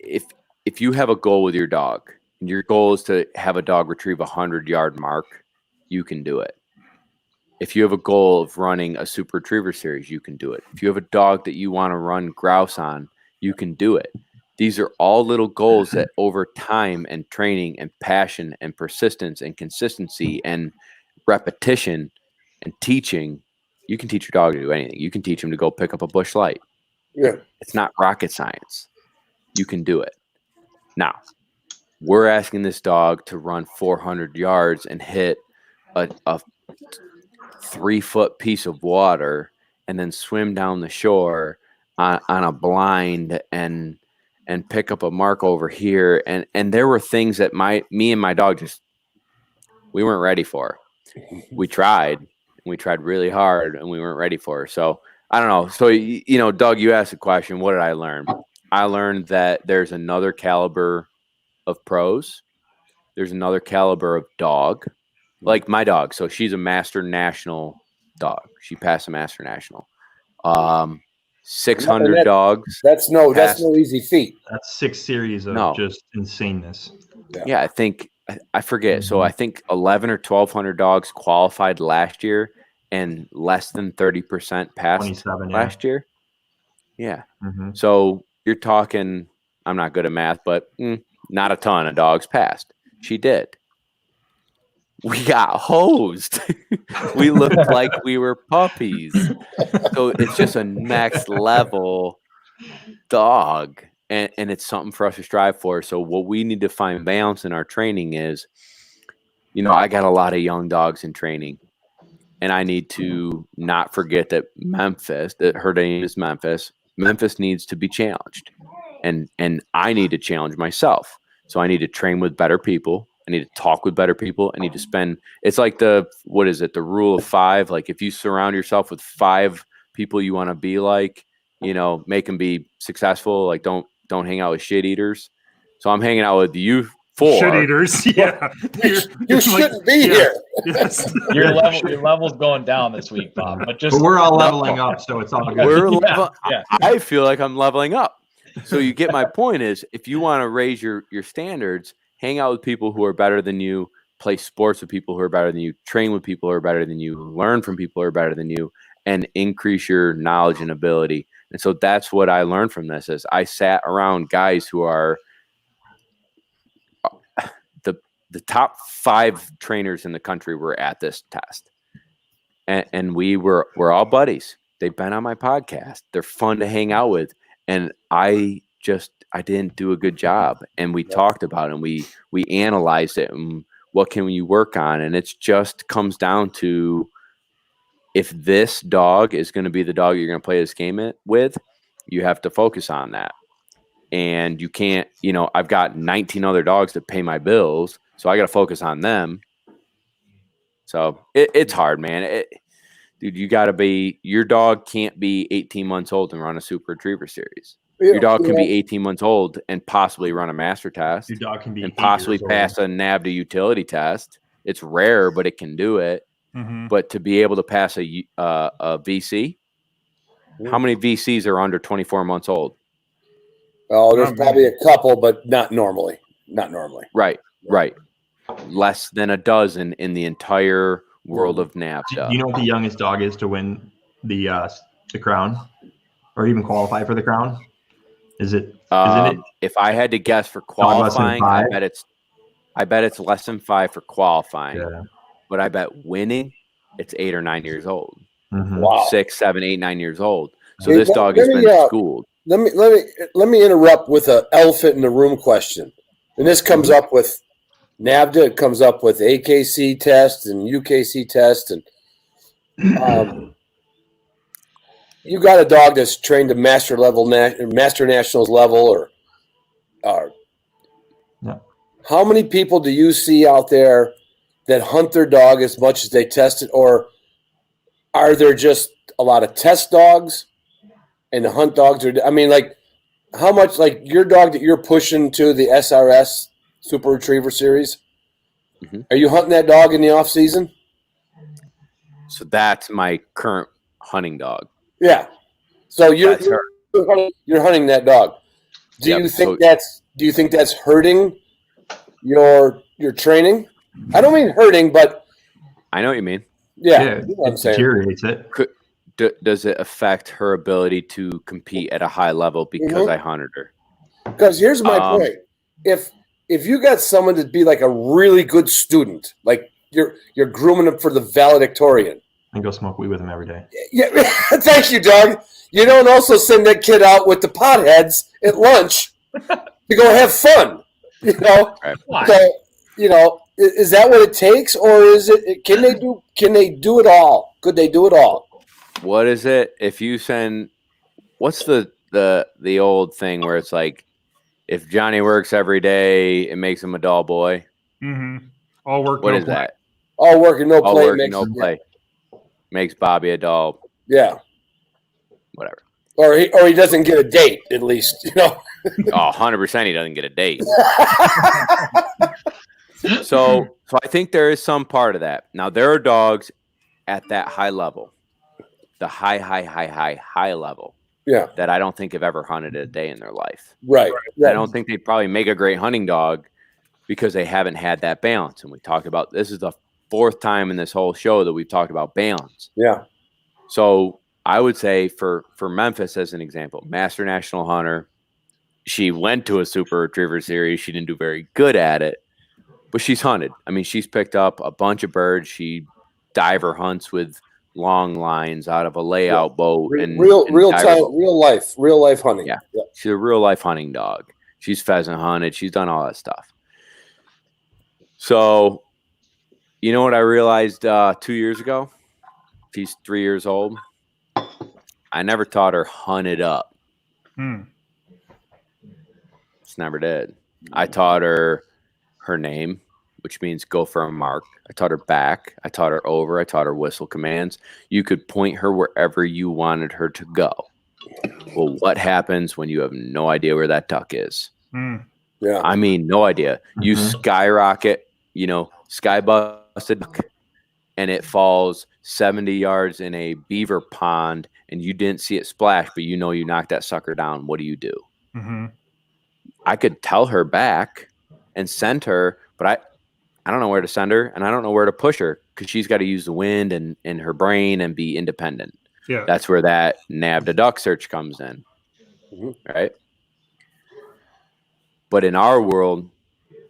Yep. If you have a goal with your dog, and your goal is to have a dog retrieve 100-yard mark, you can do it. If you have a goal of running a Super Retriever series, you can do it. If you have a dog that you want to run grouse on, you can do it. These are all little goals that over time and training and passion and persistence and consistency and repetition and teaching, you can teach your dog to do anything. You can teach him to go pick up a bush light. Yeah. It's not rocket science. You can do it. Now, we're asking this dog to run 400 yards and hit a 3-foot piece of water and then swim down the shore on a blind and pick up a mark over here. And there were things that me and my dog we weren't ready for. We tried really hard, and we weren't ready for it. So I don't know. So, Doug, you asked a question. What did I learn? I learned that there's another caliber of pros. There's another caliber of dog, like my dog. So she's a Master National dog. She passed a Master National. 600 dogs. That's no easy feat. That's 6 series of just insaneness. Yeah, I think I forget. So I think 11 or 1,200 dogs qualified last year, and less than 30% passed 27, last year. Yeah. Mm-hmm. So you're talking, I'm not good at math, but not a ton of dogs passed. She did. We got hosed. We looked like we were puppies. So it's just a next level dog. And it's something for us to strive for. So what we need to find balance in our training is, I got a lot of young dogs in training. And I need to not forget that her name is Memphis. Memphis needs to be challenged. And I need to challenge myself. So I need to train with better people. I need to talk with better people. I need to spend, it's like the rule of 5. Like if you surround yourself with 5 people you want to be like, make them be successful. Like don't hang out with shit eaters. So I'm hanging out with you 4. Shit eaters. Yeah. You shouldn't be here. Yes. Your level's going down this week, Bob. But we're all leveling up, so it's all good. I feel like I'm leveling up. So you get my point is, if you want to raise your standards, hang out with people who are better than you, play sports with people who are better than you, train with people who are better than you, learn from people who are better than you, and increase your knowledge and ability. And so that's what I learned from this is I sat around guys who are the top 5 trainers in the country were at this test. And we're all buddies. They've been on my podcast. They're fun to hang out with. And I didn't do a good job. And we talked about it and we analyzed it and what can you work on? And it's just comes down to, if this dog is going to be the dog you're going to play this game with, you have to focus on that. And you can't, I've got 19 other dogs to pay my bills, so I got to focus on them. So it's hard, man. Dude, your dog can't be 18 months old and run a Super Retriever Series. Your dog can be 18 months old and possibly run a master test. Your dog can be and possibly pass a NAVDA utility test. It's rare, but it can do it. Mm-hmm. But to be able to pass a VC, how many VCs are under 24 months old? Oh, there's probably a couple, but not normally. Not normally. Right. Less than a dozen in the entire world of NAVDA. Do you know what the youngest dog is to win the crown, or even qualify for the crown? Isn't it? If I had to guess for qualifying, I bet it's less than 5 for qualifying. Yeah. But I bet winning, it's 8 or 9 years old. Mm-hmm. Wow. 6, 7, 8, 9 years old. So this dog has been schooled. Let me interrupt with an elephant in the room question. And this comes up with NAVDA, it comes up with AKC test and UKC test, and you got a dog that's trained to master nationals level, or no. How many people do you see out there that hunt their dog as much as they test it, or are there just a lot of test dogs and the hunt dogs are? I mean, like, how much, like your dog that you're pushing to the SRS Super Retriever Series? Mm-hmm. Are you hunting that dog in the off season? So that's my current hunting dog. Yeah. So you're hunting that dog. Do you think that's hurting your training? I don't mean hurting, but I know what you mean. Yeah, it deteriorates it. Does it affect her ability to compete at a high level because I hunted her? Because here's my point: if you got someone to be like a really good student, like you're grooming them for the valedictorian, and go smoke weed with him every day. Yeah, thank you, Doug. You don't also send that kid out with the potheads at lunch to go have fun. Right. So is that what it takes, or is it? Can they do it all? Could they do it all? What is it? If you send, what's the old thing where it's like, if Johnny works every day, it makes him a dull boy. Mm-hmm. All work. What no is play. that? All work and no All play. work and no play makes Bobby a dull. Yeah. Whatever. Or he doesn't get a date, at least, 100% he doesn't get a date. So I think there is some part of that. Now, there are dogs at that high level, the high level, that I don't think have ever hunted a day in their life. Right. I don't think they'd probably make a great hunting dog because they haven't had that balance. And we talked about this is the 4th time in this whole show that we've talked about balance. Yeah. So I would say for Memphis, as an example, Master National Hunter, she went to a Super Retriever Series. She didn't do very good at it, but she's hunted. I mean, she's picked up a bunch of birds. She diver hunts with long lines out of a layout boat and real life hunting. Yeah. She's a real life hunting dog. She's pheasant hunted. She's done all that stuff. So, you know what I realized 2 years ago? She's 3 years old. I never taught her hunted up. Just never did. I taught her name, which means go for a mark. I taught her back. I taught her over. I taught her whistle commands. You could point her wherever you wanted her to go. Well, what happens when you have no idea where that duck is? Yeah. I mean, no idea. You skyrocket, sky busted duck, and it falls 70 yards in a beaver pond, and you didn't see it splash, but you knocked that sucker down. What do you do? I could tell her back and send her, but I don't know where to send her, and I don't know where to push her because she's got to use the wind and her brain and be independent. Yeah. That's where that nabbed a duck search comes in, right? But in our world,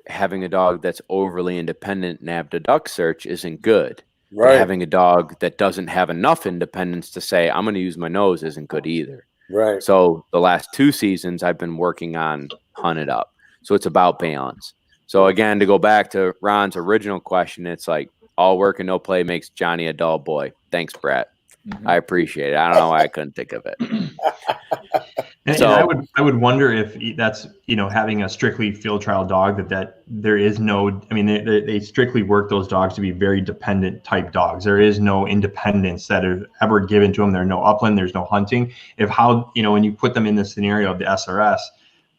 having a dog that's overly independent nabbed a duck search isn't good. Right. But having a dog that doesn't have enough independence to say, I'm going to use my nose isn't good either. Right. So the last 2 seasons, I've been working on hunted up. So it's about balance. So again, to go back to Ron's original question, it's like all work and no play makes Johnny a dull boy. Thanks, Brett. I appreciate it. I don't know why I couldn't think of it. And I would wonder if that's, having a strictly field trial dog that there is no, I mean, they strictly work those dogs to be very dependent type dogs. There is no independence that is ever given to them. There's no upland, there's no hunting. When you put them in the scenario of the SRS,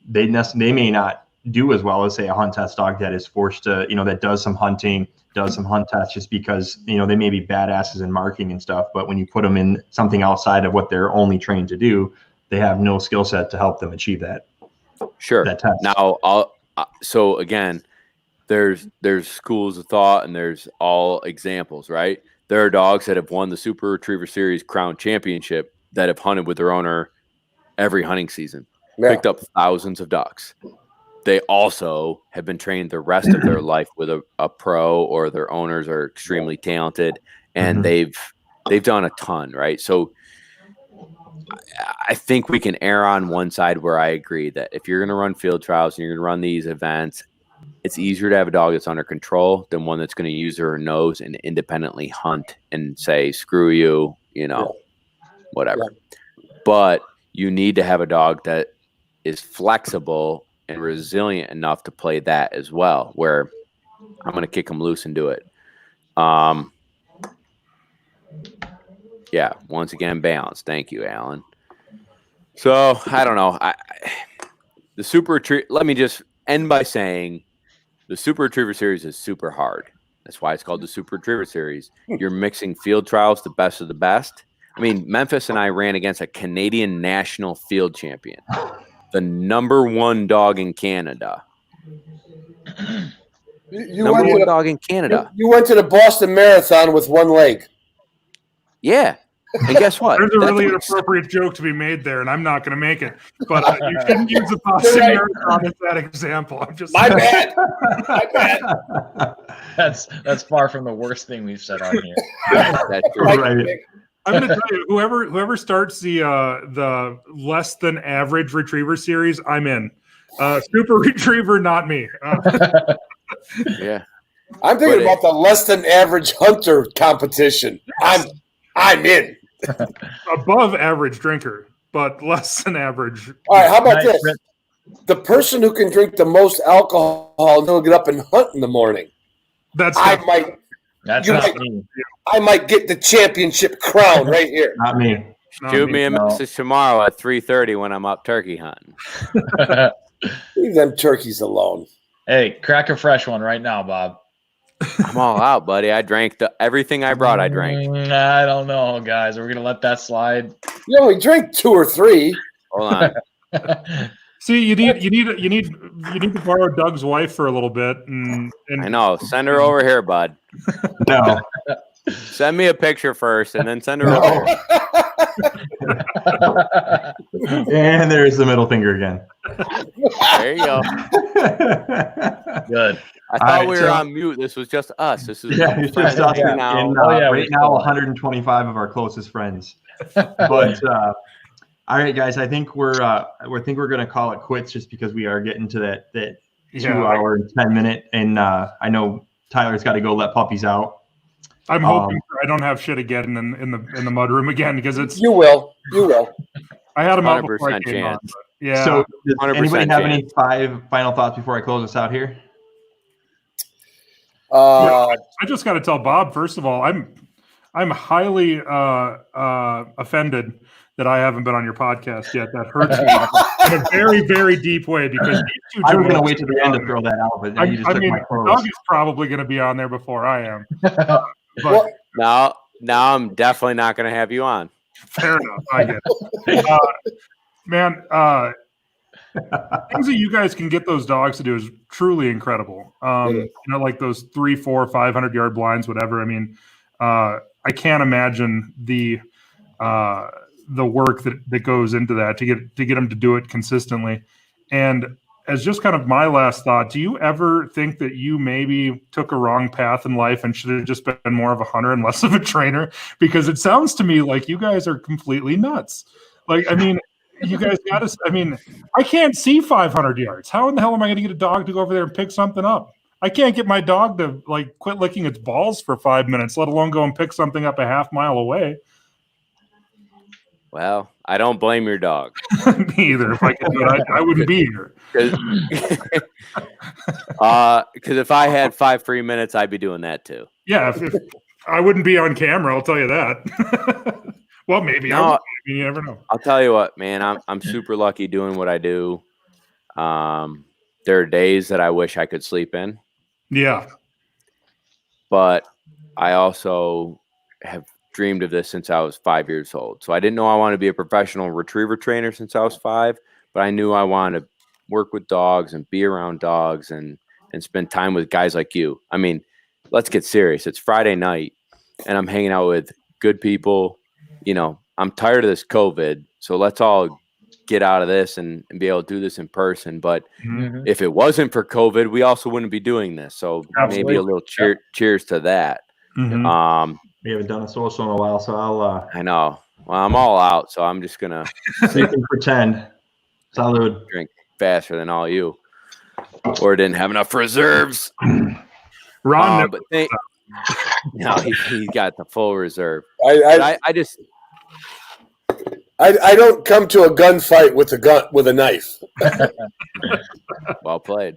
they may not do as well as say a hunt test dog that is forced to, that does some hunting, does some hunt tests just because, they may be badasses in marking and stuff. But when you put them in something outside of what they're only trained to do, they have no skill set to help them achieve that. Sure. That test. Now, so again, there's schools of thought and there's all examples, right? There are dogs that have won the Super Retriever Series Crown Championship that have hunted with their owner every hunting season, picked up thousands of ducks. They also have been trained the rest of their life with a pro, or their owners are extremely talented, and they've done a ton, right? So I think we can err on one side where I agree that if you're going to run field trials and you're going to run these events, it's easier to have a dog that's under control than one that's going to use her nose and independently hunt and say, screw you, whatever. Yeah. But you need to have a dog that is flexible and resilient enough to play that as well, where I'm going to kick them loose and do it. Yeah, once again, balance. Thank you, Alan. So, I don't know. Let me just end by saying the Super Retriever Series is super hard. That's why it's called the Super Retriever Series. You're mixing field trials, the best of the best. I mean, Memphis and I ran against a Canadian national field champion, the #1 dog in Canada. #1 dog in Canada. You went to the Boston Marathon with one leg. Yeah. And guess what? There's a really inappropriate joke to be made there, and I'm not going to make it. But you shouldn't use the Boston Marathon as that example. I'm just my bad. My bad. That's far from the worst thing we've said on here. That's true. Right. I'm going to tell you, whoever starts the less than average retriever series, I'm in. Super Retriever, not me. Yeah. I'm thinking about the less than average hunter competition. I'm in. Above average drinker, but less than average. All right, how about this? The person who can drink the most alcohol and he'll get up and hunt in the morning. That's not me. I might get the championship crown right here. Not me. Shoot me a message tomorrow at 3:30 when I'm up turkey hunting. Leave them turkeys alone. Hey, crack a fresh one right now, Bob. I'm all out, buddy. I drank everything I brought. I drank. I don't know, guys. Are we gonna let that slide? You only drink 2 or 3. Hold on. See, you need to borrow Doug's wife for a little bit, and I know. Send her over here, bud. No. Send me a picture first, and then send her over here. And there's the middle finger again. There you go. Good. I thought we were on mute. This was just us. This is it's just us now. Right now, 125 of our closest friends. But all right, guys, I think we're going to call it quits just because we are getting to that 2 hour and 10 minute, and I know Tyler's got to go let puppies out. I'm hoping I don't have shit again in the mudroom again because it's. You will. I had them out before I came on. Yeah. So, does anybody have any chance. final thoughts before I close us out here? I just got to tell Bob. First of all, I'm highly offended that I haven't been on your podcast yet. That hurts me in a very, very deep way because these two. I was going to wait to the end to throw that out, but you just took my clothes. Doug is probably going to be on there before I am. But now I'm definitely not going to have you on. Fair enough. I get it. Man, things that you guys can get those dogs to do is truly incredible. Like those 300, 400, 500 yard blinds, whatever. I mean, I can't imagine the work that goes into that to get them to do it consistently. And as just kind of my last thought, do you ever think that you maybe took a wrong path in life and should have just been more of a hunter and less of a trainer? Because it sounds to me like you guys are completely nuts. Like, I mean, you guys got to, I mean, I can't see 500 yards. How in the hell am I going to get a dog to go over there and pick something up? I can't get my dog to like quit licking its balls for 5 minutes, let alone go and pick something up a half mile away. Well, I don't blame your dog. Me either. If I could do it, I wouldn't be here. Because if I had 5 free minutes, I'd be doing that too. Yeah, if I wouldn't be on camera, I'll tell you that. Well, maybe. No, you never know. I'll tell you what, man. I'm super lucky doing what I do. There are days that I wish I could sleep in. Yeah. But I also have dreamed of this since I was 5 years old. So I didn't know I wanted to be a professional retriever trainer since I was 5, but I knew I wanted to work with dogs and be around dogs and spend time with guys like you. I mean, let's get serious. It's Friday night and I'm hanging out with good people. You know, I'm tired of this COVID, so let's all get out of this and be able to do this in person. But if it wasn't for COVID, we also wouldn't be doing this. So maybe a little cheers to that. We haven't done a social in a while, so I'll. I know. Well, I'm all out, so I'm just gonna sit and pretend. Salud. Drink faster than all you, or didn't have enough reserves. Ron, but no, he got the full reserve. I don't come to a gunfight with a knife. Well played.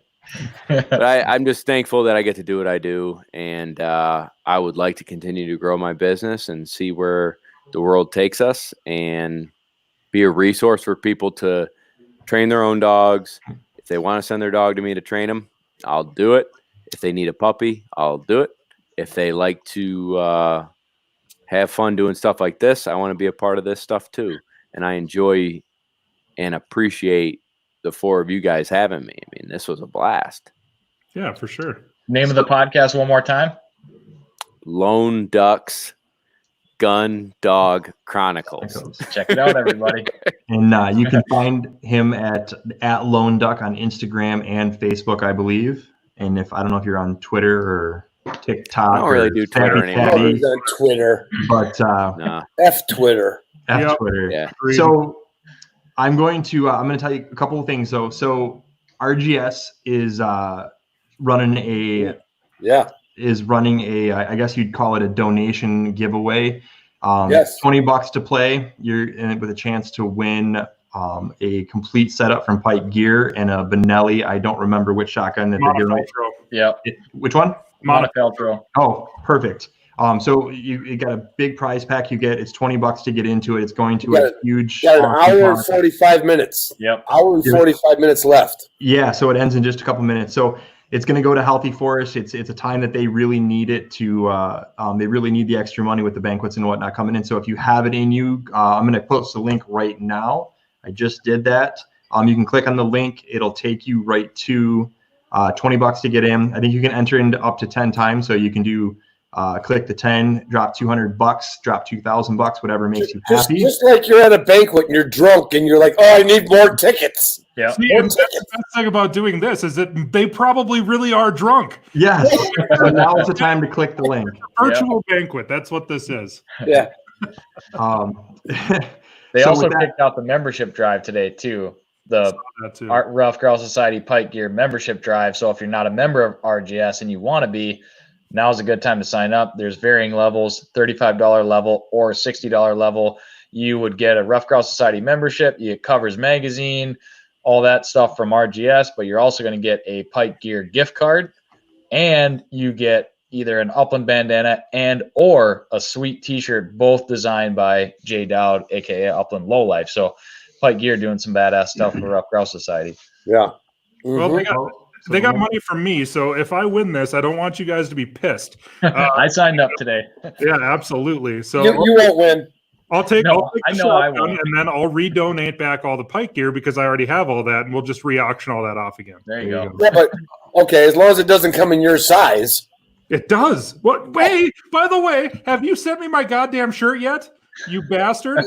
But I'm just thankful that I get to do what I do, and I would like to continue to grow my business and see where the world takes us and be a resource for people to train their own dogs. If they want to send their dog to me to train them, I'll do it. If they need a puppy, I'll do it. If they like to have fun doing stuff like this, I want to be a part of this stuff too. And I enjoy and appreciate the 4 of you guys having me. I mean, this was a blast. Yeah, for sure. Name of the podcast one more time. Lone Duck's Gun Dog Chronicles. Check it out, everybody. And you can find him at Lone Duck on Instagram and Facebook, I believe. And I don't know if you're on Twitter or TikTok. I don't really do Twitter anymore. He's on Twitter. But F Twitter. F Twitter. Yeah. So I'm going to tell you a couple of things. So RGS is running a I guess you'd call it a donation giveaway. Yes. $20 to play. You're in it with a chance to win a complete setup from Pipe Gear and a Benelli. I don't remember which shotgun that they're giving away. Yeah. Which one? Monofeltro. Oh, perfect. So you got a big prize pack. It's $20 to get into it. It's going to a huge. Got an hour and 45 minutes. Yep. Hour and 45 minutes left. Yeah. So it ends in just a couple minutes. So it's going to go to Healthy Forest. It's a time that they really need it to. They really need the extra money with the banquets and whatnot coming in. So if you have it in you, I'm going to post the link right now. I just did that. You can click on the link. It'll take you right to $20 to get in. I think you can enter into up to 10 times. So you can do click the 10, drop $200, drop $2,000, whatever makes you happy. Just like you're at a banquet and you're drunk and you're like, oh, I need more tickets. Yeah. The best thing about doing this is that they probably really are drunk. Yes. So now is the time to click the link. Virtual banquet. That's what this is. Yeah. They also kicked out the membership drive today too. The Rough Grouse Society Pike Gear membership drive. So if you're not a member of RGS and you want to be, now's a good time to sign up. There's varying levels, $35 level or $60 level. You would get a Rough Grouse Society membership. It covers magazine, all that stuff from RGS, but you're also going to get a Pike Gear gift card, and you get either an Upland bandana and or a sweet t-shirt, both designed by Jay Dowd, aka Upland Lowlife. So Pike Gear doing some badass stuff for Rough Grouse Society. Yeah. Well, they got money from me, so if I win this, I don't want you guys to be pissed. I signed up today. Yeah, absolutely. So you won't win. I'll take the shotgun, and then I'll redonate back all the Pike Gear because I already have all that, and we'll just re-auction all that off again. There you go. Yeah, but okay, as long as it doesn't come in your size. It does. What? Wait, by the way, have you sent me my goddamn shirt yet? You bastard.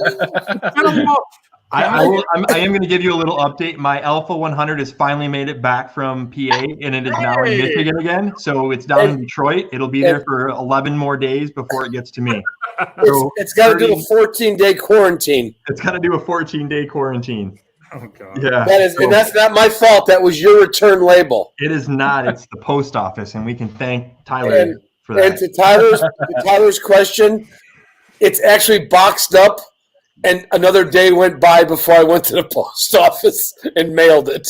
I am going to give you a little update. My Alpha 100 has finally made it back from PA, and it is now in Michigan again. So it's down in Detroit. It'll be there for 11 more days before it gets to me. It's got to do a 14-day quarantine. It's got to do a 14-day quarantine. Oh, God. Yeah. And that's not my fault. That was your return label. It is not. It's the post office, and we can thank Tyler for that. And to Tyler's question, it's actually boxed up. And another day went by before I went to the post office and mailed it.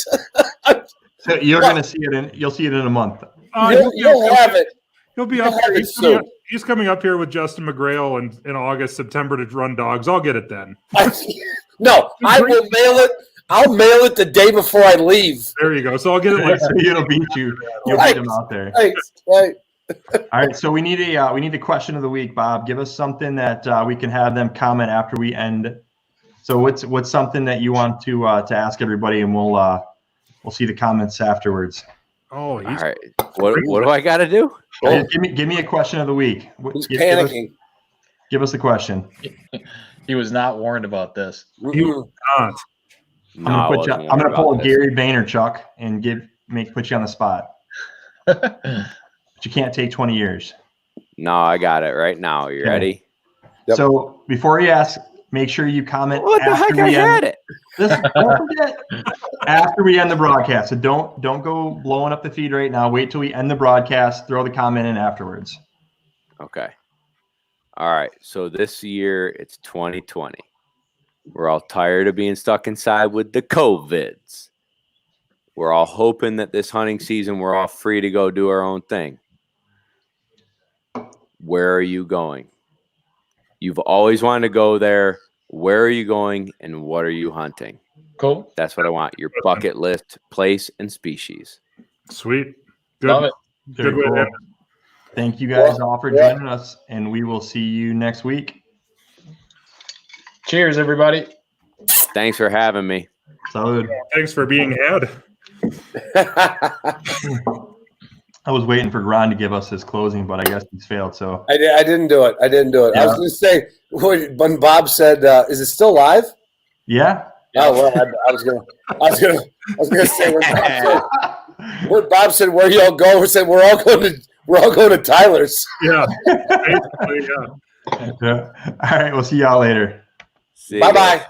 So you're going to see it you'll see it in a month. You'll have it. He'll be up here. He's coming up here with Justin McGrail in August, September to run dogs. I'll get it then. I will mail it. I'll mail it the day before I leave. There you go. So I'll get it so it'll beat you. You'll beat him out there. Right. All right, so we need a question of the week, Bob. Give us something that we can have them comment after we end. So what's something that you want to ask everybody, and we'll see the comments afterwards. Oh, all right. What do I got to do? Give me a question of the week. Who's panicking? Give us the question. He was not warned about this. He was not. I'm going to pull a Gary Vaynerchuk and put you on the spot. You can't take 20 years. No, I got it right now. You ready? Yep. So before you ask, make sure you comment. What the heck? I had it. Don't forget. After we end the broadcast. So don't go blowing up the feed right now. Wait till we end the broadcast. Throw the comment in afterwards. Okay. All right. So this year it's 2020. We're all tired of being stuck inside with the COVIDs. We're all hoping that this hunting season we're all free to go do our own thing. Where are you going? You've always wanted to go there. Where are you going, and what are you hunting? Cool. That's what I want. Your bucket list, place, and species. Sweet. Good. Love it. Good way to end it. Thank you guys all for joining us, and we will see you next week. Cheers, everybody. Thanks for having me. Salud. Thanks for being had. I was waiting for Ron to give us his closing, but I guess he's failed. So I didn't do it. Yeah. I was going to say when Bob said, "Is it still live?" Yeah. Oh well, I was gonna say when Bob said where y'all go, we said we're all going to Tyler's. Yeah. Basically, yeah. All right. We'll see y'all later. Bye bye.